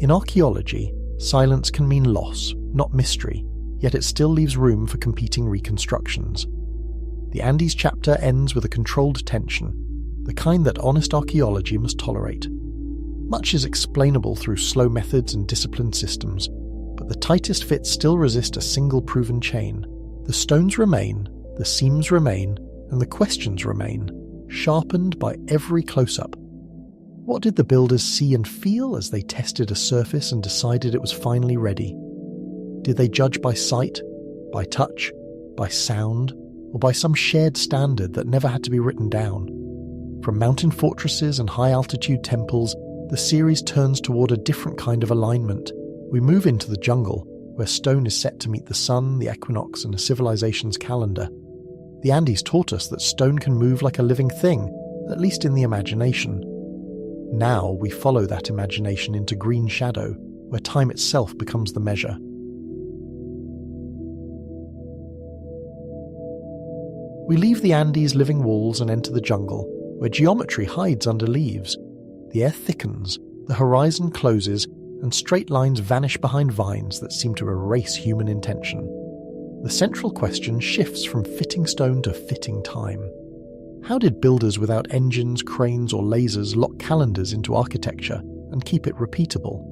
In archaeology, silence can mean loss, not mystery, yet it still leaves room for competing reconstructions. The Andes chapter ends with a controlled tension, the kind that honest archaeology must tolerate. Much is explainable through slow methods and disciplined systems, but the tightest fits still resist a single proven chain. The stones remain, the seams remain, and the questions remain, sharpened by every close-up. What did the builders see and feel as they tested a surface and decided it was finally ready? Did they judge by sight, by touch, by sound, or by some shared standard that never had to be written down? From mountain fortresses and high-altitude temples, the series turns toward a different kind of alignment. We move into the jungle, where stone is set to meet the sun, the equinox, and a civilization's calendar. The Andes taught us that stone can move like a living thing, at least in the imagination. Now we follow that imagination into green shadow, where time itself becomes the measure. We leave the Andes' living walls and enter the jungle, where geometry hides under leaves. The air thickens, the horizon closes, and straight lines vanish behind vines that seem to erase human intention. The central question shifts from fitting stone to fitting time. How did builders without engines, cranes, or lasers lock calendars into architecture and keep it repeatable?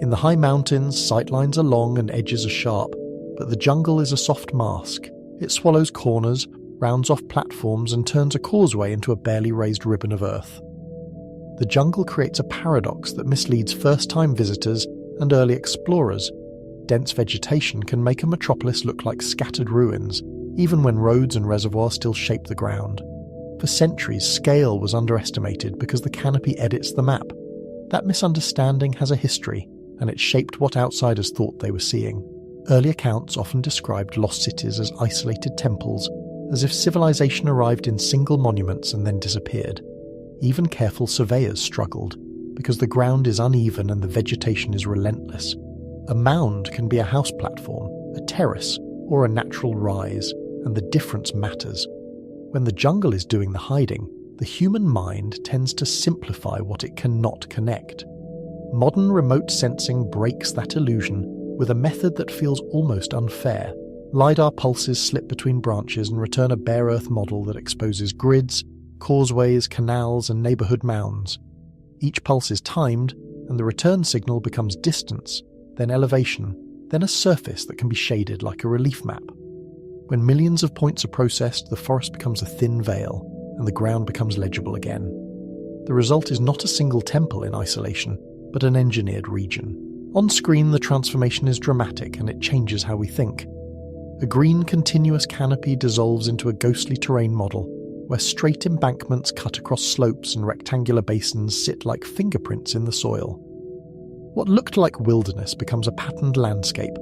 In the high mountains, sightlines are long and edges are sharp, but the jungle is a soft mask. It swallows corners, rounds off platforms, and turns a causeway into a barely raised ribbon of earth. The jungle creates a paradox that misleads first-time visitors and early explorers. Dense vegetation can make a metropolis look like scattered ruins, even when roads and reservoirs still shape the ground. For centuries, scale was underestimated because the canopy edits the map. That misunderstanding has a history, and it shaped what outsiders thought they were seeing. Early accounts often described lost cities as isolated temples, as if civilization arrived in single monuments and then disappeared. Even careful surveyors struggled, because the ground is uneven and the vegetation is relentless. A mound can be a house platform, a terrace, or a natural rise, and the difference matters. When the jungle is doing the hiding, the human mind tends to simplify what it cannot connect. Modern remote sensing breaks that illusion with a method that feels almost unfair. LiDAR pulses slip between branches and return a bare earth model that exposes grids, causeways, canals, and neighborhood mounds. Each pulse is timed, and the return signal becomes distance, then elevation, then a surface that can be shaded like a relief map. When millions of points are processed, the forest becomes a thin veil, and the ground becomes legible again. The result is not a single temple in isolation, but an engineered region. On screen, the transformation is dramatic, and it changes how we think. A green continuous canopy dissolves into a ghostly terrain model, where straight embankments cut across slopes and rectangular basins sit like fingerprints in the soil. What looked like wilderness becomes a patterned landscape,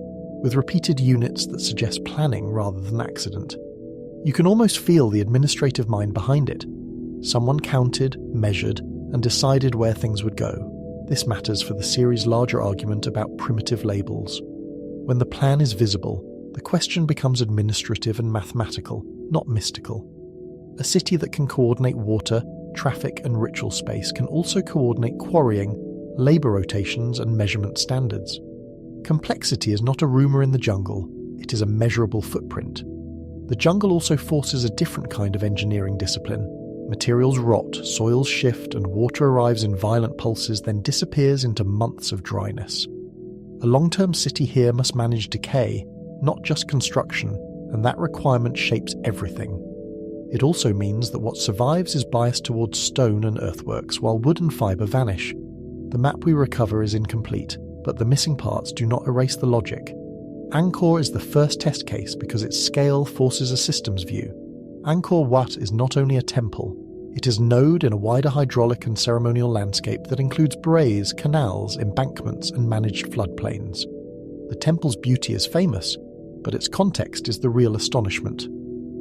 with repeated units that suggest planning rather than accident. You can almost feel the administrative mind behind it. Someone counted, measured, and decided where things would go. This matters for the series' larger argument about primitive labels. When the plan is visible, the question becomes administrative and mathematical, not mystical. A city that can coordinate water, traffic, and ritual space can also coordinate quarrying, labour rotations, and measurement standards. Complexity is not a rumour in the jungle, it is a measurable footprint. The jungle also forces a different kind of engineering discipline. Materials rot, soils shift, and water arrives in violent pulses, then disappears into months of dryness. A long-term city here must manage decay, not just construction, and that requirement shapes everything. It also means that what survives is biased towards stone and earthworks, while wood and fibre vanish. The map we recover is incomplete, but the missing parts do not erase the logic. Angkor is the first test case because its scale forces a systems view. Angkor Wat is not only a temple, it is a node in a wider hydraulic and ceremonial landscape that includes braes, canals, embankments, and managed floodplains. The temple's beauty is famous, but its context is the real astonishment.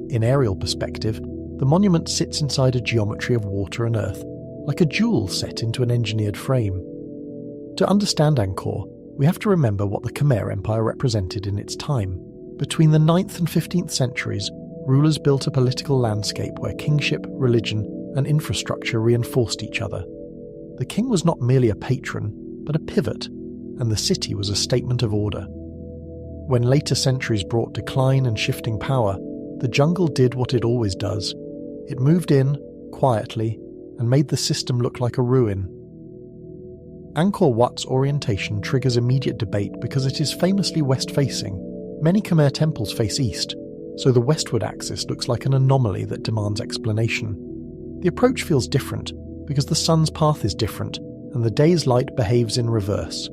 In aerial perspective, the monument sits inside a geometry of water and earth, like a jewel set into an engineered frame. To understand Angkor, we have to remember what the Khmer Empire represented in its time. Between the 9th and 15th centuries, rulers built a political landscape where kingship, religion, and infrastructure reinforced each other. The king was not merely a patron, but a pivot, and the city was a statement of order. When later centuries brought decline and shifting power, the jungle did what it always does. It moved in, quietly, and made the system look like a ruin. Angkor Wat's orientation triggers immediate debate because it is famously west-facing. Many Khmer temples face east, so the westward axis looks like an anomaly that demands explanation. The approach feels different because the sun's path is different, and the day's light behaves in reverse.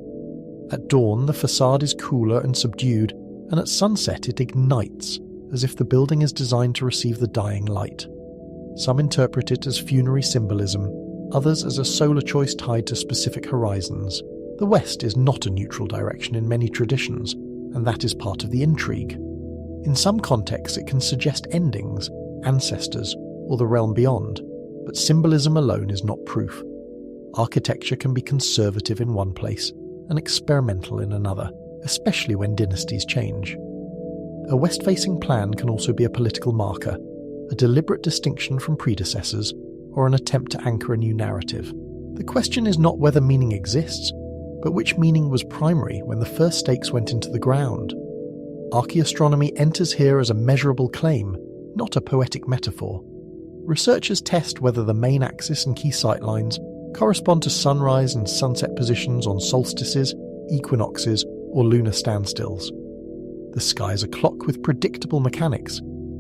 At dawn, the facade is cooler and subdued, and at sunset it ignites, as if the building is designed to receive the dying light. Some interpret it as funerary symbolism, others as a solar choice tied to specific horizons. The west is not a neutral direction in many traditions, and that is part of the intrigue. In some contexts it can suggest endings, ancestors, or the realm beyond, but symbolism alone is not proof. Architecture can be conservative in one place and experimental in another, especially when dynasties change. A west-facing plan can also be a political marker, a deliberate distinction from predecessors, or an attempt to anchor a new narrative. The question is not whether meaning exists, But which meaning was primary when the first stakes went into the ground? Archaeastronomy enters here as a measurable claim, not a poetic metaphor. Researchers test whether the main axis and key sightlines correspond to sunrise and sunset positions on solstices, equinoxes, or lunar standstills. The sky is a clock with predictable mechanics,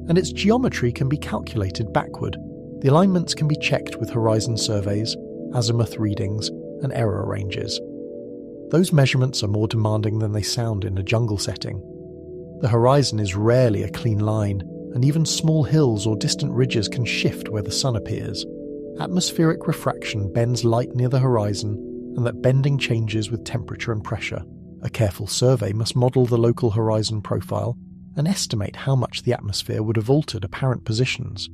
and its geometry can be calculated backward. The alignments can be checked with horizon surveys, azimuth readings, and error ranges. Those measurements are more demanding than they sound in a jungle setting. The horizon is rarely a clean line, and even small hills or distant ridges can shift where the sun appears. Atmospheric refraction bends light near the horizon, and that bending changes with temperature and pressure. A careful survey must model the local horizon profile and estimate how much the atmosphere would have altered apparent positions.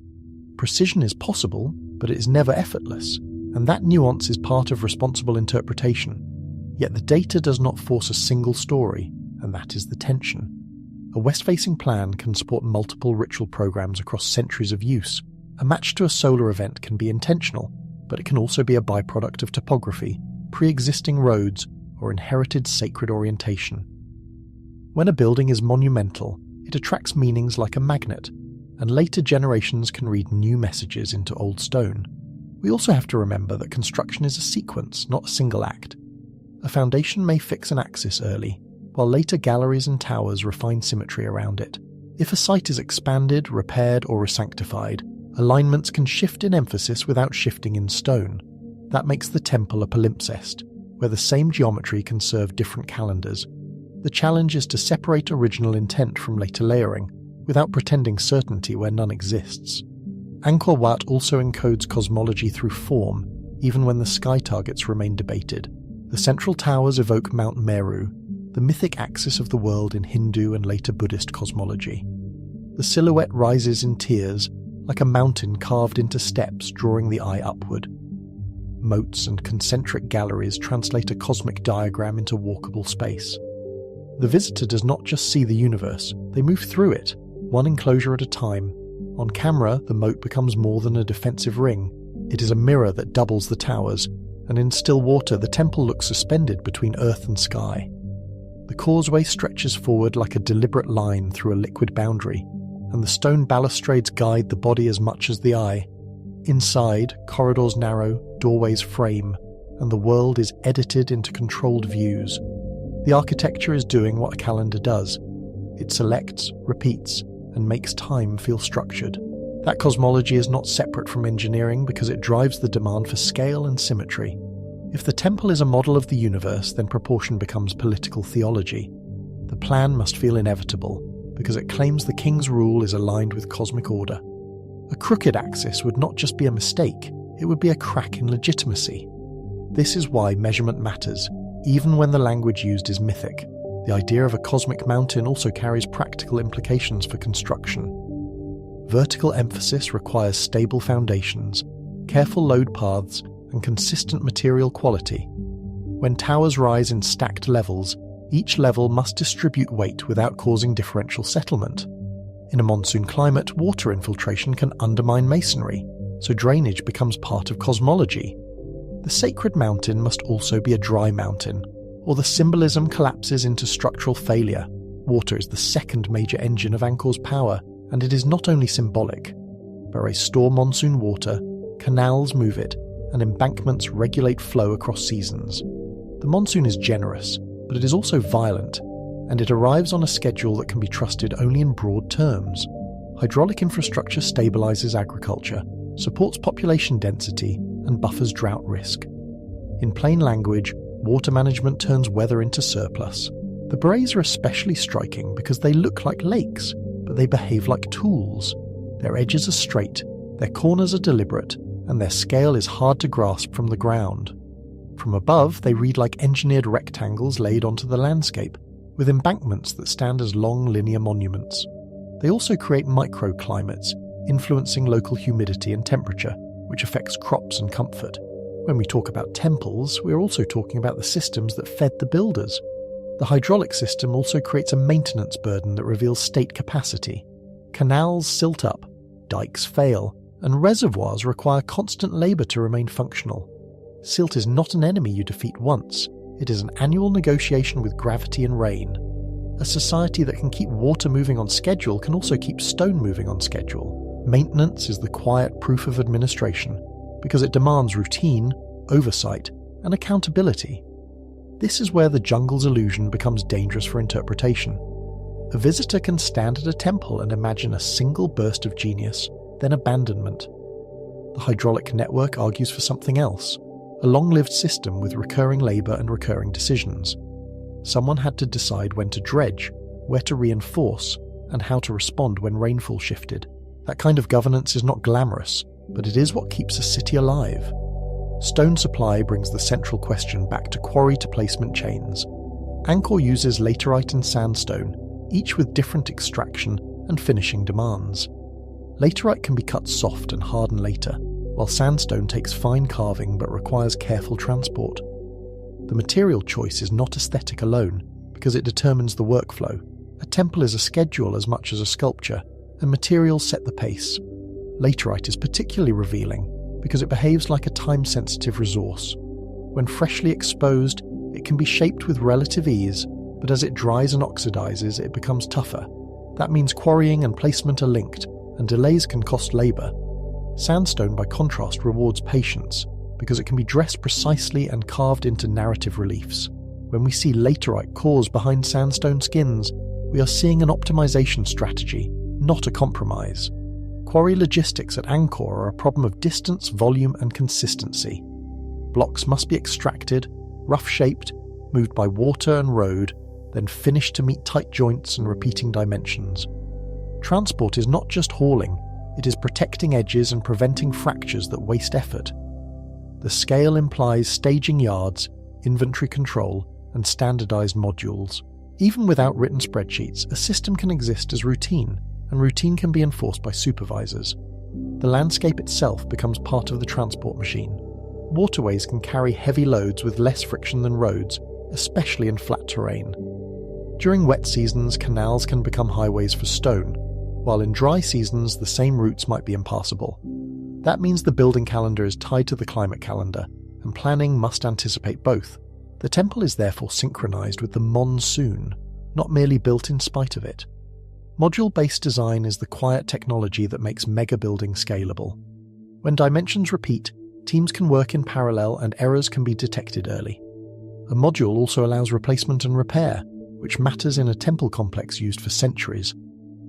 Precision is possible, but it is never effortless, and that nuance is part of responsible interpretation. Yet the data does not force a single story, and that is the tension. A west-facing plan can support multiple ritual programs across centuries of use. A match to a solar event can be intentional, but it can also be a byproduct of topography, pre-existing roads, or inherited sacred orientation. When a building is monumental, it attracts meanings like a magnet, and later generations can read new messages into old stone. We also have to remember that construction is a sequence, not a single act. A foundation may fix an axis early, while later galleries and towers refine symmetry around it. If a site is expanded, repaired, or resanctified, alignments can shift in emphasis without shifting in stone. That makes the temple a palimpsest, where the same geometry can serve different calendars. The challenge is to separate original intent from later layering, without pretending certainty where none exists. Angkor Wat also encodes cosmology through form, even when the sky targets remain debated. The central towers evoke Mount Meru, the mythic axis of the world in Hindu and later Buddhist cosmology. The silhouette rises in tiers, like a mountain carved into steps drawing the eye upward. Moats and concentric galleries translate a cosmic diagram into walkable space. The visitor does not just see the universe, they move through it, one enclosure at a time. On camera, the moat becomes more than a defensive ring. It is a mirror that doubles the towers, and in still water the temple looks suspended between earth and sky. The causeway stretches forward like a deliberate line through a liquid boundary, and the stone balustrades guide the body as much as the eye. Inside, corridors narrow, doorways frame, and the world is edited into controlled views. The architecture is doing what a calendar does. It selects, repeats, and makes time feel structured. That cosmology is not separate from engineering because it drives the demand for scale and symmetry. If the temple is a model of the universe, then proportion becomes political theology. The plan must feel inevitable because it claims the king's rule is aligned with cosmic order. A crooked axis would not just be a mistake, it would be a crack in legitimacy. This is why measurement matters, even when the language used is mythic. The idea of a cosmic mountain also carries practical implications for construction. Vertical emphasis requires stable foundations, careful load paths, and consistent material quality. When towers rise in stacked levels, each level must distribute weight without causing differential settlement. In a monsoon climate, water infiltration can undermine masonry, so drainage becomes part of cosmology. The sacred mountain must also be a dry mountain, or the symbolism collapses into structural failure. Water is the second major engine of Angkor's power, and it is not only symbolic. Boreas store monsoon water, canals move it, and embankments regulate flow across seasons. The monsoon is generous, but it is also violent, and it arrives on a schedule that can be trusted only in broad terms. Hydraulic infrastructure stabilizes agriculture, supports population density, and buffers drought risk. In plain language, water management turns weather into surplus. The Boreas are especially striking because they look like lakes, but they behave like tools. Their edges are straight, their corners are deliberate, and their scale is hard to grasp from the ground. From above, they read like engineered rectangles laid onto the landscape, with embankments that stand as long linear monuments. They also create microclimates, influencing local humidity and temperature, which affects crops and comfort. When we talk about temples, we're also talking about the systems that fed the builders. The hydraulic system also creates a maintenance burden that reveals state capacity. Canals silt up, dikes fail, and reservoirs require constant labour to remain functional. Silt is not an enemy you defeat once, It is an annual negotiation with gravity and rain. A society that can keep water moving on schedule can also keep stone moving on schedule. Maintenance is the quiet proof of administration, because it demands routine, oversight, and accountability. This is where the jungle's illusion becomes dangerous for interpretation. A visitor can stand at a temple and imagine a single burst of genius, then abandonment. The hydraulic network argues for something else, a long-lived system with recurring labour and recurring decisions. Someone had to decide when to dredge, where to reinforce, and how to respond when rainfall shifted. That kind of governance is not glamorous, but it is what keeps a city alive. Stone supply brings the central question back to quarry-to-placement chains. Angkor uses laterite and sandstone, each with different extraction and finishing demands. Laterite can be cut soft and harden later, while sandstone takes fine carving but requires careful transport. The material choice is not aesthetic alone, because it determines the workflow. A temple is a schedule as much as a sculpture, and materials set the pace. Laterite is particularly revealing, because it behaves like a time-sensitive resource. When freshly exposed, it can be shaped with relative ease, but as it dries and oxidizes, it becomes tougher. That means quarrying and placement are linked, and delays can cost labor. Sandstone, by contrast, rewards patience, because it can be dressed precisely and carved into narrative reliefs. When we see laterite cores behind sandstone skins, we are seeing an optimization strategy, not a compromise. Quarry logistics at Angkor are a problem of distance, volume, and consistency. Blocks must be extracted, rough-shaped, moved by water and road, then finished to meet tight joints and repeating dimensions. Transport is not just hauling, it is protecting edges and preventing fractures that waste effort. The scale implies staging yards, inventory control, and standardized modules. Even without written spreadsheets, a system can exist as routine, and routine can be enforced by supervisors. The landscape itself becomes part of the transport machine. Waterways can carry heavy loads with less friction than roads, especially in flat terrain. During wet seasons, canals can become highways for stone, while in dry seasons the same routes might be impassable. That means the building calendar is tied to the climate calendar, and planning must anticipate both. The temple is therefore synchronized with the monsoon, not merely built in spite of it. Module-based design is the quiet technology that makes mega-building scalable. When dimensions repeat, teams can work in parallel and errors can be detected early. A module also allows replacement and repair, which matters in a temple complex used for centuries.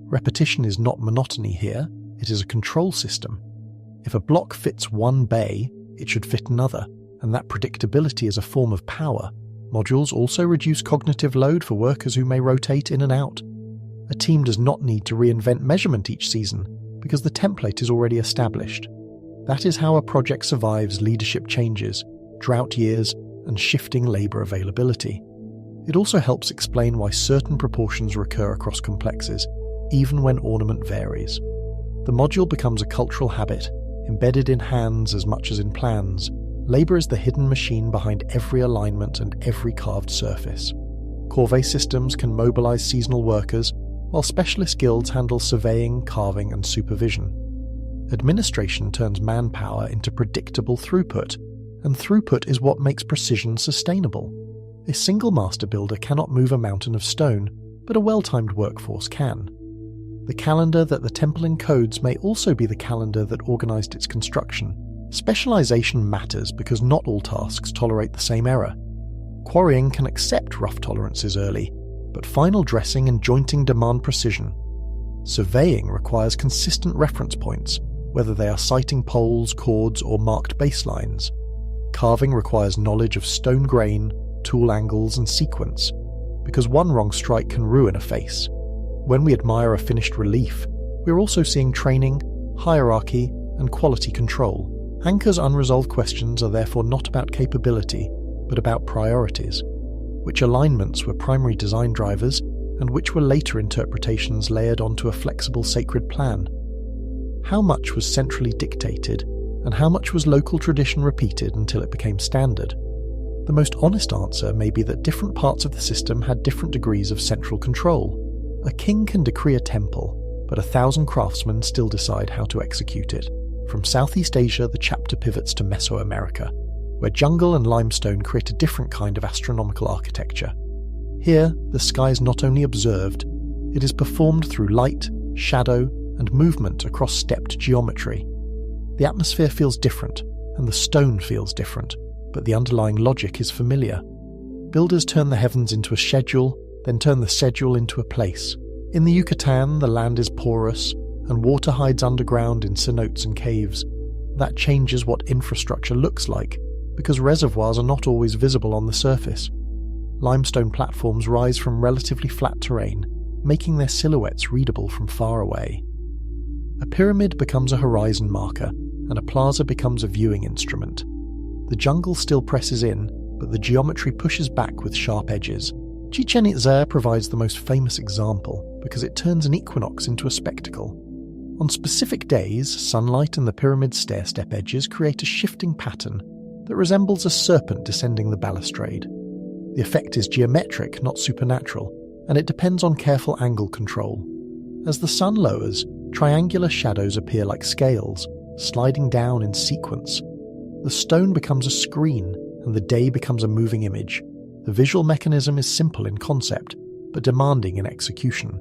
Repetition is not monotony here, it is a control system. If a block fits one bay, it should fit another, and that predictability is a form of power. Modules also reduce cognitive load for workers who may rotate in and out. A team does not need to reinvent measurement each season, because the template is already established. That is how a project survives leadership changes, drought years, and shifting labour availability. It also helps explain why certain proportions recur across complexes, even when ornament varies. The module becomes a cultural habit, embedded in hands as much as in plans. Labour is the hidden machine behind every alignment and every carved surface. Corvée systems can mobilise seasonal workers, while specialist guilds handle surveying, carving, and supervision. Administration turns manpower into predictable throughput, and throughput is what makes precision sustainable. A single master builder cannot move a mountain of stone, but a well-timed workforce can. The calendar that the temple encodes may also be the calendar that organised its construction. Specialisation matters because not all tasks tolerate the same error. Quarrying can accept rough tolerances early, but final dressing and jointing demand precision. Surveying requires consistent reference points, whether they are sighting poles, chords, or marked baselines. Carving requires knowledge of stone grain, tool angles, and sequence, because one wrong strike can ruin a face. When we admire a finished relief, we're also seeing training, hierarchy, and quality control. Ankor's unresolved questions are therefore not about capability, but about priorities. Which alignments were primary design drivers, and which were later interpretations layered onto a flexible sacred plan? How much was centrally dictated, and how much was local tradition repeated until it became standard? The most honest answer may be that different parts of the system had different degrees of central control. A king can decree a temple, but 1,000 craftsmen still decide how to execute it. From Southeast Asia, the chapter pivots to Mesoamerica, where jungle and limestone create a different kind of astronomical architecture. Here, the sky is not only observed, it is performed through light, shadow, and movement across stepped geometry. The atmosphere feels different, and the stone feels different, but the underlying logic is familiar. Builders turn the heavens into a schedule, then turn the schedule into a place. In the Yucatan, the land is porous, and water hides underground in cenotes and caves. That changes what infrastructure looks like, because reservoirs are not always visible on the surface. Limestone platforms rise from relatively flat terrain, making their silhouettes readable from far away. A pyramid becomes a horizon marker, and a plaza becomes a viewing instrument. The jungle still presses in, but the geometry pushes back with sharp edges. Chichen Itza provides the most famous example because it turns an equinox into a spectacle. On specific days, sunlight and the pyramid's stair-step edges create a shifting pattern that resembles a serpent descending the balustrade. The effect is geometric, not supernatural, and it depends on careful angle control. As the sun lowers, triangular shadows appear like scales, sliding down in sequence. The stone becomes a screen, and the day becomes a moving image. The visual mechanism is simple in concept, but demanding in execution.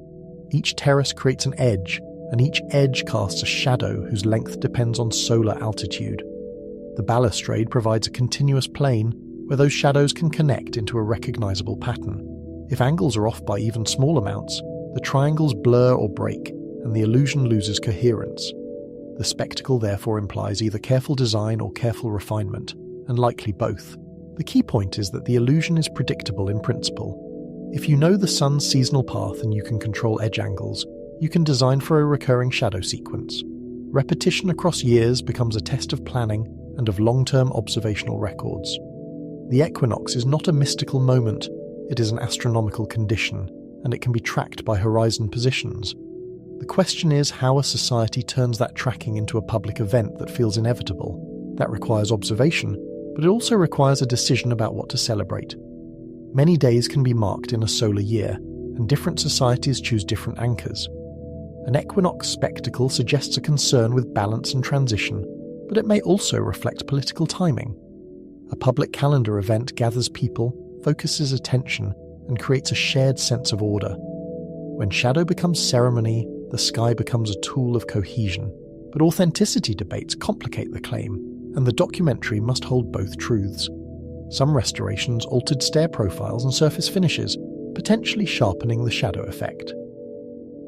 Each terrace creates an edge, and each edge casts a shadow whose length depends on solar altitude. The balustrade provides a continuous plane where those shadows can connect into a recognizable pattern. If angles are off by even small amounts, the triangles blur or break, and the illusion loses coherence. The spectacle therefore implies either careful design or careful refinement, and likely both. The key point is that the illusion is predictable in principle. If you know the sun's seasonal path and you can control edge angles, you can design for a recurring shadow sequence. Repetition across years becomes a test of planning and of long-term observational records. The equinox is not a mystical moment, it is an astronomical condition, and it can be tracked by horizon positions. The question is how a society turns that tracking into a public event that feels inevitable. That requires observation, but it also requires a decision about what to celebrate. Many days can be marked in a solar year, and different societies choose different anchors. An equinox spectacle suggests a concern with balance and transition, but it may also reflect political timing. A public calendar event gathers people, focuses attention, and creates a shared sense of order. When shadow becomes ceremony, the sky becomes a tool of cohesion. But authenticity debates complicate the claim, and the documentary must hold both truths. Some restorations altered stair profiles and surface finishes, potentially sharpening the shadow effect.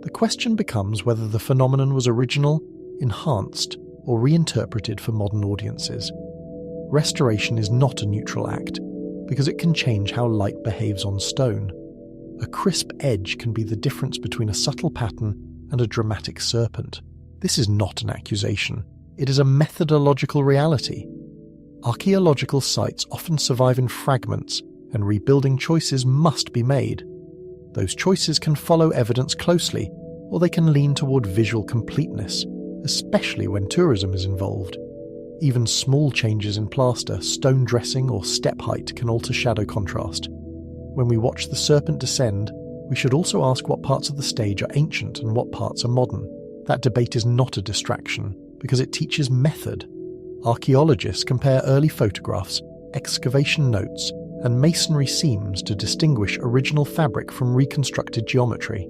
The question becomes whether the phenomenon was original, enhanced, or reinterpreted for modern audiences. Restoration is not a neutral act, because it can change how light behaves on stone. A crisp edge can be the difference between a subtle pattern and a dramatic serpent. This is not an accusation. It is a methodological reality. Archaeological sites often survive in fragments, and rebuilding choices must be made. Those choices can follow evidence closely, or they can lean toward visual completeness, especially when tourism is involved. Even small changes in plaster, stone dressing, or step height can alter shadow contrast. When we watch the serpent descend, we should also ask what parts of the stage are ancient and what parts are modern. That debate is not a distraction, because it teaches method. Archaeologists compare early photographs, excavation notes, and masonry seams to distinguish original fabric from reconstructed geometry.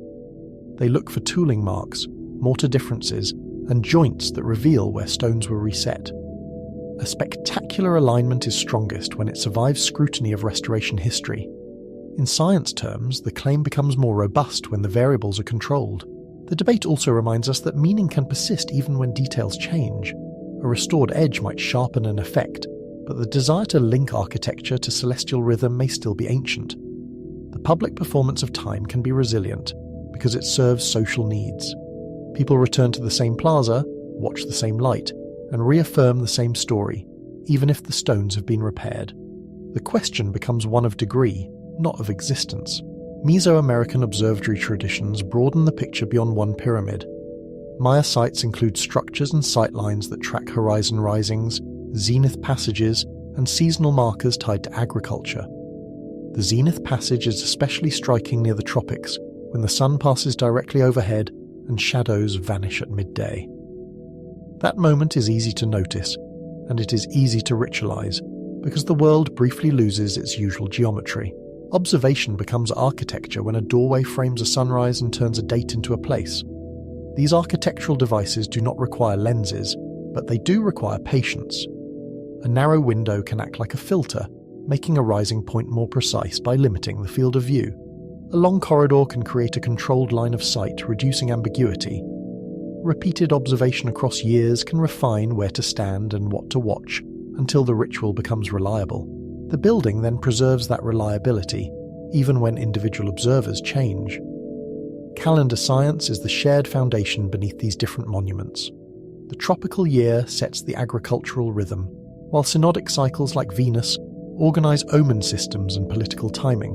They look for tooling marks, mortar differences, and joints that reveal where stones were reset. A spectacular alignment is strongest when it survives scrutiny of restoration history. In science terms, the claim becomes more robust when the variables are controlled. The debate also reminds us that meaning can persist even when details change. A restored edge might sharpen an effect, but the desire to link architecture to celestial rhythm may still be ancient. The public performance of time can be resilient, because it serves social needs. People return to the same plaza, watch the same light, and reaffirm the same story, even if the stones have been repaired. The question becomes one of degree, not of existence. Mesoamerican observatory traditions broaden the picture beyond one pyramid. Maya sites include structures and sightlines that track horizon risings, zenith passages, and seasonal markers tied to agriculture. The zenith passage is especially striking near the tropics, when the sun passes directly overhead and shadows vanish at midday. That moment is easy to notice, and it is easy to ritualize, because the world briefly loses its usual geometry. Observation becomes architecture when a doorway frames a sunrise and turns a date into a place. These architectural devices do not require lenses, but they do require patience. A narrow window can act like a filter, making a rising point more precise by limiting the field of view. A long corridor can create a controlled line of sight, reducing ambiguity. Repeated observation across years can refine where to stand and what to watch, until the ritual becomes reliable. The building then preserves that reliability, even when individual observers change. Calendar science is the shared foundation beneath these different monuments. The tropical year sets the agricultural rhythm, while synodic cycles like Venus organize omen systems and political timing.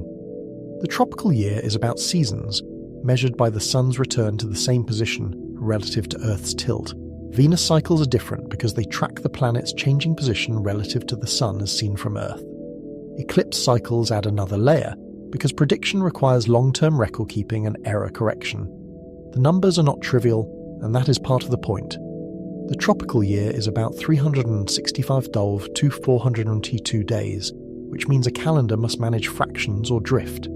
The tropical year is about seasons, measured by the sun's return to the same position relative to Earth's tilt. Venus cycles are different because they track the planet's changing position relative to the sun as seen from Earth. Eclipse cycles add another layer, because prediction requires long-term record-keeping and error correction. The numbers are not trivial, and that is part of the point. The tropical year is about 365 to 402 days, which means a calendar must manage fractions or drift.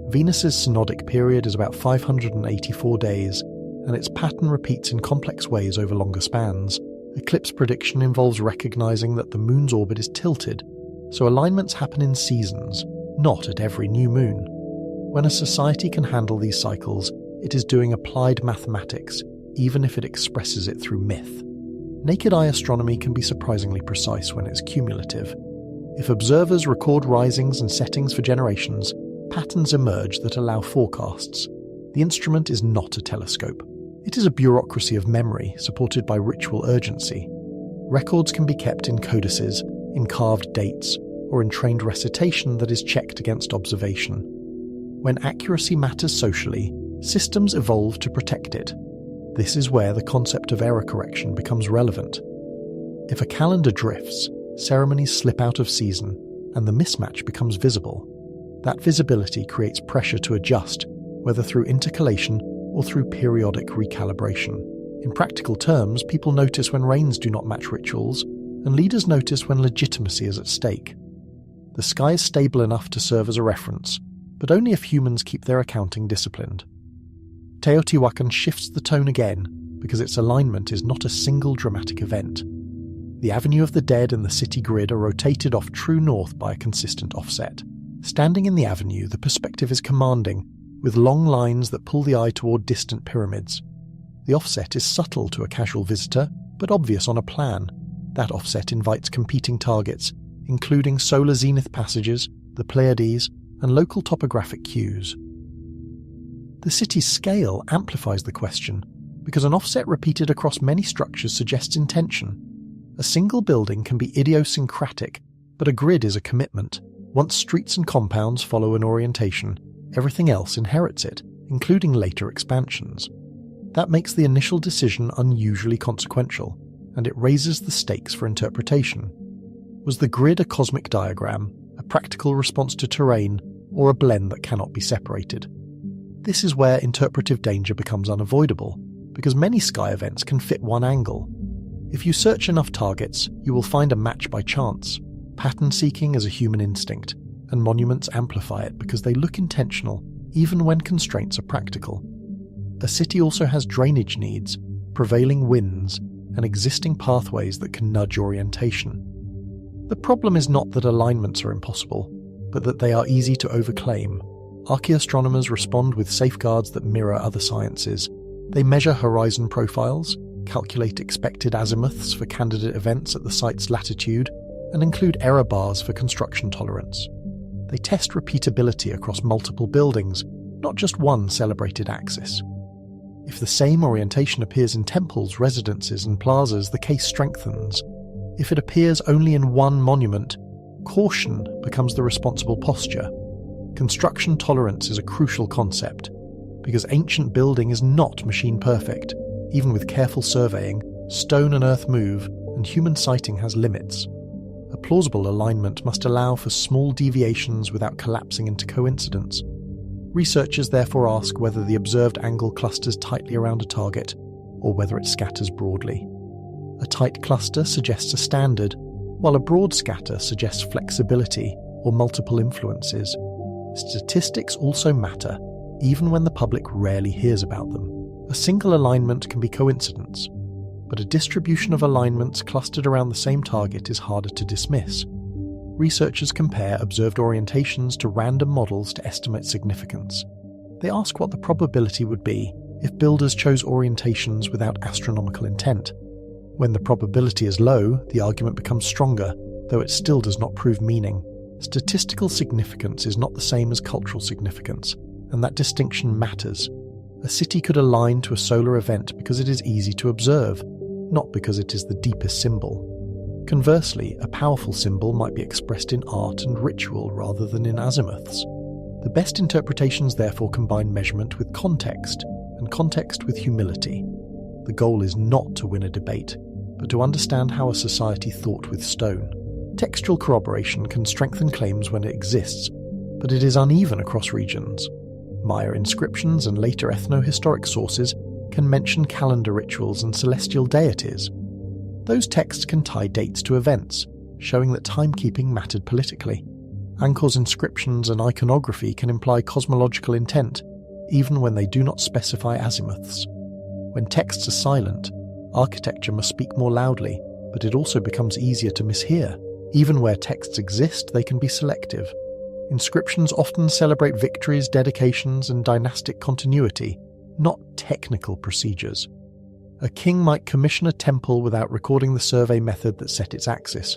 Venus's synodic period is about 584 days, and its pattern repeats in complex ways over longer spans. Eclipse prediction involves recognizing that the moon's orbit is tilted, so alignments happen in seasons, not at every new moon. When a society can handle these cycles, it is doing applied mathematics, even if it expresses it through myth. Naked eye astronomy can be surprisingly precise when it's cumulative. If observers record risings and settings for generations, patterns emerge that allow forecasts. The instrument is not a telescope. It is a bureaucracy of memory supported by ritual urgency. Records can be kept in codices, in carved dates, or in trained recitation that is checked against observation. When accuracy matters socially, systems evolve to protect it. This is where the concept of error correction becomes relevant. If a calendar drifts, ceremonies slip out of season, and the mismatch becomes visible. That visibility creates pressure to adjust, whether through intercalation or through periodic recalibration. In practical terms, people notice when rains do not match rituals, and leaders notice when legitimacy is at stake. The sky is stable enough to serve as a reference, but only if humans keep their accounting disciplined. Teotihuacan shifts the tone again, because its alignment is not a single dramatic event. The Avenue of the Dead and the city grid are rotated off true north by a consistent offset. Standing in the avenue, the perspective is commanding, with long lines that pull the eye toward distant pyramids. The offset is subtle to a casual visitor, but obvious on a plan. That offset invites competing targets, including solar zenith passages, the Pleiades, and local topographic cues. The city's scale amplifies the question, because an offset repeated across many structures suggests intention. A single building can be idiosyncratic, but a grid is a commitment. Once streets and compounds follow an orientation, everything else inherits it, including later expansions. That makes the initial decision unusually consequential, and it raises the stakes for interpretation. Was the grid a cosmic diagram, a practical response to terrain, or a blend that cannot be separated? This is where interpretive danger becomes unavoidable, because many sky events can fit one angle. If you search enough targets, you will find a match by chance. Pattern seeking is a human instinct, and monuments amplify it because they look intentional, even when constraints are practical. A city also has drainage needs, prevailing winds, and existing pathways that can nudge orientation. The problem is not that alignments are impossible, but that they are easy to overclaim. Archaeoastronomers respond with safeguards that mirror other sciences. They measure horizon profiles, calculate expected azimuths for candidate events at the site's latitude, and include error bars for construction tolerance. They test repeatability across multiple buildings, not just one celebrated axis. If the same orientation appears in temples, residences, and plazas, the case strengthens. If it appears only in one monument, caution becomes the responsible posture. Construction tolerance is a crucial concept, because ancient building is not machine perfect. Even with careful surveying, stone and earth move, and human sighting has limits. A plausible alignment must allow for small deviations without collapsing into coincidence. Researchers therefore ask whether the observed angle clusters tightly around a target, or whether it scatters broadly. A tight cluster suggests a standard, while a broad scatter suggests flexibility or multiple influences. Statistics also matter, even when the public rarely hears about them. A single alignment can be coincidence, but a distribution of alignments clustered around the same target is harder to dismiss. Researchers compare observed orientations to random models to estimate significance. They ask what the probability would be if builders chose orientations without astronomical intent. When the probability is low, the argument becomes stronger, though it still does not prove meaning. Statistical significance is not the same as cultural significance, and that distinction matters. A city could align to a solar event because it is easy to observe, not because it is the deepest symbol. Conversely, a powerful symbol might be expressed in art and ritual rather than in azimuths. The best interpretations therefore combine measurement with context, and context with humility. The goal is not to win a debate, but to understand how a society thought with stone. Textual corroboration can strengthen claims when it exists, but it is uneven across regions. Maya inscriptions and later ethno-historic sources can mention calendar rituals and celestial deities. Those texts can tie dates to events, showing that timekeeping mattered politically. Angkor's inscriptions and iconography can imply cosmological intent, even when they do not specify azimuths. When texts are silent, architecture must speak more loudly, but it also becomes easier to mishear. Even where texts exist, they can be selective. Inscriptions often celebrate victories, dedications, and dynastic continuity, not technical procedures. A king might commission a temple without recording the survey method that set its axis.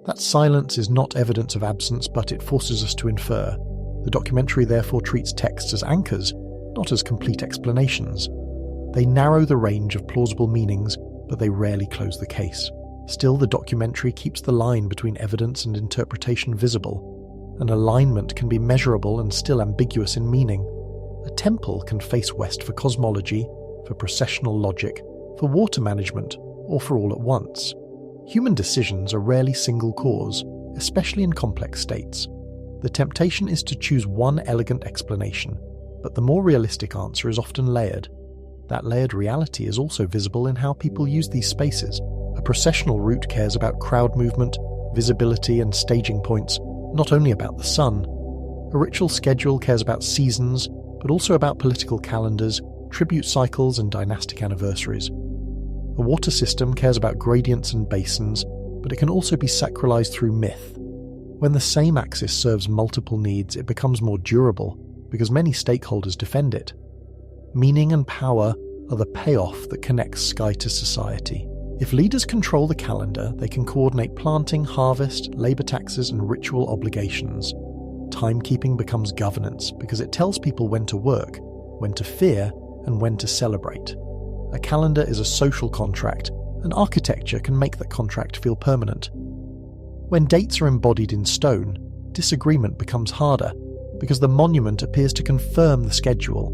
That silence is not evidence of absence, but it forces us to infer. The documentary therefore treats texts as anchors, not as complete explanations. They narrow the range of plausible meanings, but they rarely close the case. Still, the documentary keeps the line between evidence and interpretation visible. An alignment can be measurable and still ambiguous in meaning. A temple can face west for cosmology, for processional logic, for water management, or for all at once. Human decisions are rarely single cause, especially in complex states. The temptation is to choose one elegant explanation, but the more realistic answer is often layered. That layered reality is also visible in how people use these spaces. A processional route cares about crowd movement, visibility, and staging points, not only about the sun. A ritual schedule cares about seasons, but also about political calendars, tribute cycles, and dynastic anniversaries. A water system cares about gradients and basins, but it can also be sacralized through myth. When the same axis serves multiple needs, it becomes more durable, because many stakeholders defend it. Meaning and power are the payoff that connects sky to society. If leaders control the calendar, they can coordinate planting, harvest, labor taxes, and ritual obligations. Timekeeping becomes governance because it tells people when to work, when to fear, and when to celebrate. A calendar is a social contract, and architecture can make that contract feel permanent. When dates are embodied in stone, disagreement becomes harder, because the monument appears to confirm the schedule.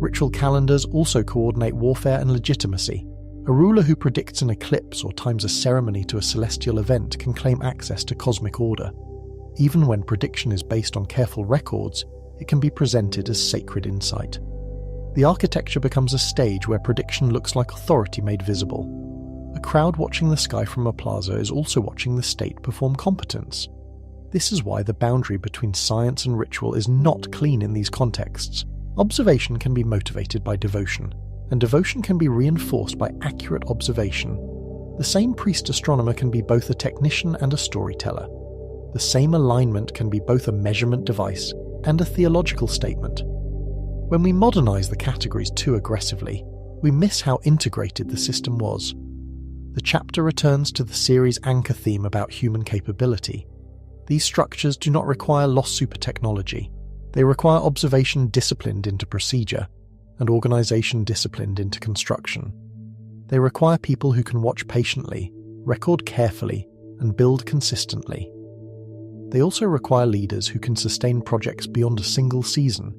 Ritual calendars also coordinate warfare and legitimacy. A ruler who predicts an eclipse or times a ceremony to a celestial event can claim access to cosmic order. Even when prediction is based on careful records, it can be presented as sacred insight. The architecture becomes a stage where prediction looks like authority made visible. A crowd watching the sky from a plaza is also watching the state perform competence. This is why the boundary between science and ritual is not clean in these contexts. Observation can be motivated by devotion, and devotion can be reinforced by accurate observation. The same priest-astronomer can be both a technician and a storyteller. The same alignment can be both a measurement device and a theological statement. When we modernize the categories too aggressively, we miss how integrated the system was. The chapter returns to the series' anchor theme about human capability. These structures do not require lost super technology. They require observation disciplined into procedure, and organization disciplined into construction. They require people who can watch patiently, record carefully, and build consistently. They also require leaders who can sustain projects beyond a single season,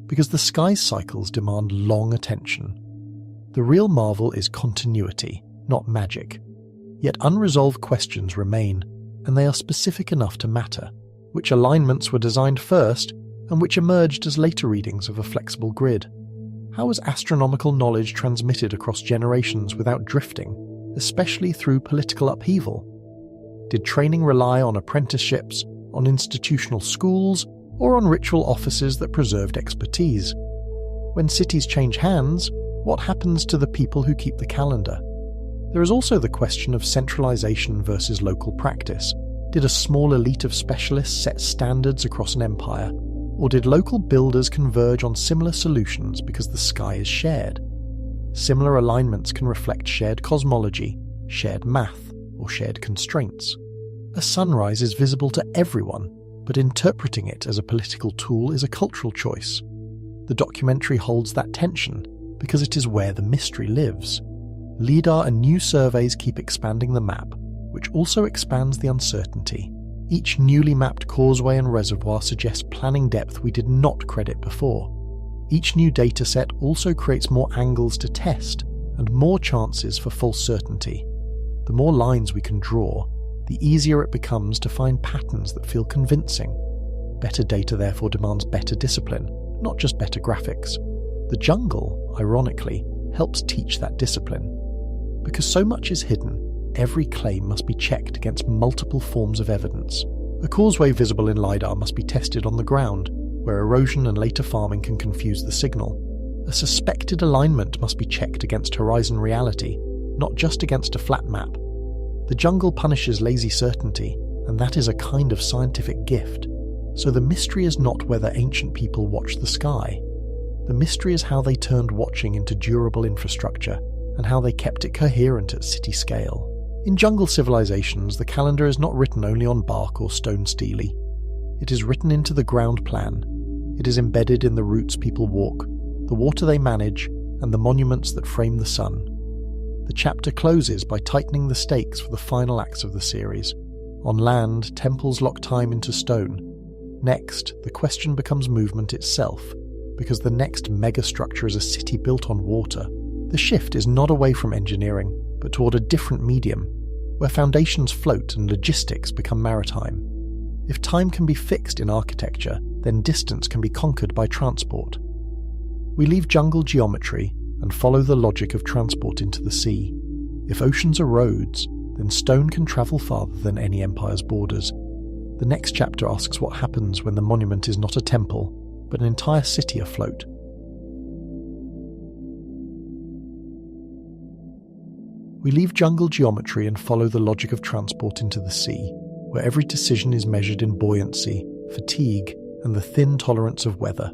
because the sky's cycles demand long attention. The real marvel is continuity, not magic. Yet unresolved questions remain, and they are specific enough to matter. Which alignments were designed first, and which emerged as later readings of a flexible grid? How was astronomical knowledge transmitted across generations without drifting, especially through political upheaval? Did training rely on apprenticeships, on institutional schools, or on ritual offices that preserved expertise? When cities change hands, what happens to the people who keep the calendar? There is also the question of centralization versus local practice. Did a small elite of specialists set standards across an empire? Or did local builders converge on similar solutions because the sky is shared? Similar alignments can reflect shared cosmology, shared math, or shared constraints. A sunrise is visible to everyone, but interpreting it as a political tool is a cultural choice. The documentary holds that tension because it is where the mystery lives. LIDAR and new surveys keep expanding the map, which also expands the uncertainty. Each newly mapped causeway and reservoir suggests planning depth we did not credit before. Each new dataset also creates more angles to test and more chances for false certainty. The more lines we can draw, the easier it becomes to find patterns that feel convincing. Better data therefore demands better discipline, not just better graphics. The jungle, ironically, helps teach that discipline. Because so much is hidden, every claim must be checked against multiple forms of evidence. A causeway visible in LiDAR must be tested on the ground, where erosion and later farming can confuse the signal. A suspected alignment must be checked against horizon reality, not just against a flat map. The jungle punishes lazy certainty, and that is a kind of scientific gift. So the mystery is not whether ancient people watched the sky. The mystery is how they turned watching into durable infrastructure, and how they kept it coherent at city scale. In jungle civilizations, the calendar is not written only on bark or stone stele. It is written into the ground plan. It is embedded in the routes people walk, the water they manage, and the monuments that frame the sun. The chapter closes by tightening the stakes for the final acts of the series. On land, temples lock time into stone. Next, the question becomes movement itself, because the next megastructure is a city built on water. The shift is not away from engineering, but toward a different medium, where foundations float and logistics become maritime. If time can be fixed in architecture, then distance can be conquered by transport. We leave jungle geometry and follow the logic of transport into the sea. If oceans are roads, then stone can travel farther than any empire's borders. The next chapter asks what happens when the monument is not a temple, but an entire city afloat. We leave jungle geometry and follow the logic of transport into the sea, where every decision is measured in buoyancy, fatigue, and the thin tolerance of weather.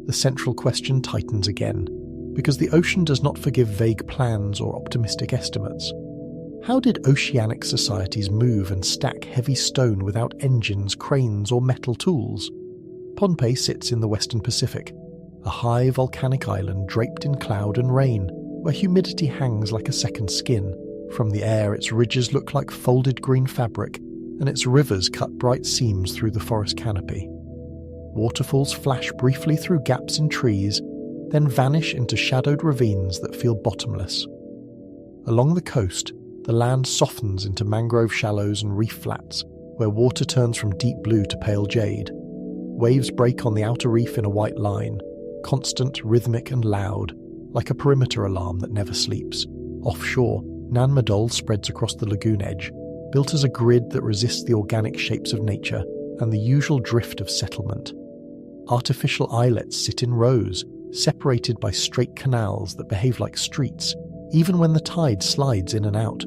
The central question tightens again, because the ocean does not forgive vague plans or optimistic estimates. How did oceanic societies move and stack heavy stone without engines, cranes, or metal tools? Pohnpei sits in the Western Pacific, a high volcanic island draped in cloud and rain, where humidity hangs like a second skin. From the air, its ridges look like folded green fabric, and its rivers cut bright seams through the forest canopy. Waterfalls flash briefly through gaps in trees, then vanish into shadowed ravines that feel bottomless. Along the coast, the land softens into mangrove shallows and reef flats, where water turns from deep blue to pale jade. Waves break on the outer reef in a white line, constant, rhythmic and loud, like a perimeter alarm that never sleeps. Offshore, Madol spreads across the lagoon edge, built as a grid that resists the organic shapes of nature and the usual drift of settlement. Artificial islets sit in rows, separated by straight canals that behave like streets, even when the tide slides in and out.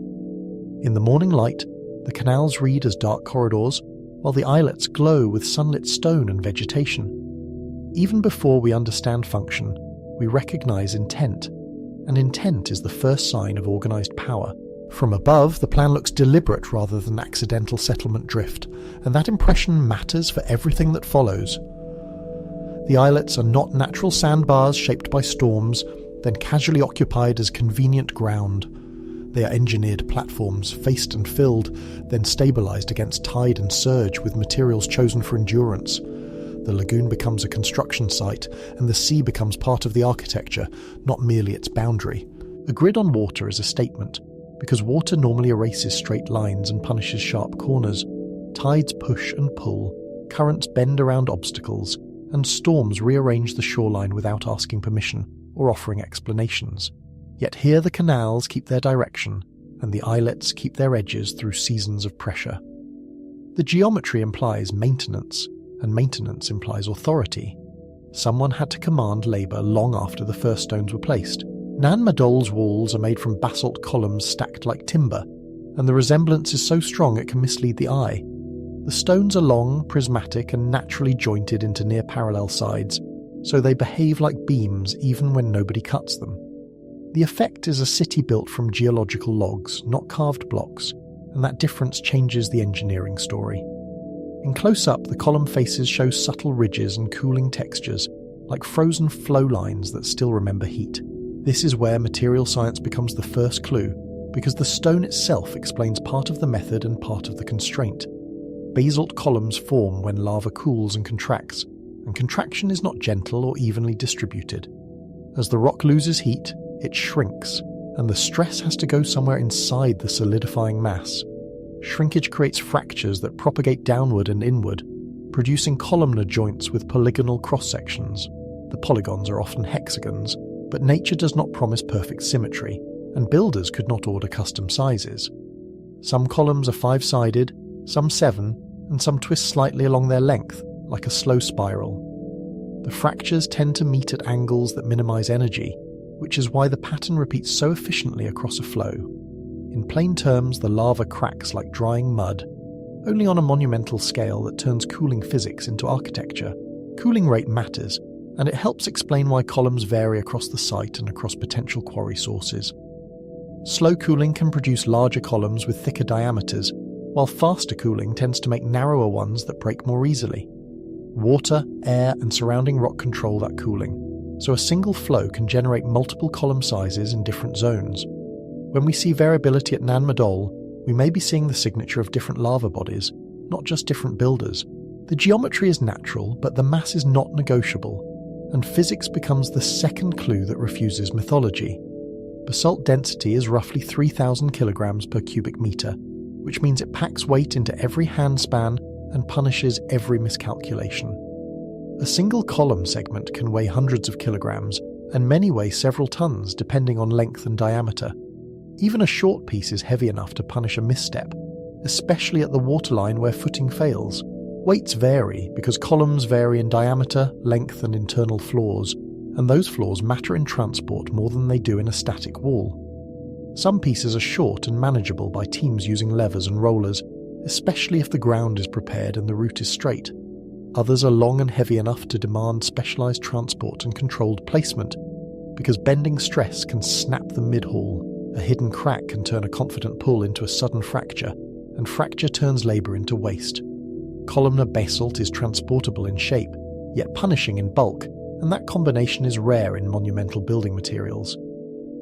In the morning light, the canals read as dark corridors, while the islets glow with sunlit stone and vegetation. Even before we understand function, we recognize intent, and intent is the first sign of organized power. From above, the plan looks deliberate rather than accidental settlement drift, and that impression matters for everything that follows. The islets are not natural sandbars shaped by storms, then casually occupied as convenient ground. They are engineered platforms, faced and filled, then stabilized against tide and surge with materials chosen for endurance. The lagoon becomes a construction site, and the sea becomes part of the architecture, not merely its boundary. A grid on water is a statement, because water normally erases straight lines and punishes sharp corners. Tides push and pull, currents bend around obstacles, and storms rearrange the shoreline without asking permission or offering explanations. Yet here the canals keep their direction, and the eyelets keep their edges through seasons of pressure. The geometry implies maintenance, and maintenance implies authority. Someone had to command labour long after the first stones were placed. Nan Madol's walls are made from basalt columns stacked like timber, and the resemblance is so strong it can mislead the eye. The stones are long, prismatic, and naturally jointed into near-parallel sides, so they behave like beams even when nobody cuts them. The effect is a city built from geological logs, not carved blocks, and that difference changes the engineering story. In close-up, the column faces show subtle ridges and cooling textures, like frozen flow lines that still remember heat. This is where material science becomes the first clue, because the stone itself explains part of the method and part of the constraint. Basalt columns form when lava cools and contracts, and contraction is not gentle or evenly distributed. As the rock loses heat, it shrinks, and the stress has to go somewhere inside the solidifying mass. Shrinkage creates fractures that propagate downward and inward, producing columnar joints with polygonal cross-sections. The polygons are often hexagons, but nature does not promise perfect symmetry, and builders could not order custom sizes. Some columns are 5-sided, some 7, and some twist slightly along their length, like a slow spiral. The fractures tend to meet at angles that minimize energy, which is why the pattern repeats so efficiently across a flow. In plain terms, the lava cracks like drying mud, only on a monumental scale that turns cooling physics into architecture. Cooling rate matters, and it helps explain why columns vary across the site and across potential quarry sources. Slow cooling can produce larger columns with thicker diameters, while faster cooling tends to make narrower ones that break more easily. Water, air, and surrounding rock control that cooling, so a single flow can generate multiple column sizes in different zones. When we see variability at Nan Madol, we may be seeing the signature of different lava bodies, not just different builders. The geometry is natural, but the mass is not negotiable, and physics becomes the second clue that refuses mythology. Basalt density is roughly 3,000 kilograms per cubic meter, which means it packs weight into every handspan and punishes every miscalculation. A single column segment can weigh hundreds of kilograms, and many weigh several tons depending on length and diameter. Even a short piece is heavy enough to punish a misstep, especially at the waterline where footing fails. Weights vary because columns vary in diameter, length, and internal flaws, and those flaws matter in transport more than they do in a static wall. Some pieces are short and manageable by teams using levers and rollers, especially if the ground is prepared and the route is straight. Others are long and heavy enough to demand specialized transport and controlled placement, because bending stress can snap the mid-haul. A hidden crack can turn a confident pull into a sudden fracture, and fracture turns labor into waste. Columnar basalt is transportable in shape, yet punishing in bulk, and that combination is rare in monumental building materials.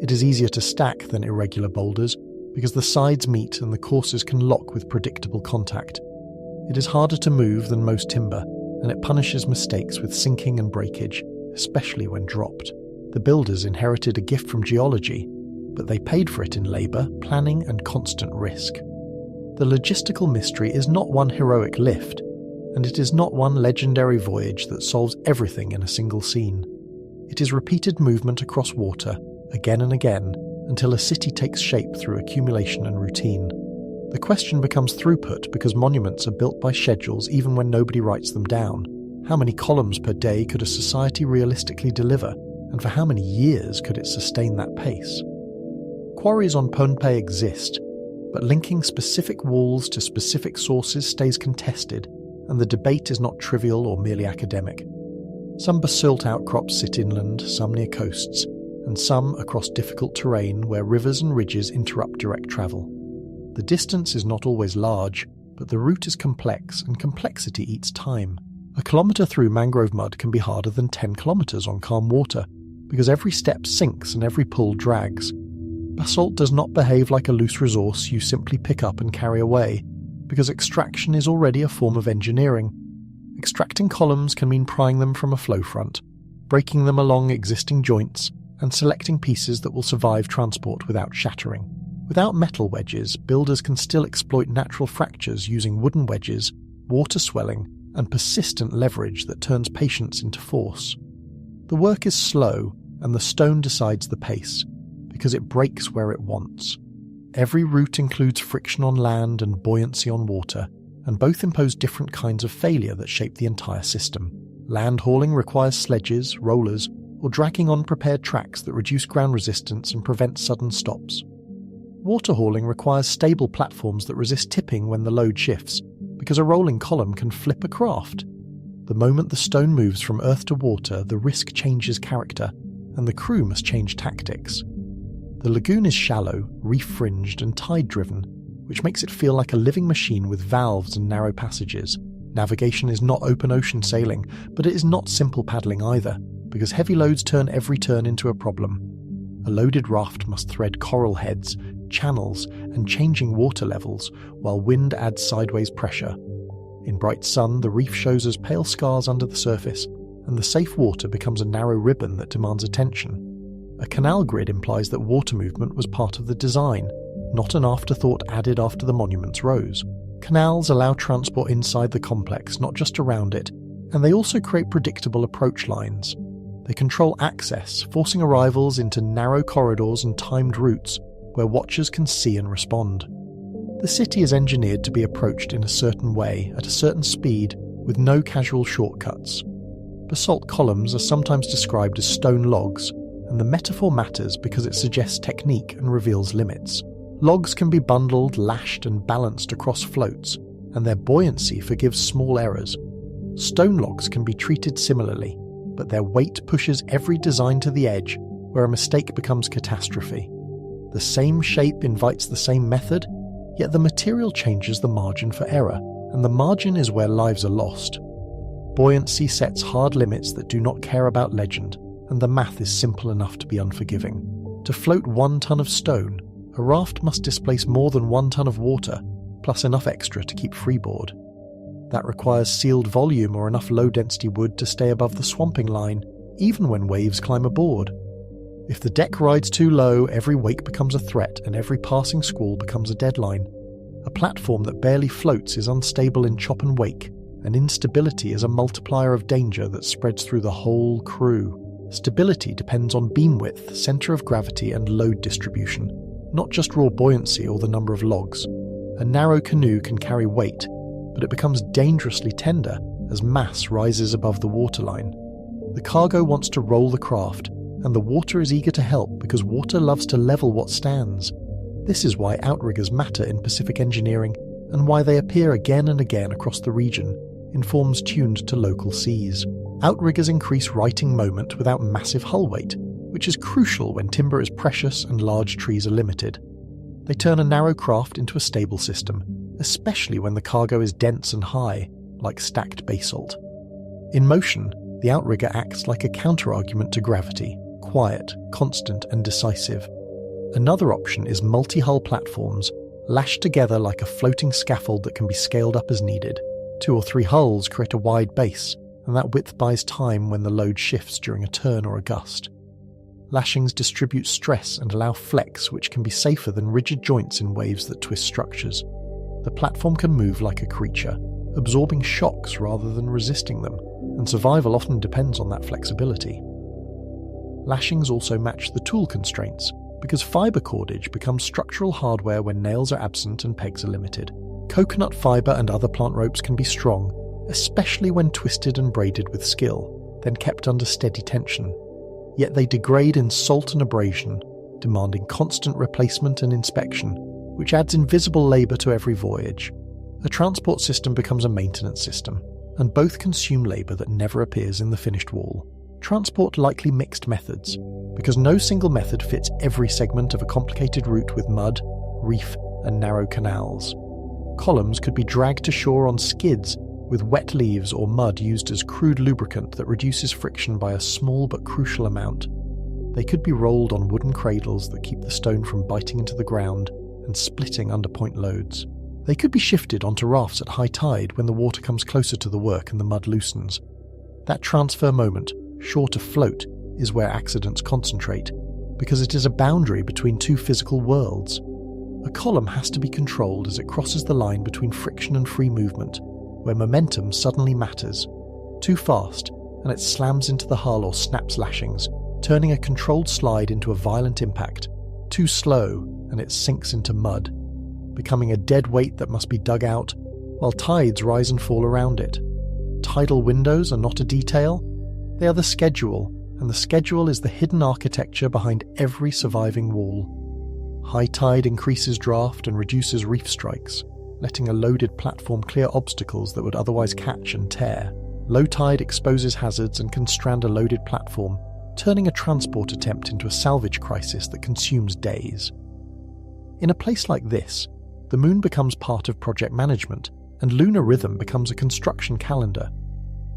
It is easier to stack than irregular boulders, because the sides meet and the courses can lock with predictable contact. It is harder to move than most timber, and it punishes mistakes with sinking and breakage, especially when dropped. The builders inherited a gift from geology, but they paid for it in labour, planning, and constant risk. The logistical mystery is not one heroic lift, and it is not one legendary voyage that solves everything in a single scene. It is repeated movement across water, again and again, until a city takes shape through accumulation and routine. The question becomes throughput because monuments are built by schedules even when nobody writes them down. How many columns per day could a society realistically deliver, and for how many years could it sustain that pace? Quarries on Pohnpei exist, but linking specific walls to specific sources stays contested, and the debate is not trivial or merely academic. Some basalt outcrops sit inland, some near coasts, and some across difficult terrain where rivers and ridges interrupt direct travel. The distance is not always large, but the route is complex, and complexity eats time. A kilometre through mangrove mud can be harder than 10 kilometres on calm water, because every step sinks and every pull drags. Basalt does not behave like a loose resource you simply pick up and carry away, because extraction is already a form of engineering. Extracting columns can mean prying them from a flow front, breaking them along existing joints, and selecting pieces that will survive transport without shattering. Without metal wedges, builders can still exploit natural fractures using wooden wedges, water swelling, and persistent leverage that turns patience into force. The work is slow, and the stone decides the pace, because it breaks where it wants. Every route includes friction on land and buoyancy on water, and both impose different kinds of failure that shape the entire system. Land hauling requires sledges, rollers, or dragging on prepared tracks that reduce ground resistance and prevent sudden stops. Water hauling requires stable platforms that resist tipping when the load shifts, because a rolling column can flip a craft. The moment the stone moves from earth to water, the risk changes character, and the crew must change tactics. The lagoon is shallow, reef-fringed and tide-driven, which makes it feel like a living machine with valves and narrow passages. Navigation is not open ocean sailing, but it is not simple paddling either, because heavy loads turn every turn into a problem. A loaded raft must thread coral heads, channels, and changing water levels, while wind adds sideways pressure. In bright sun, the reef shows as pale scars under the surface, and the safe water becomes a narrow ribbon that demands attention. A canal grid implies that water movement was part of the design, not an afterthought added after the monuments rose. Canals allow transport inside the complex, not just around it, and they also create predictable approach lines. They control access, forcing arrivals into narrow corridors and timed routes where watchers can see and respond. The city is engineered to be approached in a certain way, at a certain speed, with no casual shortcuts. Basalt columns are sometimes described as stone logs, and the metaphor matters because it suggests technique and reveals limits. Logs can be bundled, lashed and balanced across floats, and their buoyancy forgives small errors. Stone logs can be treated similarly, but their weight pushes every design to the edge, where a mistake becomes catastrophe. The same shape invites the same method, yet the material changes the margin for error, and the margin is where lives are lost. Buoyancy sets hard limits that do not care about legend, and the math is simple enough to be unforgiving. To float 1 ton of stone, a raft must displace more than 1 ton of water, plus enough extra to keep freeboard. That requires sealed volume or enough low-density wood to stay above the swamping line, even when waves climb aboard. If the deck rides too low, every wake becomes a threat and every passing squall becomes a deadline. A platform that barely floats is unstable in chop and wake, and instability is a multiplier of danger that spreads through the whole crew. Stability depends on beam width, centre of gravity and load distribution, not just raw buoyancy or the number of logs. A narrow canoe can carry weight, but it becomes dangerously tender as mass rises above the waterline. The cargo wants to roll the craft, and the water is eager to help because water loves to level what stands. This is why outriggers matter in Pacific engineering, and why they appear again and again across the region, in forms tuned to local seas. Outriggers increase righting moment without massive hull weight, which is crucial when timber is precious and large trees are limited. They turn a narrow craft into a stable system, especially when the cargo is dense and high, like stacked basalt. In motion, the outrigger acts like a counterargument to gravity, quiet, constant and decisive. Another option is multi-hull platforms, lashed together like a floating scaffold that can be scaled up as needed. 2 or 3 hulls create a wide base, and that width buys time when the load shifts during a turn or a gust. Lashings distribute stress and allow flex, which can be safer than rigid joints in waves that twist structures. The platform can move like a creature, absorbing shocks rather than resisting them, and survival often depends on that flexibility. Lashings also match the tool constraints, because fibre cordage becomes structural hardware when nails are absent and pegs are limited. Coconut fibre and other plant ropes can be strong, especially when twisted and braided with skill, then kept under steady tension. Yet they degrade in salt and abrasion, demanding constant replacement and inspection, which adds invisible labour to every voyage. A transport system becomes a maintenance system, and both consume labour that never appears in the finished wall. Transport likely mixed methods, because no single method fits every segment of a complicated route with mud, reef, and narrow canals. Columns could be dragged to shore on skids, with wet leaves or mud used as crude lubricant that reduces friction by a small but crucial amount. They could be rolled on wooden cradles that keep the stone from biting into the ground and splitting under point loads. They could be shifted onto rafts at high tide when the water comes closer to the work and the mud loosens. That transfer moment, sure to float, is where accidents concentrate, because it is a boundary between 2 physical worlds. A column has to be controlled as it crosses the line between friction and free movement, where momentum suddenly matters. Too fast, and it slams into the hull or snaps lashings, turning a controlled slide into a violent impact. Too slow, and it sinks into mud, becoming a dead weight that must be dug out, while tides rise and fall around it. Tidal windows are not a detail, they are the schedule, and the schedule is the hidden architecture behind every surviving wall. High tide increases draft and reduces reef strikes, letting a loaded platform clear obstacles that would otherwise catch and tear. Low tide exposes hazards and can strand a loaded platform, turning a transport attempt into a salvage crisis that consumes days. In a place like this, the moon becomes part of project management, and lunar rhythm becomes a construction calendar.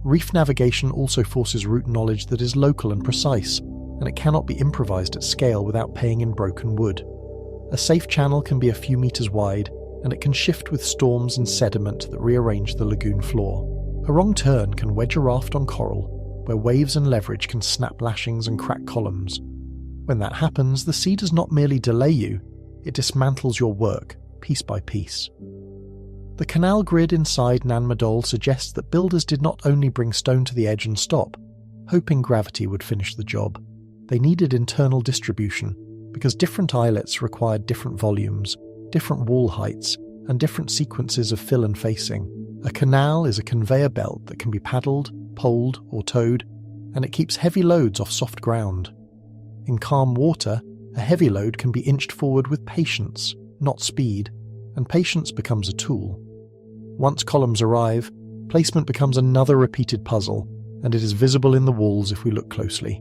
Reef navigation also forces route knowledge that is local and precise, and it cannot be improvised at scale without paying in broken wood. A safe channel can be a few meters wide, and it can shift with storms and sediment that rearrange the lagoon floor. A wrong turn can wedge a raft on coral, where waves and leverage can snap lashings and crack columns. When that happens, the sea does not merely delay you, it dismantles your work, piece by piece. The canal grid inside Madol suggests that builders did not only bring stone to the edge and stop, hoping gravity would finish the job. They needed internal distribution, because different islets required different volumes, different wall heights, and different sequences of fill and facing. A canal is a conveyor belt that can be paddled, poled, or towed, and it keeps heavy loads off soft ground. In calm water, a heavy load can be inched forward with patience, not speed, and patience becomes a tool. Once columns arrive, placement becomes another repeated puzzle, and it is visible in the walls if we look closely.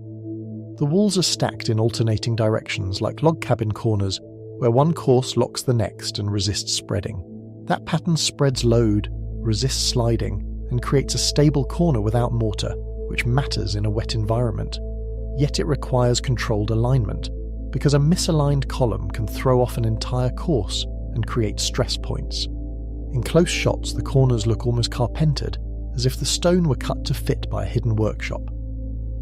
The walls are stacked in alternating directions like log cabin corners, where one course locks the next and resists spreading. That pattern spreads load, resists sliding, and creates a stable corner without mortar, which matters in a wet environment. Yet it requires controlled alignment, because a misaligned column can throw off an entire course and create stress points. In close shots, the corners look almost carpentered, as if the stone were cut to fit by a hidden workshop.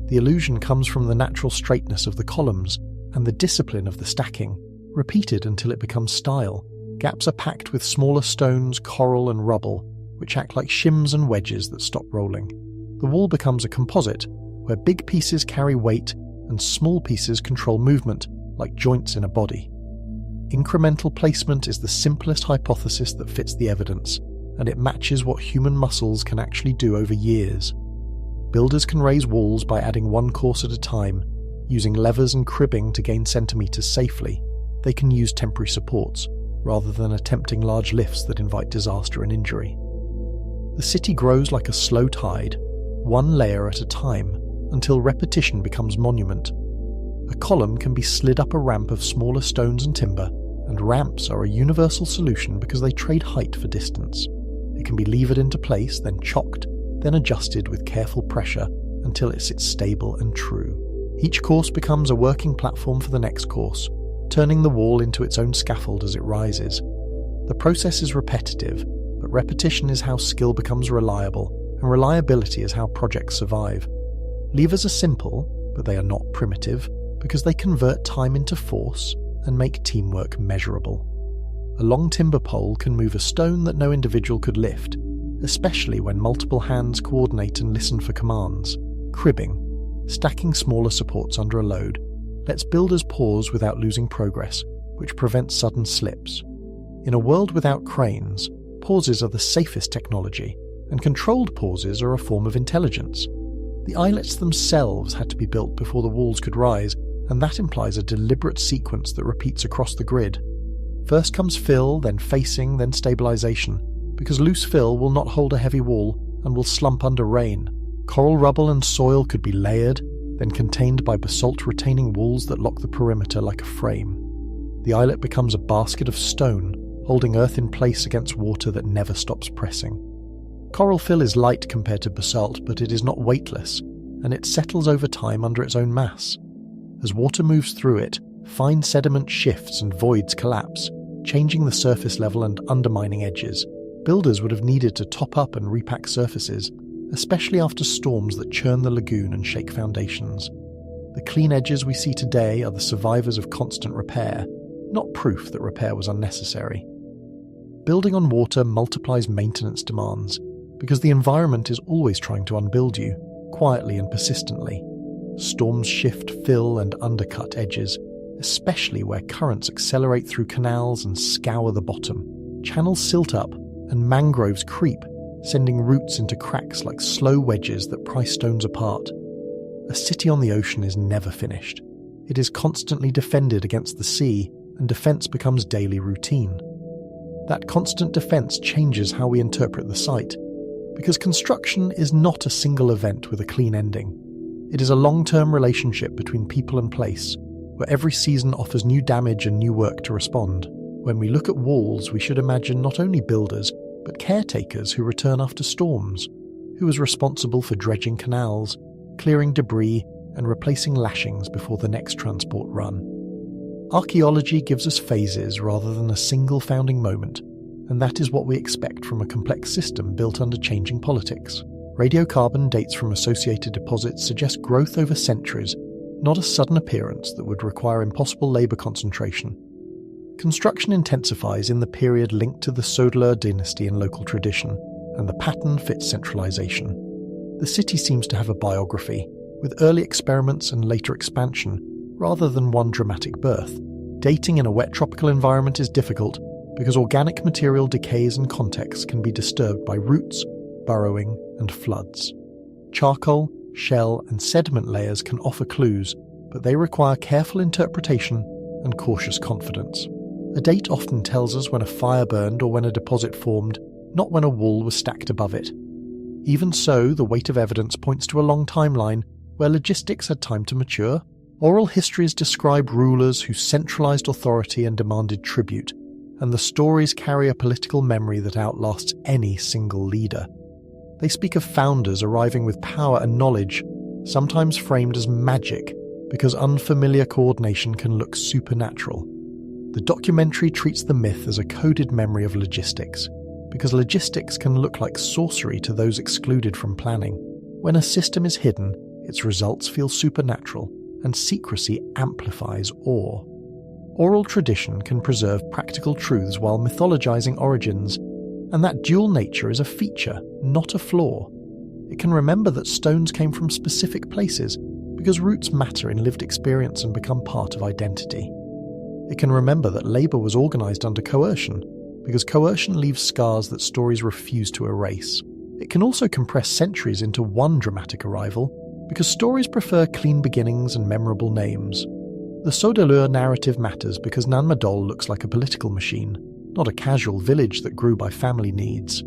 The illusion comes from the natural straightness of the columns and the discipline of the stacking, repeated until it becomes style. Gaps are packed with smaller stones, coral and rubble, which act like shims and wedges that stop rolling. The wall becomes a composite, where big pieces carry weight and small pieces control movement, like joints in a body. Incremental placement is the simplest hypothesis that fits the evidence, and it matches what human muscles can actually do over years. Builders can raise walls by adding one course at a time, using levers and cribbing to gain centimeters safely. They can use temporary supports, rather than attempting large lifts that invite disaster and injury. The city grows like a slow tide, one layer at a time, until repetition becomes monument. A column can be slid up a ramp of smaller stones and timber, and ramps are a universal solution because they trade height for distance. It can be levered into place, then chocked, then adjusted with careful pressure until it sits stable and true. Each course becomes a working platform for the next course, turning the wall into its own scaffold as it rises. The process is repetitive, but repetition is how skill becomes reliable, and reliability is how projects survive. Levers are simple, but they are not primitive, because they convert time into force and make teamwork measurable. A long timber pole can move a stone that no individual could lift, especially when multiple hands coordinate and listen for commands. Cribbing, stacking smaller supports under a load, lets builders pause without losing progress, which prevents sudden slips. In a world without cranes, pauses are the safest technology, and controlled pauses are a form of intelligence. The islets themselves had to be built before the walls could rise, and that implies a deliberate sequence that repeats across the grid. First comes fill, then facing, then stabilization, because loose fill will not hold a heavy wall and will slump under rain. Coral rubble and soil could be layered, then contained by basalt-retaining walls that lock the perimeter like a frame. The islet becomes a basket of stone, holding earth in place against water that never stops pressing. Coral fill is light compared to basalt, but it is not weightless, and it settles over time under its own mass. As water moves through it, fine sediment shifts and voids collapse, changing the surface level and undermining edges. Builders would have needed to top up and repack surfaces, especially after storms that churn the lagoon and shake foundations. The clean edges we see today are the survivors of constant repair, not proof that repair was unnecessary. Building on water multiplies maintenance demands, because the environment is always trying to unbuild you, quietly and persistently. Storms shift, fill, and undercut edges, especially where currents accelerate through canals and scour the bottom. Channels silt up, and mangroves creep, sending roots into cracks like slow wedges that pry stones apart. A city on the ocean is never finished. It is constantly defended against the sea, and defense becomes daily routine. That constant defense changes how we interpret the site, because construction is not a single event with a clean ending. It is a long-term relationship between people and place, where every season offers new damage and new work to respond. When we look at walls, we should imagine not only builders, but caretakers who return after storms, who is responsible for dredging canals, clearing debris, and replacing lashings before the next transport run. Archaeology gives us phases rather than a single founding moment, and that is what we expect from a complex system built under changing politics. Radiocarbon dates from associated deposits suggest growth over centuries, not a sudden appearance that would require impossible labour concentration. Construction intensifies in the period linked to the Sodelur dynasty in local tradition, and the pattern fits centralisation. The city seems to have a biography, with early experiments and later expansion, rather than one dramatic birth. Dating in a wet tropical environment is difficult because organic material decays and contexts can be disturbed by roots, burrowing, and floods. Charcoal, shell, and sediment layers can offer clues, but they require careful interpretation and cautious confidence. A date often tells us when a fire burned or when a deposit formed, not when a wall was stacked above it. Even so, the weight of evidence points to a long timeline where logistics had time to mature. Oral histories describe rulers who centralized authority and demanded tribute, and the stories carry a political memory that outlasts any single leader. They speak of founders arriving with power and knowledge, sometimes framed as magic, because unfamiliar coordination can look supernatural. The documentary treats the myth as a coded memory of logistics, because logistics can look like sorcery to those excluded from planning. When a system is hidden, its results feel supernatural, and secrecy amplifies awe. Oral tradition can preserve practical truths while mythologizing origins, and that dual nature is a feature, not a flaw. It can remember that stones came from specific places, because roots matter in lived experience and become part of identity. It can remember that labour was organised under coercion, because coercion leaves scars that stories refuse to erase. It can also compress centuries into one dramatic arrival, because stories prefer clean beginnings and memorable names. The Sodelur narrative matters because Madol looks like a political machine, not a casual village that grew by family needs.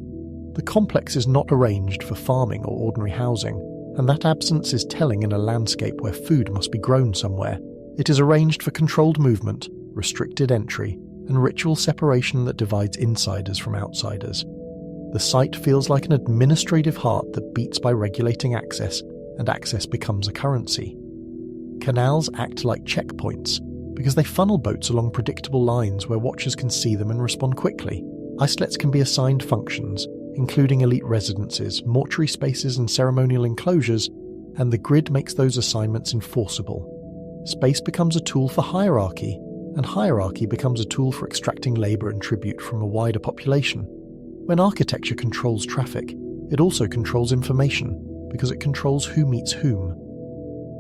The complex is not arranged for farming or ordinary housing, and that absence is telling in a landscape where food must be grown somewhere. It is arranged for controlled movement, restricted entry, and ritual separation that divides insiders from outsiders. The site feels like an administrative heart that beats by regulating access, and access becomes a currency. Canals act like checkpoints, because they funnel boats along predictable lines where watchers can see them and respond quickly. Islets can be assigned functions, including elite residences, mortuary spaces and ceremonial enclosures, and the grid makes those assignments enforceable. Space becomes a tool for hierarchy, and hierarchy becomes a tool for extracting labour and tribute from a wider population. When architecture controls traffic, it also controls information, because it controls who meets whom.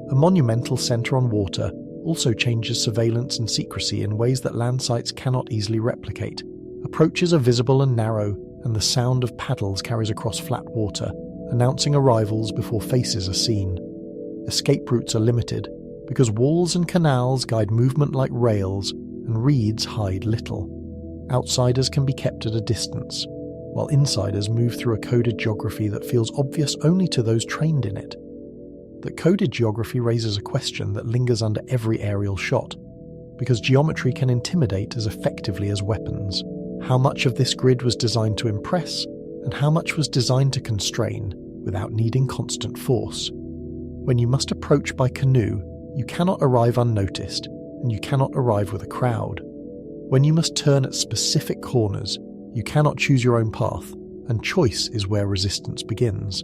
A monumental centre on water also changes surveillance and secrecy in ways that land sites cannot easily replicate. Approaches are visible and narrow, and the sound of paddles carries across flat water, announcing arrivals before faces are seen. Escape routes are limited, because walls and canals guide movement like rails, and reeds hide little. Outsiders can be kept at a distance, while insiders move through a coded geography that feels obvious only to those trained in it. That coded geography raises a question that lingers under every aerial shot, because geometry can intimidate as effectively as weapons. How much of this grid was designed to impress, and how much was designed to constrain, without needing constant force? When you must approach by canoe, you cannot arrive unnoticed, and you cannot arrive with a crowd. When you must turn at specific corners, you cannot choose your own path, and choice is where resistance begins.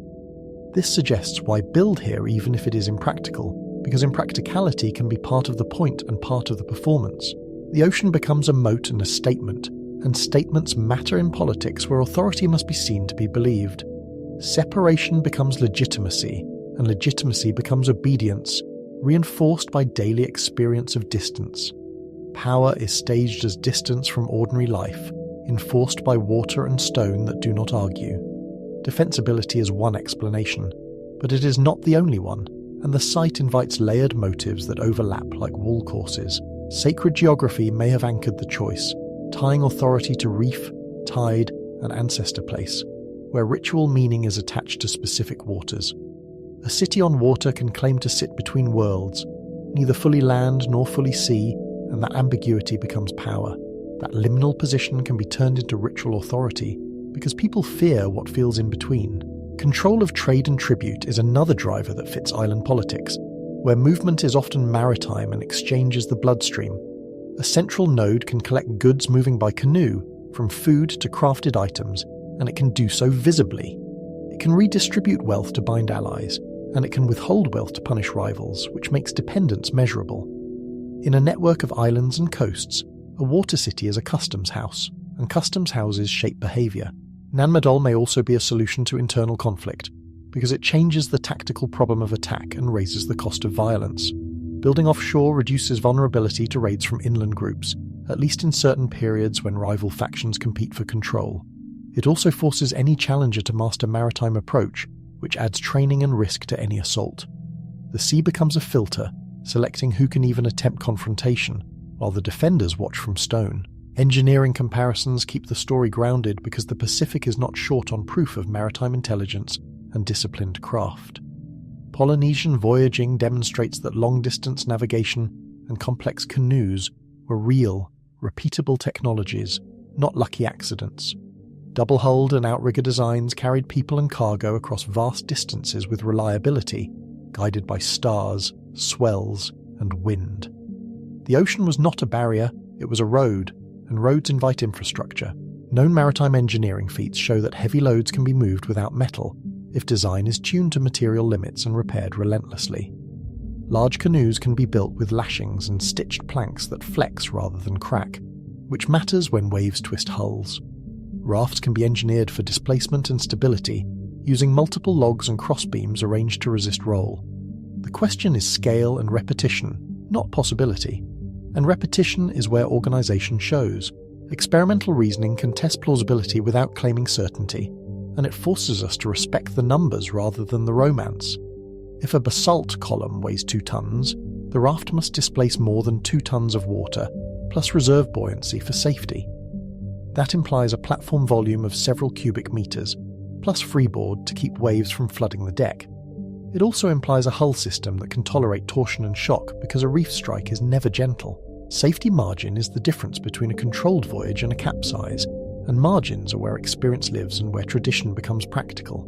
This suggests why build here even if it is impractical, because impracticality can be part of the point and part of the performance. The ocean becomes a moat and a statement, and statements matter in politics where authority must be seen to be believed. Separation becomes legitimacy, and legitimacy becomes obedience, reinforced by daily experience of distance. Power is staged as distance from ordinary life, enforced by water and stone that do not argue. Defensibility is one explanation, but it is not the only one, and the site invites layered motives that overlap like wool courses. Sacred geography may have anchored the choice, tying authority to reef, tide, and ancestor place, where ritual meaning is attached to specific waters. A city on water can claim to sit between worlds, neither fully land nor fully sea, and that ambiguity becomes power. That liminal position can be turned into ritual authority, because people fear what feels in between. Control of trade and tribute is another driver that fits island politics, where movement is often maritime and exchange is the bloodstream. A central node can collect goods moving by canoe, from food to crafted items, and it can do so visibly. It can redistribute wealth to bind allies, and it can withhold wealth to punish rivals, which makes dependence measurable. In a network of islands and coasts, a water city is a customs house, and customs houses shape behaviour. Madol may also be a solution to internal conflict, because it changes the tactical problem of attack and raises the cost of violence. Building offshore reduces vulnerability to raids from inland groups, at least in certain periods when rival factions compete for control. It also forces any challenger to master maritime approach, which adds training and risk to any assault. The sea becomes a filter, selecting who can even attempt confrontation, while the defenders watch from stone. Engineering comparisons keep the story grounded because the Pacific is not short on proof of maritime intelligence and disciplined craft. Polynesian voyaging demonstrates that long-distance navigation and complex canoes were real, repeatable technologies, not lucky accidents. Double-hulled and outrigger designs carried people and cargo across vast distances with reliability, guided by stars, swells, and wind. The ocean was not a barrier, it was a road, and roads invite infrastructure. Known maritime engineering feats show that heavy loads can be moved without metal, if design is tuned to material limits and repaired relentlessly. Large canoes can be built with lashings and stitched planks that flex rather than crack, which matters when waves twist hulls. Rafts can be engineered for displacement and stability, using multiple logs and crossbeams arranged to resist roll. The question is scale and repetition, not possibility. And repetition is where organisation shows. Experimental reasoning can test plausibility without claiming certainty, and it forces us to respect the numbers rather than the romance. If a basalt column weighs 2 tons, the raft must displace more than 2 tons of water, plus reserve buoyancy for safety. That implies a platform volume of several cubic meters, plus freeboard to keep waves from flooding the deck. It also implies a hull system that can tolerate torsion and shock because a reef strike is never gentle. Safety margin is the difference between a controlled voyage and a capsize, and margins are where experience lives and where tradition becomes practical.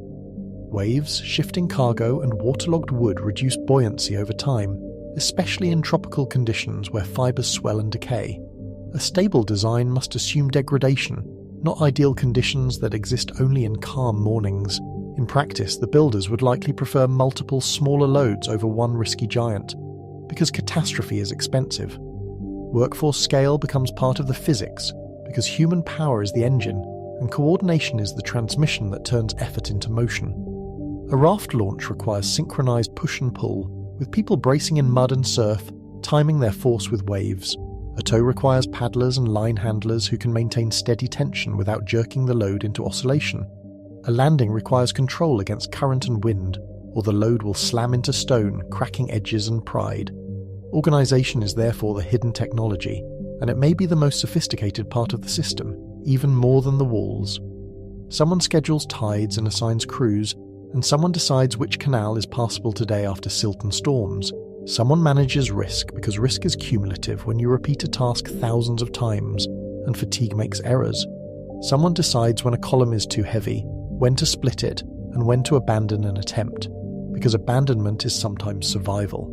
Waves, shifting cargo, and waterlogged wood reduce buoyancy over time, especially in tropical conditions where fibers swell and decay. A stable design must assume degradation, not ideal conditions that exist only in calm mornings. In practice, the builders would likely prefer multiple smaller loads over one risky giant, because catastrophe is expensive. Workforce scale becomes part of the physics, because human power is the engine, and coordination is the transmission that turns effort into motion. A raft launch requires synchronized push and pull, with people bracing in mud and surf, timing their force with waves. A tow requires paddlers and line handlers who can maintain steady tension without jerking the load into oscillation. A landing requires control against current and wind, or the load will slam into stone, cracking edges and pride. Organisation is therefore the hidden technology, and it may be the most sophisticated part of the system, even more than the walls. Someone schedules tides and assigns crews, and someone decides which canal is passable today after silt and storms. Someone manages risk because risk is cumulative when you repeat a task thousands of times, and fatigue makes errors. Someone decides when a column is too heavy, when to split it, and when to abandon an attempt, because abandonment is sometimes survival.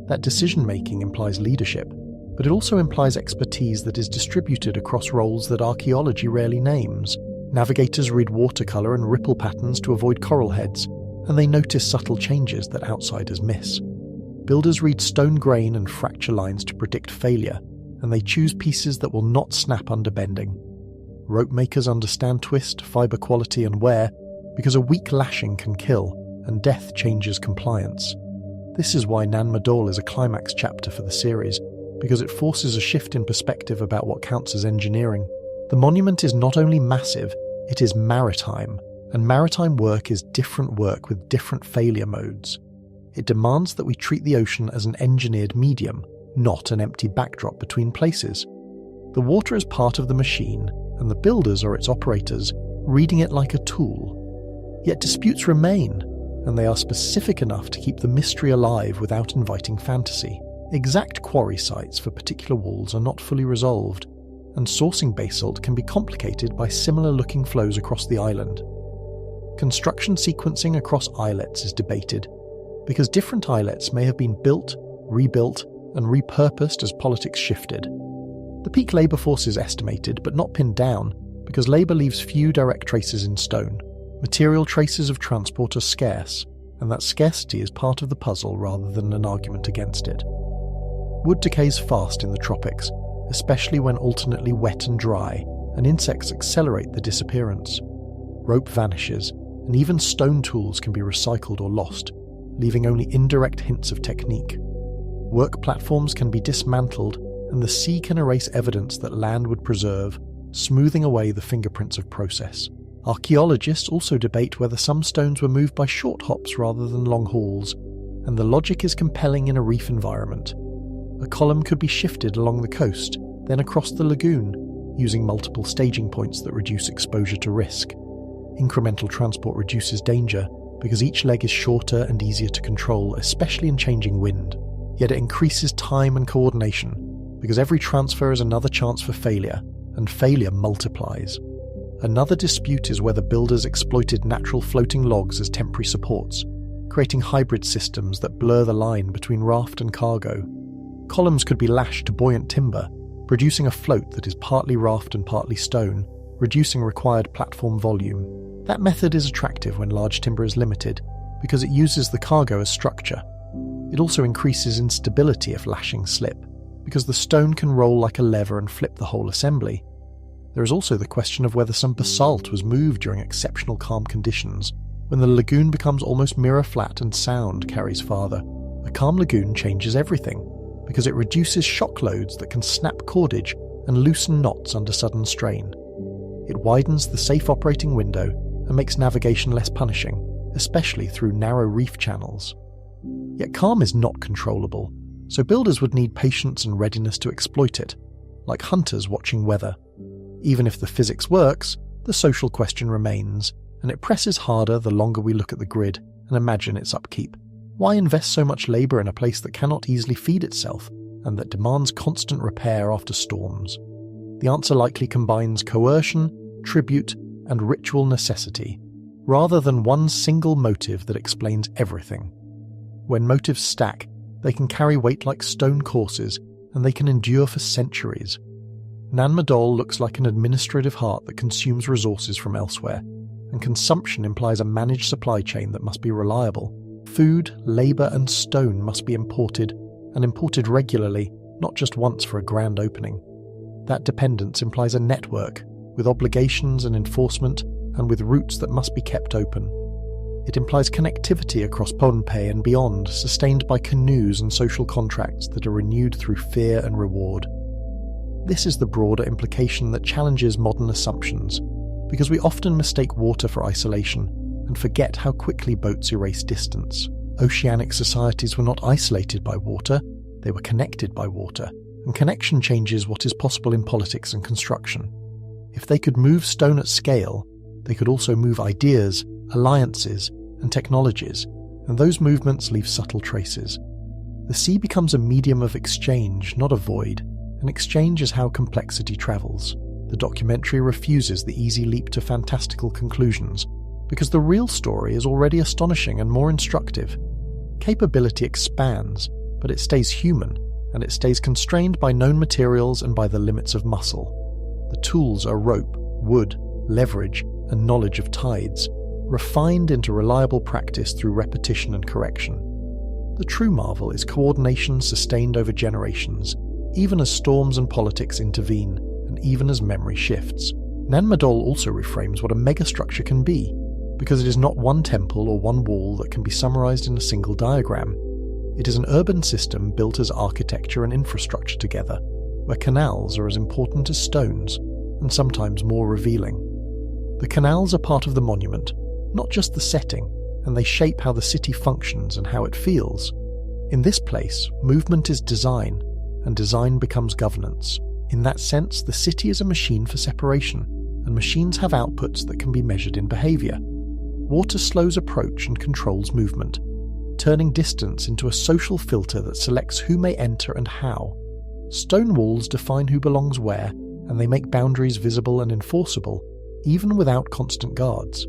That decision-making implies leadership, but it also implies expertise that is distributed across roles that archaeology rarely names. Navigators read watercolour and ripple patterns to avoid coral heads, and they notice subtle changes that outsiders miss. Builders read stone grain and fracture lines to predict failure, and they choose pieces that will not snap under bending. Rope makers understand twist, fibre quality and wear, because a weak lashing can kill, and death changes compliance. This is why Nan Madol is a climax chapter for the series, because it forces a shift in perspective about what counts as engineering. The monument is not only massive, it is maritime, and maritime work is different work with different failure modes. It demands that we treat the ocean as an engineered medium, not an empty backdrop between places. The water is part of the machine, and the builders or its operators reading it like a tool. Yet disputes remain, and they are specific enough to keep the mystery alive without inviting fantasy. Exact quarry sites for particular walls are not fully resolved, and sourcing basalt can be complicated by similar-looking flows across the island. Construction sequencing across islets is debated, because different islets may have been built, rebuilt, and repurposed as politics shifted. The peak labour force is estimated, but not pinned down, because labour leaves few direct traces in stone. Material traces of transport are scarce, and that scarcity is part of the puzzle rather than an argument against it. Wood decays fast in the tropics, especially when alternately wet and dry, and insects accelerate the disappearance. Rope vanishes, and even stone tools can be recycled or lost, leaving only indirect hints of technique. Work platforms can be dismantled, and the sea can erase evidence that land would preserve, smoothing away the fingerprints of process. Archaeologists also debate whether some stones were moved by short hops rather than long hauls, and the logic is compelling in a reef environment. A column could be shifted along the coast, then across the lagoon, using multiple staging points that reduce exposure to risk. Incremental transport reduces danger, because each leg is shorter and easier to control, especially in changing wind. Yet it increases time and coordination, because every transfer is another chance for failure, and failure multiplies. Another dispute is whether builders exploited natural floating logs as temporary supports, creating hybrid systems that blur the line between raft and cargo. Columns could be lashed to buoyant timber, producing a float that is partly raft and partly stone, reducing required platform volume. That method is attractive when large timber is limited, because it uses the cargo as structure. It also increases instability if lashings slip, because the stone can roll like a lever and flip the whole assembly. There is also the question of whether some basalt was moved during exceptional calm conditions, when the lagoon becomes almost mirror flat and sound carries farther. A calm lagoon changes everything, because it reduces shock loads that can snap cordage and loosen knots under sudden strain. It widens the safe operating window and makes navigation less punishing, especially through narrow reef channels. Yet calm is not controllable, so builders would need patience and readiness to exploit it, like hunters watching weather. Even if the physics works, the social question remains, and it presses harder the longer we look at the grid and imagine its upkeep. Why invest so much labour in a place that cannot easily feed itself, and that demands constant repair after storms? The answer likely combines coercion, tribute, and ritual necessity, rather than one single motive that explains everything. When motives stack, they can carry weight like stone courses, and they can endure for centuries. Nan Madol looks like an administrative heart that consumes resources from elsewhere, and consumption implies a managed supply chain that must be reliable. Food, labour, and stone must be imported, and imported regularly, not just once for a grand opening. That dependence implies a network, with obligations and enforcement, and with routes that must be kept open. It implies connectivity across Pohnpei and beyond, sustained by canoes and social contracts that are renewed through fear and reward. This is the broader implication that challenges modern assumptions, because we often mistake water for isolation and forget how quickly boats erase distance. Oceanic societies were not isolated by water, they were connected by water, and connection changes what is possible in politics and construction. If they could move stone at scale, they could also move ideas, alliances, and technologies, and those movements leave subtle traces. The sea becomes a medium of exchange, not a void, and exchange is how complexity travels. The documentary refuses the easy leap to fantastical conclusions, because the real story is already astonishing and more instructive. Capability expands, but it stays human, and it stays constrained by known materials and by the limits of muscle. The tools are rope, wood, leverage, and knowledge of tides, refined into reliable practice through repetition and correction. The true marvel is coordination sustained over generations, even as storms and politics intervene, and even as memory shifts. Nan Madol also reframes what a megastructure can be, because it is not one temple or one wall that can be summarized in a single diagram. It is an urban system built as architecture and infrastructure together, where canals are as important as stones, and sometimes more revealing. The canals are part of the monument, not just the setting, and they shape how the city functions and how it feels. In this place, movement is design, and design becomes governance. In that sense, the city is a machine for separation, and machines have outputs that can be measured in behaviour. Water slows approach and controls movement, turning distance into a social filter that selects who may enter and how. Stone walls define who belongs where, and they make boundaries visible and enforceable, even without constant guards.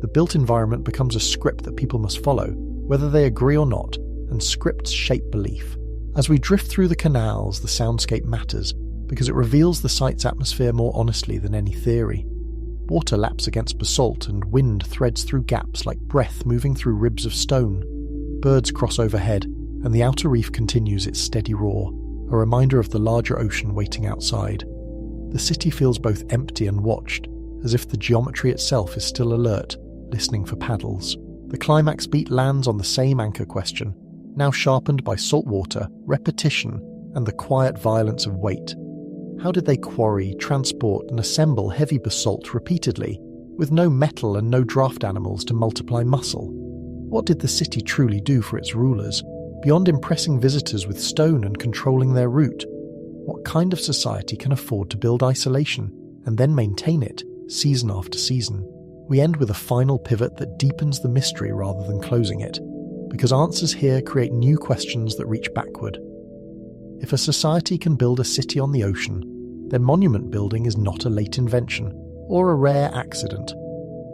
The built environment becomes a script that people must follow, whether they agree or not, and scripts shape belief. As we drift through the canals, the soundscape matters, because it reveals the site's atmosphere more honestly than any theory. Water laps against basalt, and wind threads through gaps like breath moving through ribs of stone. Birds cross overhead, and the outer reef continues its steady roar, a reminder of the larger ocean waiting outside. The city feels both empty and watched, as if the geometry itself is still alert, listening for paddles. The climax beat lands on the same anchor question, now sharpened by salt water, repetition, and the quiet violence of weight. How did they quarry, transport, and assemble heavy basalt repeatedly, with no metal and no draft animals to multiply muscle? What did the city truly do for its rulers, beyond impressing visitors with stone and controlling their route? What kind of society can afford to build isolation, and then maintain it, season after season? We end with a final pivot that deepens the mystery rather than closing it, because answers here create new questions that reach backward. If a society can build a city on the ocean, then monument building is not a late invention or a rare accident.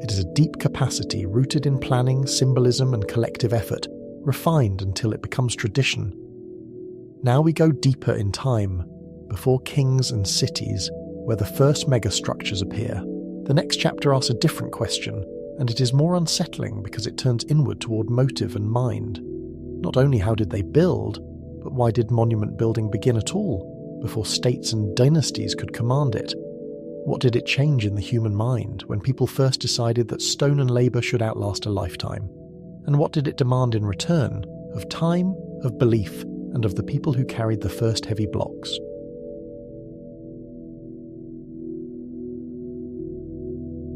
It is a deep capacity rooted in planning, symbolism, and collective effort, refined until it becomes tradition. Now we go deeper in time, before kings and cities, where the first megastructures appear. The next chapter asks a different question, and it is more unsettling because it turns inward toward motive and mind. Not only how did they build, but why did monument building begin at all, before states and dynasties could command it? What did it change in the human mind when people first decided that stone and labour should outlast a lifetime? And what did it demand in return, of time, of belief, and of the people who carried the first heavy blocks?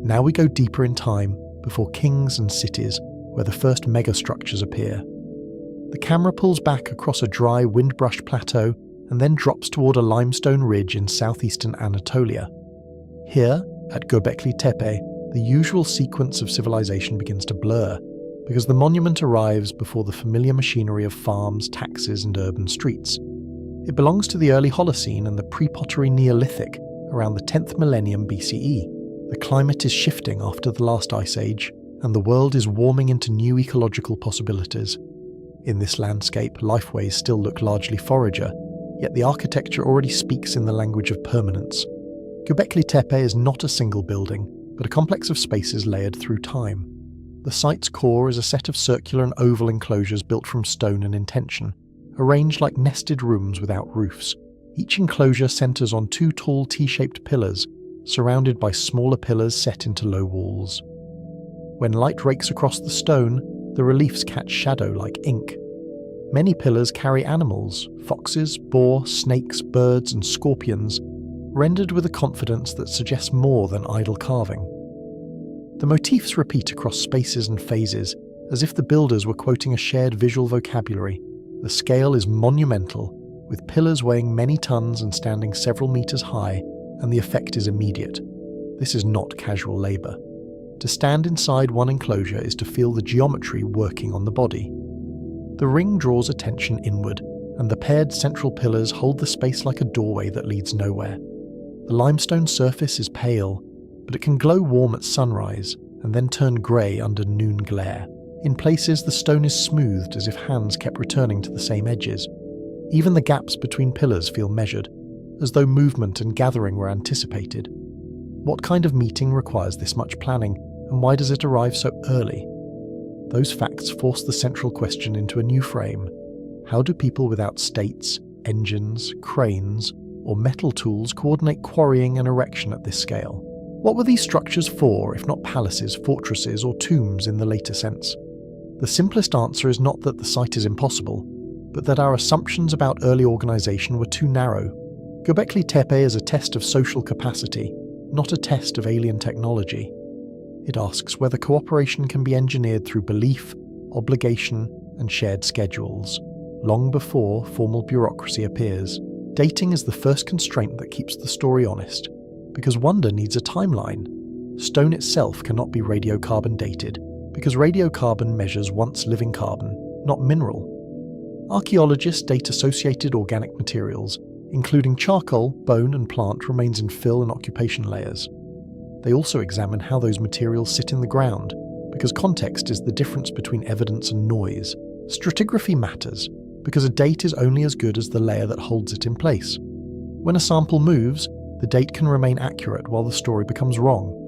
Now we go deeper in time, before kings and cities, where the first megastructures appear. The camera pulls back across a dry, wind-brushed plateau and then drops toward a limestone ridge in southeastern Anatolia. Here, at Göbekli Tepe, the usual sequence of civilization begins to blur, because the monument arrives before the familiar machinery of farms, taxes, and urban streets. It belongs to the early Holocene and the pre-pottery Neolithic, around the 10th millennium BCE. The climate is shifting after the last ice age, and the world is warming into new ecological possibilities. In this landscape, lifeways still look largely forager, yet the architecture already speaks in the language of permanence. Göbekli Tepe is not a single building, but a complex of spaces layered through time. The site's core is a set of circular and oval enclosures built from stone and intention, arranged like nested rooms without roofs. Each enclosure centers on two tall T-shaped pillars, surrounded by smaller pillars set into low walls. When light rakes across the stone, the reliefs catch shadow like ink. Many pillars carry animals, foxes, boar, snakes, birds, and scorpions, rendered with a confidence that suggests more than idle carving. The motifs repeat across spaces and phases, as if the builders were quoting a shared visual vocabulary. The scale is monumental, with pillars weighing many tons and standing several meters high, and the effect is immediate. This is not casual labour. To stand inside one enclosure is to feel the geometry working on the body. The ring draws attention inward, and the paired central pillars hold the space like a doorway that leads nowhere. The limestone surface is pale, but it can glow warm at sunrise and then turn grey under noon glare. In places, the stone is smoothed as if hands kept returning to the same edges. Even the gaps between pillars feel measured, as though movement and gathering were anticipated. What kind of meeting requires this much planning, and why does it arrive so early? Those facts force the central question into a new frame. How do people without states, engines, cranes, or metal tools coordinate quarrying and erection at this scale? What were these structures for, if not palaces, fortresses, or tombs in the later sense? The simplest answer is not that the site is impossible, but that our assumptions about early organisation were too narrow. Göbekli Tepe is a test of social capacity, not a test of alien technology. It asks whether cooperation can be engineered through belief, obligation, and shared schedules, long before formal bureaucracy appears. Dating is the first constraint that keeps the story honest, because wonder needs a timeline. Stone itself cannot be radiocarbon dated, because radiocarbon measures once living carbon, not mineral. Archaeologists date associated organic materials, including charcoal, bone and plant remains in fill and occupation layers. They also examine how those materials sit in the ground, because context is the difference between evidence and noise. Stratigraphy matters, because a date is only as good as the layer that holds it in place. When a sample moves, the date can remain accurate while the story becomes wrong.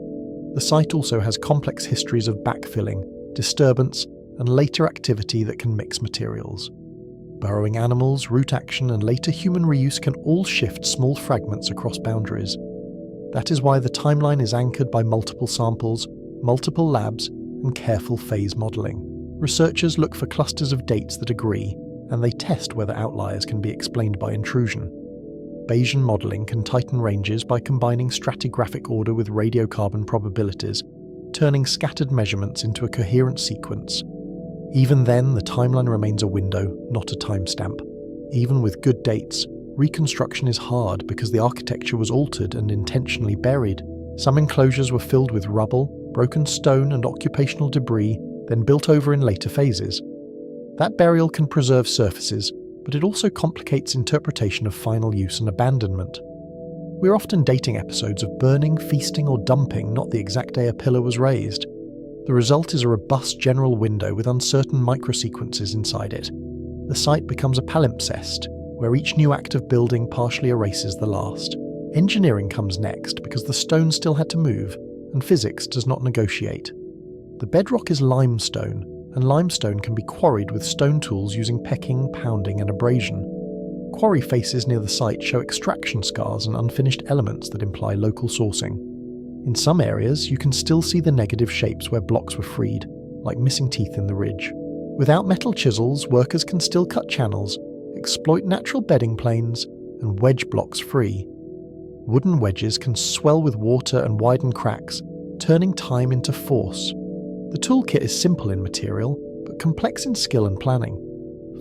The site also has complex histories of backfilling, disturbance, and later activity that can mix materials. Burrowing animals, root action, and later human reuse can all shift small fragments across boundaries. That is why the timeline is anchored by multiple samples, multiple labs, and careful phase modelling. Researchers look for clusters of dates that agree, and they test whether outliers can be explained by intrusion. Bayesian modelling can tighten ranges by combining stratigraphic order with radiocarbon probabilities, turning scattered measurements into a coherent sequence. Even then, the timeline remains a window, not a timestamp. Even with good dates, reconstruction is hard because the architecture was altered and intentionally buried. Some enclosures were filled with rubble, broken stone and occupational debris, then built over in later phases. That burial can preserve surfaces, but it also complicates interpretation of final use and abandonment. We're often dating episodes of burning, feasting or dumping, not the exact day a pillar was raised. The result is a robust general window with uncertain microsequences inside it. The site becomes a palimpsest, where each new act of building partially erases the last. Engineering comes next because the stone still had to move, and physics does not negotiate. The bedrock is limestone, and limestone can be quarried with stone tools using pecking, pounding, and abrasion. Quarry faces near the site show extraction scars and unfinished elements that imply local sourcing. In some areas, you can still see the negative shapes where blocks were freed, like missing teeth in the ridge. Without metal chisels, workers can still cut channels, exploit natural bedding planes, and wedge blocks free. Wooden wedges can swell with water and widen cracks, turning time into force. The toolkit is simple in material, but complex in skill and planning.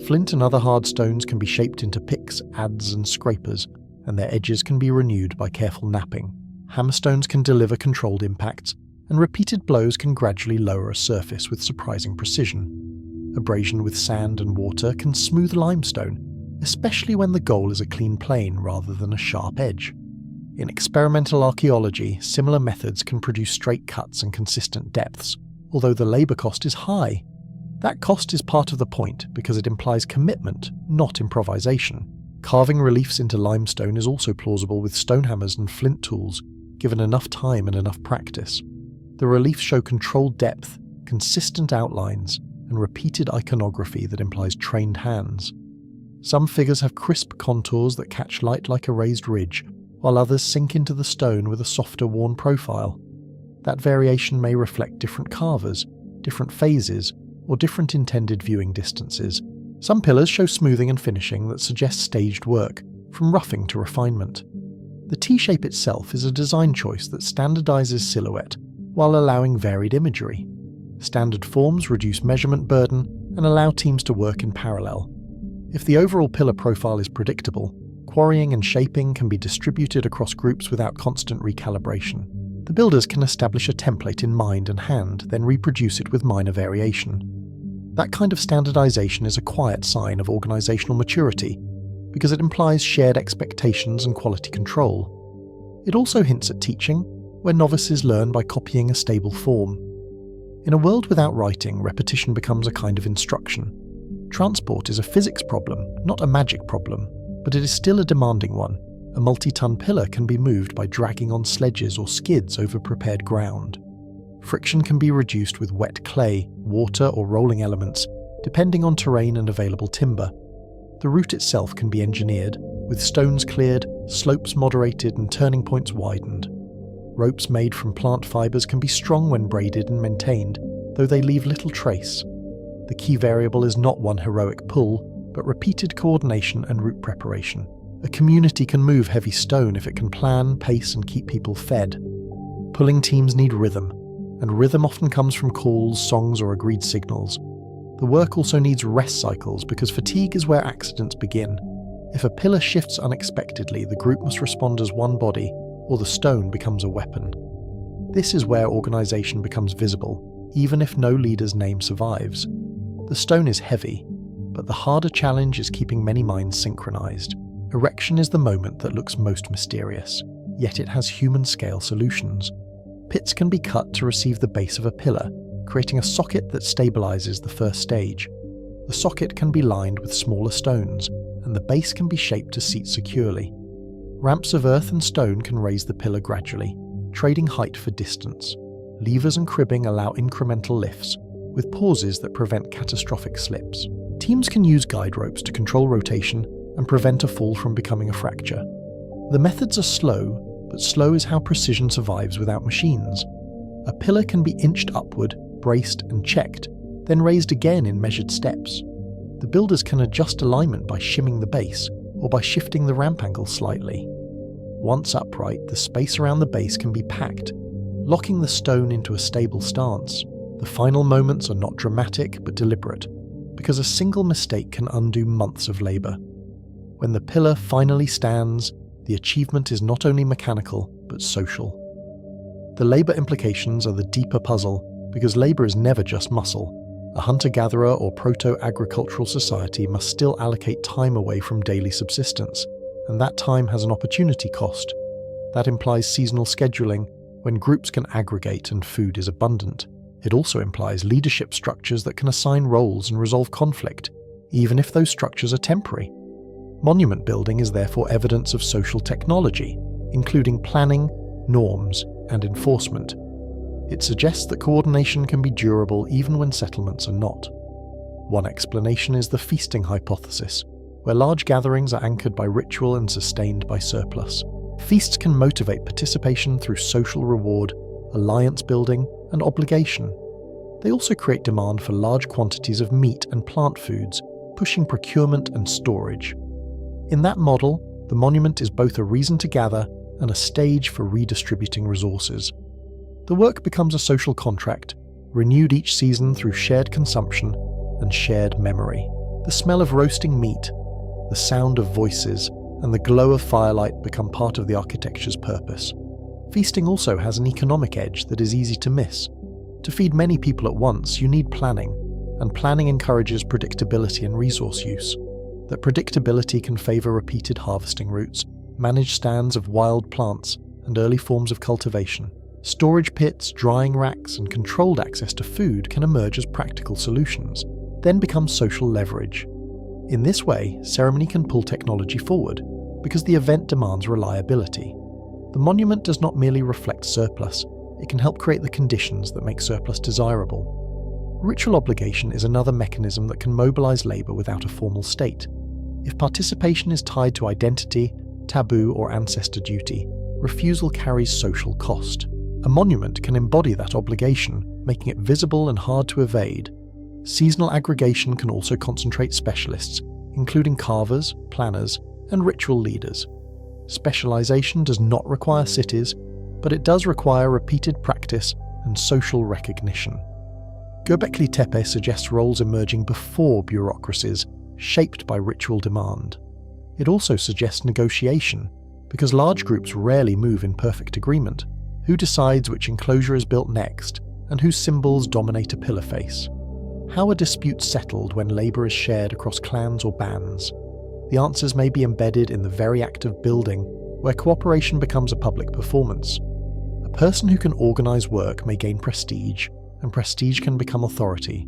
Flint and other hard stones can be shaped into picks, adze and scrapers, and their edges can be renewed by careful knapping. Hammerstones can deliver controlled impacts, and repeated blows can gradually lower a surface with surprising precision. Abrasion with sand and water can smooth limestone, especially when the goal is a clean plane rather than a sharp edge. In experimental archaeology, similar methods can produce straight cuts and consistent depths, although the labour cost is high. That cost is part of the point because it implies commitment, not improvisation. Carving reliefs into limestone is also plausible with stone hammers and flint tools, given enough time and enough practice. The reliefs show controlled depth, consistent outlines, and repeated iconography that implies trained hands. Some figures have crisp contours that catch light like a raised ridge, while others sink into the stone with a softer worn profile. That variation may reflect different carvers, different phases, or different intended viewing distances. Some pillars show smoothing and finishing that suggests staged work, from roughing to refinement. The T-shape itself is a design choice that standardizes silhouette while allowing varied imagery. Standard forms reduce measurement burden and allow teams to work in parallel. If the overall pillar profile is predictable, quarrying and shaping can be distributed across groups without constant recalibration. The builders can establish a template in mind and hand, then reproduce it with minor variation. That kind of standardization is a quiet sign of organizational maturity, because it implies shared expectations and quality control. It also hints at teaching, where novices learn by copying a stable form. In a world without writing, repetition becomes a kind of instruction. Transport is a physics problem, not a magic problem, but it is still a demanding one. A multi-ton pillar can be moved by dragging on sledges or skids over prepared ground. Friction can be reduced with wet clay, water or rolling elements, depending on terrain and available timber. The route itself can be engineered, with stones cleared, slopes moderated and turning points widened. Ropes made from plant fibres can be strong when braided and maintained, though they leave little trace. The key variable is not one heroic pull, but repeated coordination and route preparation. A community can move heavy stone if it can plan, pace, and keep people fed. Pulling teams need rhythm, and rhythm often comes from calls, songs, or agreed signals. The work also needs rest cycles because fatigue is where accidents begin. If a pillar shifts unexpectedly, the group must respond as one body, or the stone becomes a weapon. This is where organisation becomes visible, even if no leader's name survives. The stone is heavy, but the harder challenge is keeping many minds synchronised. Erection is the moment that looks most mysterious, yet it has human-scale solutions. Pits can be cut to receive the base of a pillar, creating a socket that stabilises the first stage. The socket can be lined with smaller stones, and the base can be shaped to seat securely. Ramps of earth and stone can raise the pillar gradually, trading height for distance. Levers and cribbing allow incremental lifts, with pauses that prevent catastrophic slips. Teams can use guide ropes to control rotation and prevent a fall from becoming a fracture. The methods are slow, but slow is how precision survives without machines. A pillar can be inched upward, braced and checked, then raised again in measured steps. The builders can adjust alignment by shimming the base, or by shifting the ramp angle slightly. Once upright, the space around the base can be packed, locking the stone into a stable stance. The final moments are not dramatic but deliberate, because a single mistake can undo months of labour. When the pillar finally stands, the achievement is not only mechanical but social. The labour implications are the deeper puzzle, because labour is never just muscle. A hunter-gatherer or proto-agricultural society must still allocate time away from daily subsistence, and that time has an opportunity cost. That implies seasonal scheduling, when groups can aggregate and food is abundant. It also implies leadership structures that can assign roles and resolve conflict, even if those structures are temporary. Monument building is therefore evidence of social technology, including planning, norms, and enforcement. It suggests that coordination can be durable even when settlements are not. One explanation is the feasting hypothesis, where large gatherings are anchored by ritual and sustained by surplus. Feasts can motivate participation through social reward, alliance building, and obligation. They also create demand for large quantities of meat and plant foods, pushing procurement and storage. In that model, the monument is both a reason to gather and a stage for redistributing resources. The work becomes a social contract, renewed each season through shared consumption and shared memory. The smell of roasting meat, the sound of voices, and the glow of firelight become part of the architecture's purpose. Feasting also has an economic edge that is easy to miss. To feed many people at once, you need planning, and planning encourages predictability and resource use. That predictability can favour repeated harvesting routes, managed stands of wild plants, and early forms of cultivation. Storage pits, drying racks, and controlled access to food can emerge as practical solutions, then become social leverage. In this way, ceremony can pull technology forward, because the event demands reliability. The monument does not merely reflect surplus, it can help create the conditions that make surplus desirable. Ritual obligation is another mechanism that can mobilise labour without a formal state. If participation is tied to identity, taboo, or ancestor duty, refusal carries social cost. A monument can embody that obligation, making it visible and hard to evade. Seasonal aggregation can also concentrate specialists, including carvers, planners, and ritual leaders. Specialisation does not require cities, but it does require repeated practice and social recognition. Göbekli Tepe suggests roles emerging before bureaucracies, shaped by ritual demand. It also suggests negotiation, because large groups rarely move in perfect agreement. Who decides which enclosure is built next, and whose symbols dominate a pillar face? How are disputes settled when labour is shared across clans or bands? The answers may be embedded in the very act of building, where cooperation becomes a public performance. A person who can organise work may gain prestige, and prestige can become authority.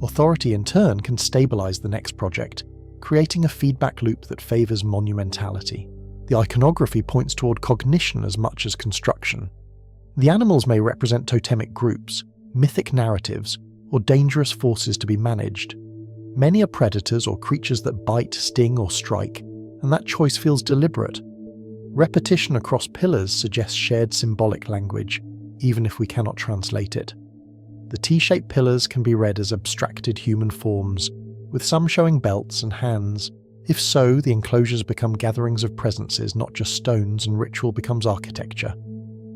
Authority in turn can stabilise the next project, creating a feedback loop that favours monumentality. The iconography points toward cognition as much as construction. The animals may represent totemic groups, mythic narratives, or dangerous forces to be managed. Many are predators or creatures that bite, sting, or strike, and that choice feels deliberate. Repetition across pillars suggests shared symbolic language, even if we cannot translate it. The T-shaped pillars can be read as abstracted human forms, with some showing belts and hands. If so, the enclosures become gatherings of presences, not just stones, and ritual becomes architecture.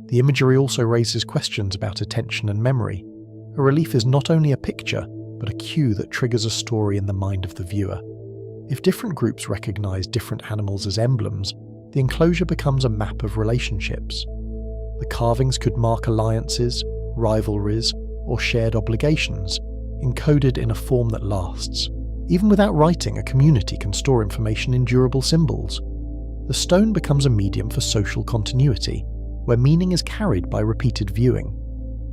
The imagery also raises questions about attention and memory. A relief is not only a picture, but a cue that triggers a story in the mind of the viewer. If different groups recognize different animals as emblems, the enclosure becomes a map of relationships. The carvings could mark alliances, rivalries, or shared obligations, encoded in a form that lasts. Even without writing, a community can store information in durable symbols. The stone becomes a medium for social continuity, where meaning is carried by repeated viewing.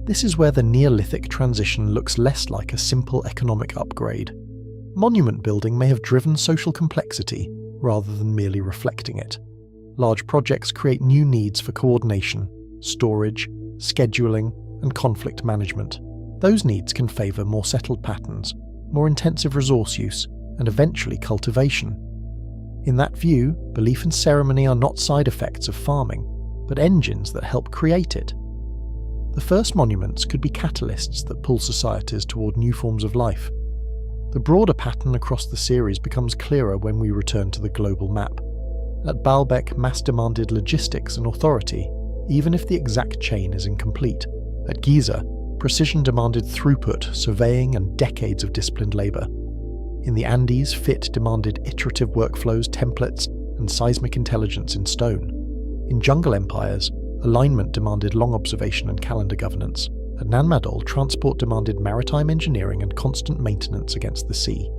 This is where the Neolithic transition looks less like a simple economic upgrade. Monument building may have driven social complexity, rather than merely reflecting it. Large projects create new needs for coordination, storage, scheduling, and conflict management. Those needs can favour more settled patterns, more intensive resource use, and eventually cultivation. In that view, belief and ceremony are not side effects of farming, but engines that help create it. The first monuments could be catalysts that pull societies toward new forms of life. The broader pattern across the series becomes clearer when we return to the global map. At Baalbek, mass demanded logistics and authority, even if the exact chain is incomplete. At Giza, precision demanded throughput, surveying, and decades of disciplined labour. In the Andes, fit demanded iterative workflows, templates, and seismic intelligence in stone. In jungle empires, alignment demanded long observation and calendar governance. At Madol, transport demanded maritime engineering and constant maintenance against the sea.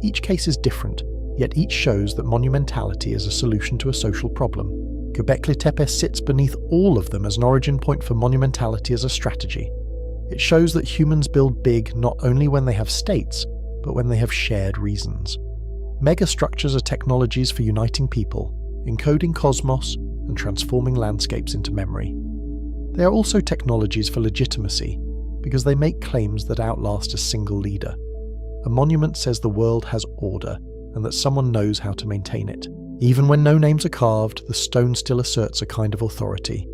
Each case is different, yet each shows that monumentality is a solution to a social problem. Göbekli Tepe sits beneath all of them as an origin point for monumentality as a strategy. It shows that humans build big not only when they have states, but when they have shared reasons. Megastructures are technologies for uniting people, encoding cosmos, and transforming landscapes into memory. They are also technologies for legitimacy, because they make claims that outlast a single leader. A monument says the world has order, and that someone knows how to maintain it. Even when no names are carved, the stone still asserts a kind of authority.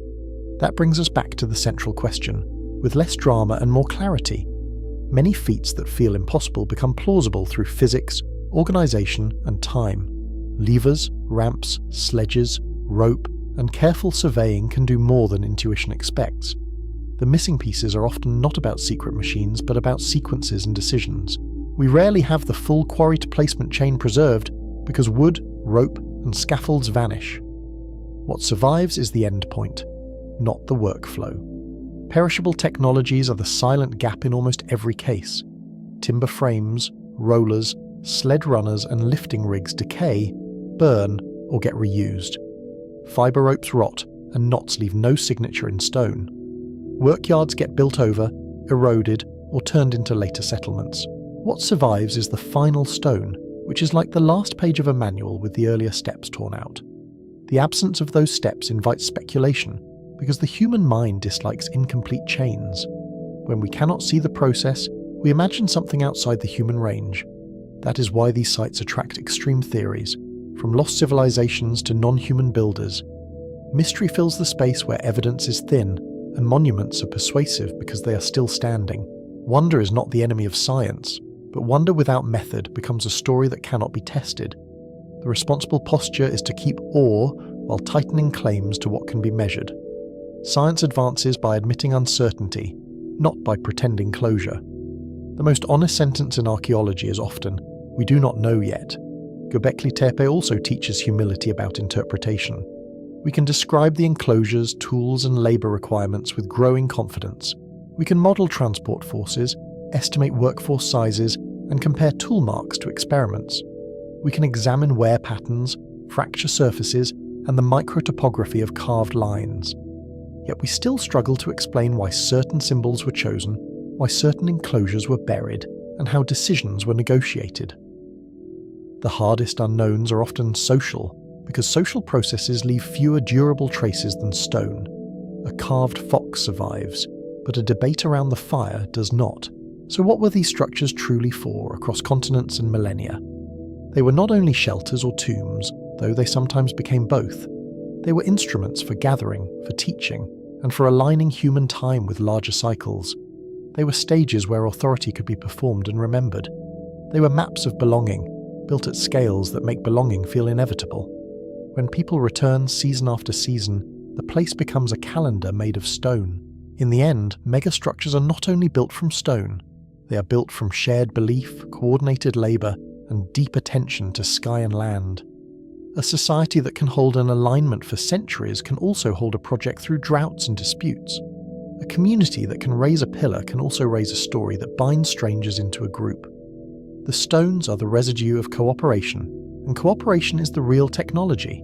That brings us back to the central question, with less drama and more clarity. Many feats that feel impossible become plausible through physics, organisation, and time. Levers, ramps, sledges, rope, and careful surveying can do more than intuition expects. The missing pieces are often not about secret machines, but about sequences and decisions. We rarely have the full quarry-to-placement chain preserved because wood, rope, and scaffolds vanish. What survives is the end point, not the workflow. Perishable technologies are the silent gap in almost every case. Timber frames, rollers, sled runners, and lifting rigs decay, burn, or get reused. Fibre ropes rot, and knots leave no signature in stone. Workyards get built over, eroded, or turned into later settlements. What survives is the final stone, which is like the last page of a manual with the earlier steps torn out. The absence of those steps invites speculation, because the human mind dislikes incomplete chains. When we cannot see the process, we imagine something outside the human range. That is why these sites attract extreme theories, from lost civilizations to non-human builders. Mystery fills the space where evidence is thin, and monuments are persuasive because they are still standing. Wonder is not the enemy of science, but wonder without method becomes a story that cannot be tested. The responsible posture is to keep awe while tightening claims to what can be measured. Science advances by admitting uncertainty, not by pretending closure. The most honest sentence in archaeology is often, "We do not know yet." Göbekli Tepe also teaches humility about interpretation. We can describe the enclosures, tools, and labour requirements with growing confidence. We can model transport forces, estimate workforce sizes, and compare tool marks to experiments. We can examine wear patterns, fracture surfaces, and the microtopography of carved lines. Yet we still struggle to explain why certain symbols were chosen, why certain enclosures were buried, and how decisions were negotiated. The hardest unknowns are often social, because social processes leave fewer durable traces than stone. A carved fox survives, but a debate around the fire does not. So what were these structures truly for across continents and millennia? They were not only shelters or tombs, though they sometimes became both. They were instruments for gathering, for teaching, and for aligning human time with larger cycles. They were stages where authority could be performed and remembered. They were maps of belonging, built at scales that make belonging feel inevitable. When people return season after season, the place becomes a calendar made of stone. In the end, megastructures are not only built from stone, they are built from shared belief, coordinated labour, and deep attention to sky and land. A society that can hold an alignment for centuries can also hold a project through droughts and disputes. A community that can raise a pillar can also raise a story that binds strangers into a group. The stones are the residue of cooperation, and cooperation is the real technology.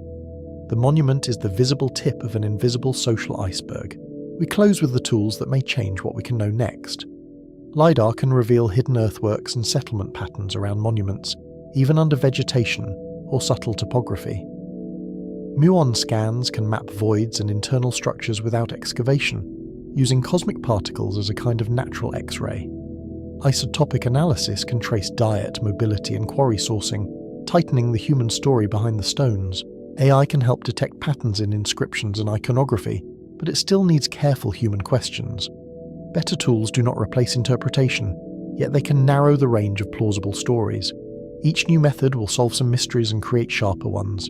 The monument is the visible tip of an invisible social iceberg. We close with the tools that may change what we can know next. LiDAR can reveal hidden earthworks and settlement patterns around monuments, even under vegetation or subtle topography. Muon scans can map voids and internal structures without excavation, using cosmic particles as a kind of natural X-ray. Isotopic analysis can trace diet, mobility, and quarry sourcing, tightening the human story behind the stones. AI can help detect patterns in inscriptions and iconography, but it still needs careful human questions. Better tools do not replace interpretation, yet they can narrow the range of plausible stories. Each new method will solve some mysteries and create sharper ones.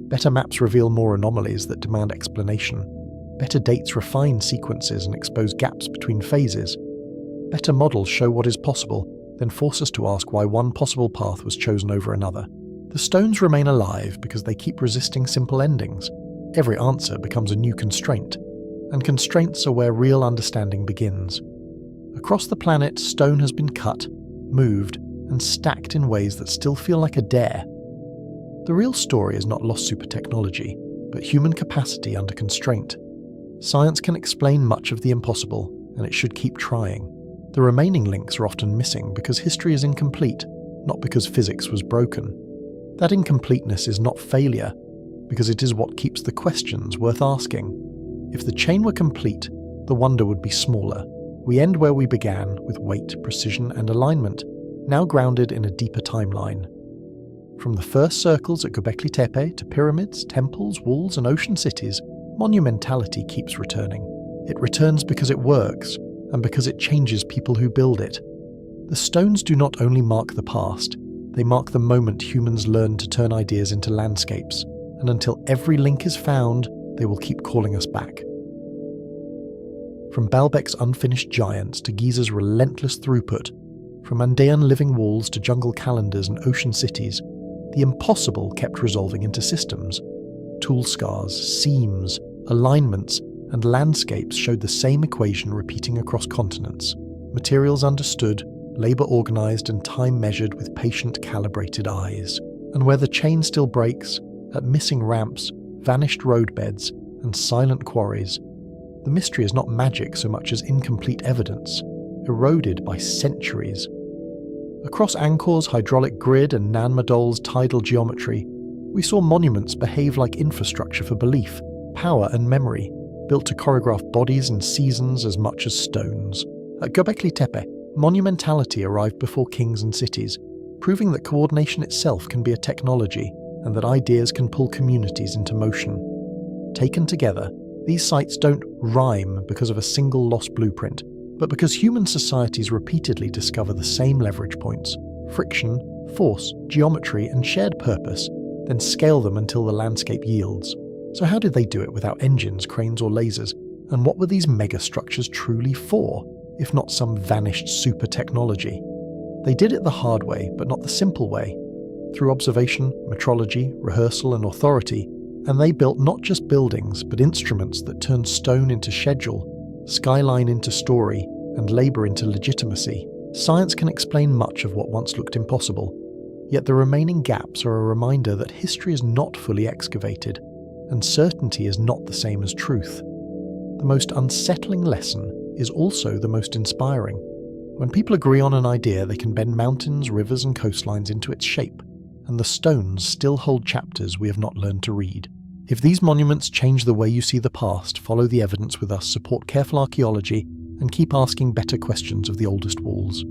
Better maps reveal more anomalies that demand explanation. Better dates refine sequences and expose gaps between phases. Better models show what is possible, then force us to ask why one possible path was chosen over another. The stones remain alive because they keep resisting simple endings. Every answer becomes a new constraint, and constraints are where real understanding begins. Across the planet, stone has been cut, moved, and stacked in ways that still feel like a dare. The real story is not lost super technology, but human capacity under constraint. Science can explain much of the impossible, and it should keep trying. The remaining links are often missing because history is incomplete, not because physics was broken. That incompleteness is not failure, because it is what keeps the questions worth asking. If the chain were complete, the wonder would be smaller. We end where we began, with weight, precision, and alignment, now grounded in a deeper timeline. From the first circles at Göbekli Tepe to pyramids, temples, walls, and ocean cities, monumentality keeps returning. It returns because it works, and because it changes people who build it. The stones do not only mark the past, they mark the moment humans learn to turn ideas into landscapes, and until every link is found, they will keep calling us back. From Baalbek's unfinished giants to Giza's relentless throughput, from Andean living walls to jungle calendars and ocean cities, the impossible kept resolving into systems. Tool scars, seams, alignments, and landscapes showed the same equation repeating across continents. Materials understood, labour organised, and time measured with patient, calibrated eyes. And where the chain still breaks, at missing ramps, vanished roadbeds, and silent quarries, the mystery is not magic so much as incomplete evidence, eroded by centuries. Across Angkor's hydraulic grid and Madol's tidal geometry, we saw monuments behave like infrastructure for belief, power and memory, built to choreograph bodies and seasons as much as stones. At Göbekli Tepe, monumentality arrived before kings and cities, proving that coordination itself can be a technology, and that ideas can pull communities into motion. Taken together, these sites don't rhyme because of a single lost blueprint, but because human societies repeatedly discover the same leverage points: friction, force, geometry, and shared purpose, then scale them until the landscape yields. So how did they do it without engines, cranes, or lasers? And what were these megastructures truly for, if not some vanished super technology? They did it the hard way, but not the simple way. Through observation, metrology, rehearsal, and authority, and they built not just buildings, but instruments that turned stone into schedule, skyline into story, and labour into legitimacy. Science can explain much of what once looked impossible, yet the remaining gaps are a reminder that history is not fully excavated, and certainty is not the same as truth. The most unsettling lesson is also the most inspiring. When people agree on an idea, they can bend mountains, rivers, and coastlines into its shape, and the stones still hold chapters we have not learned to read. If these monuments change the way you see the past, follow the evidence with us, support careful archaeology, and keep asking better questions of the oldest walls.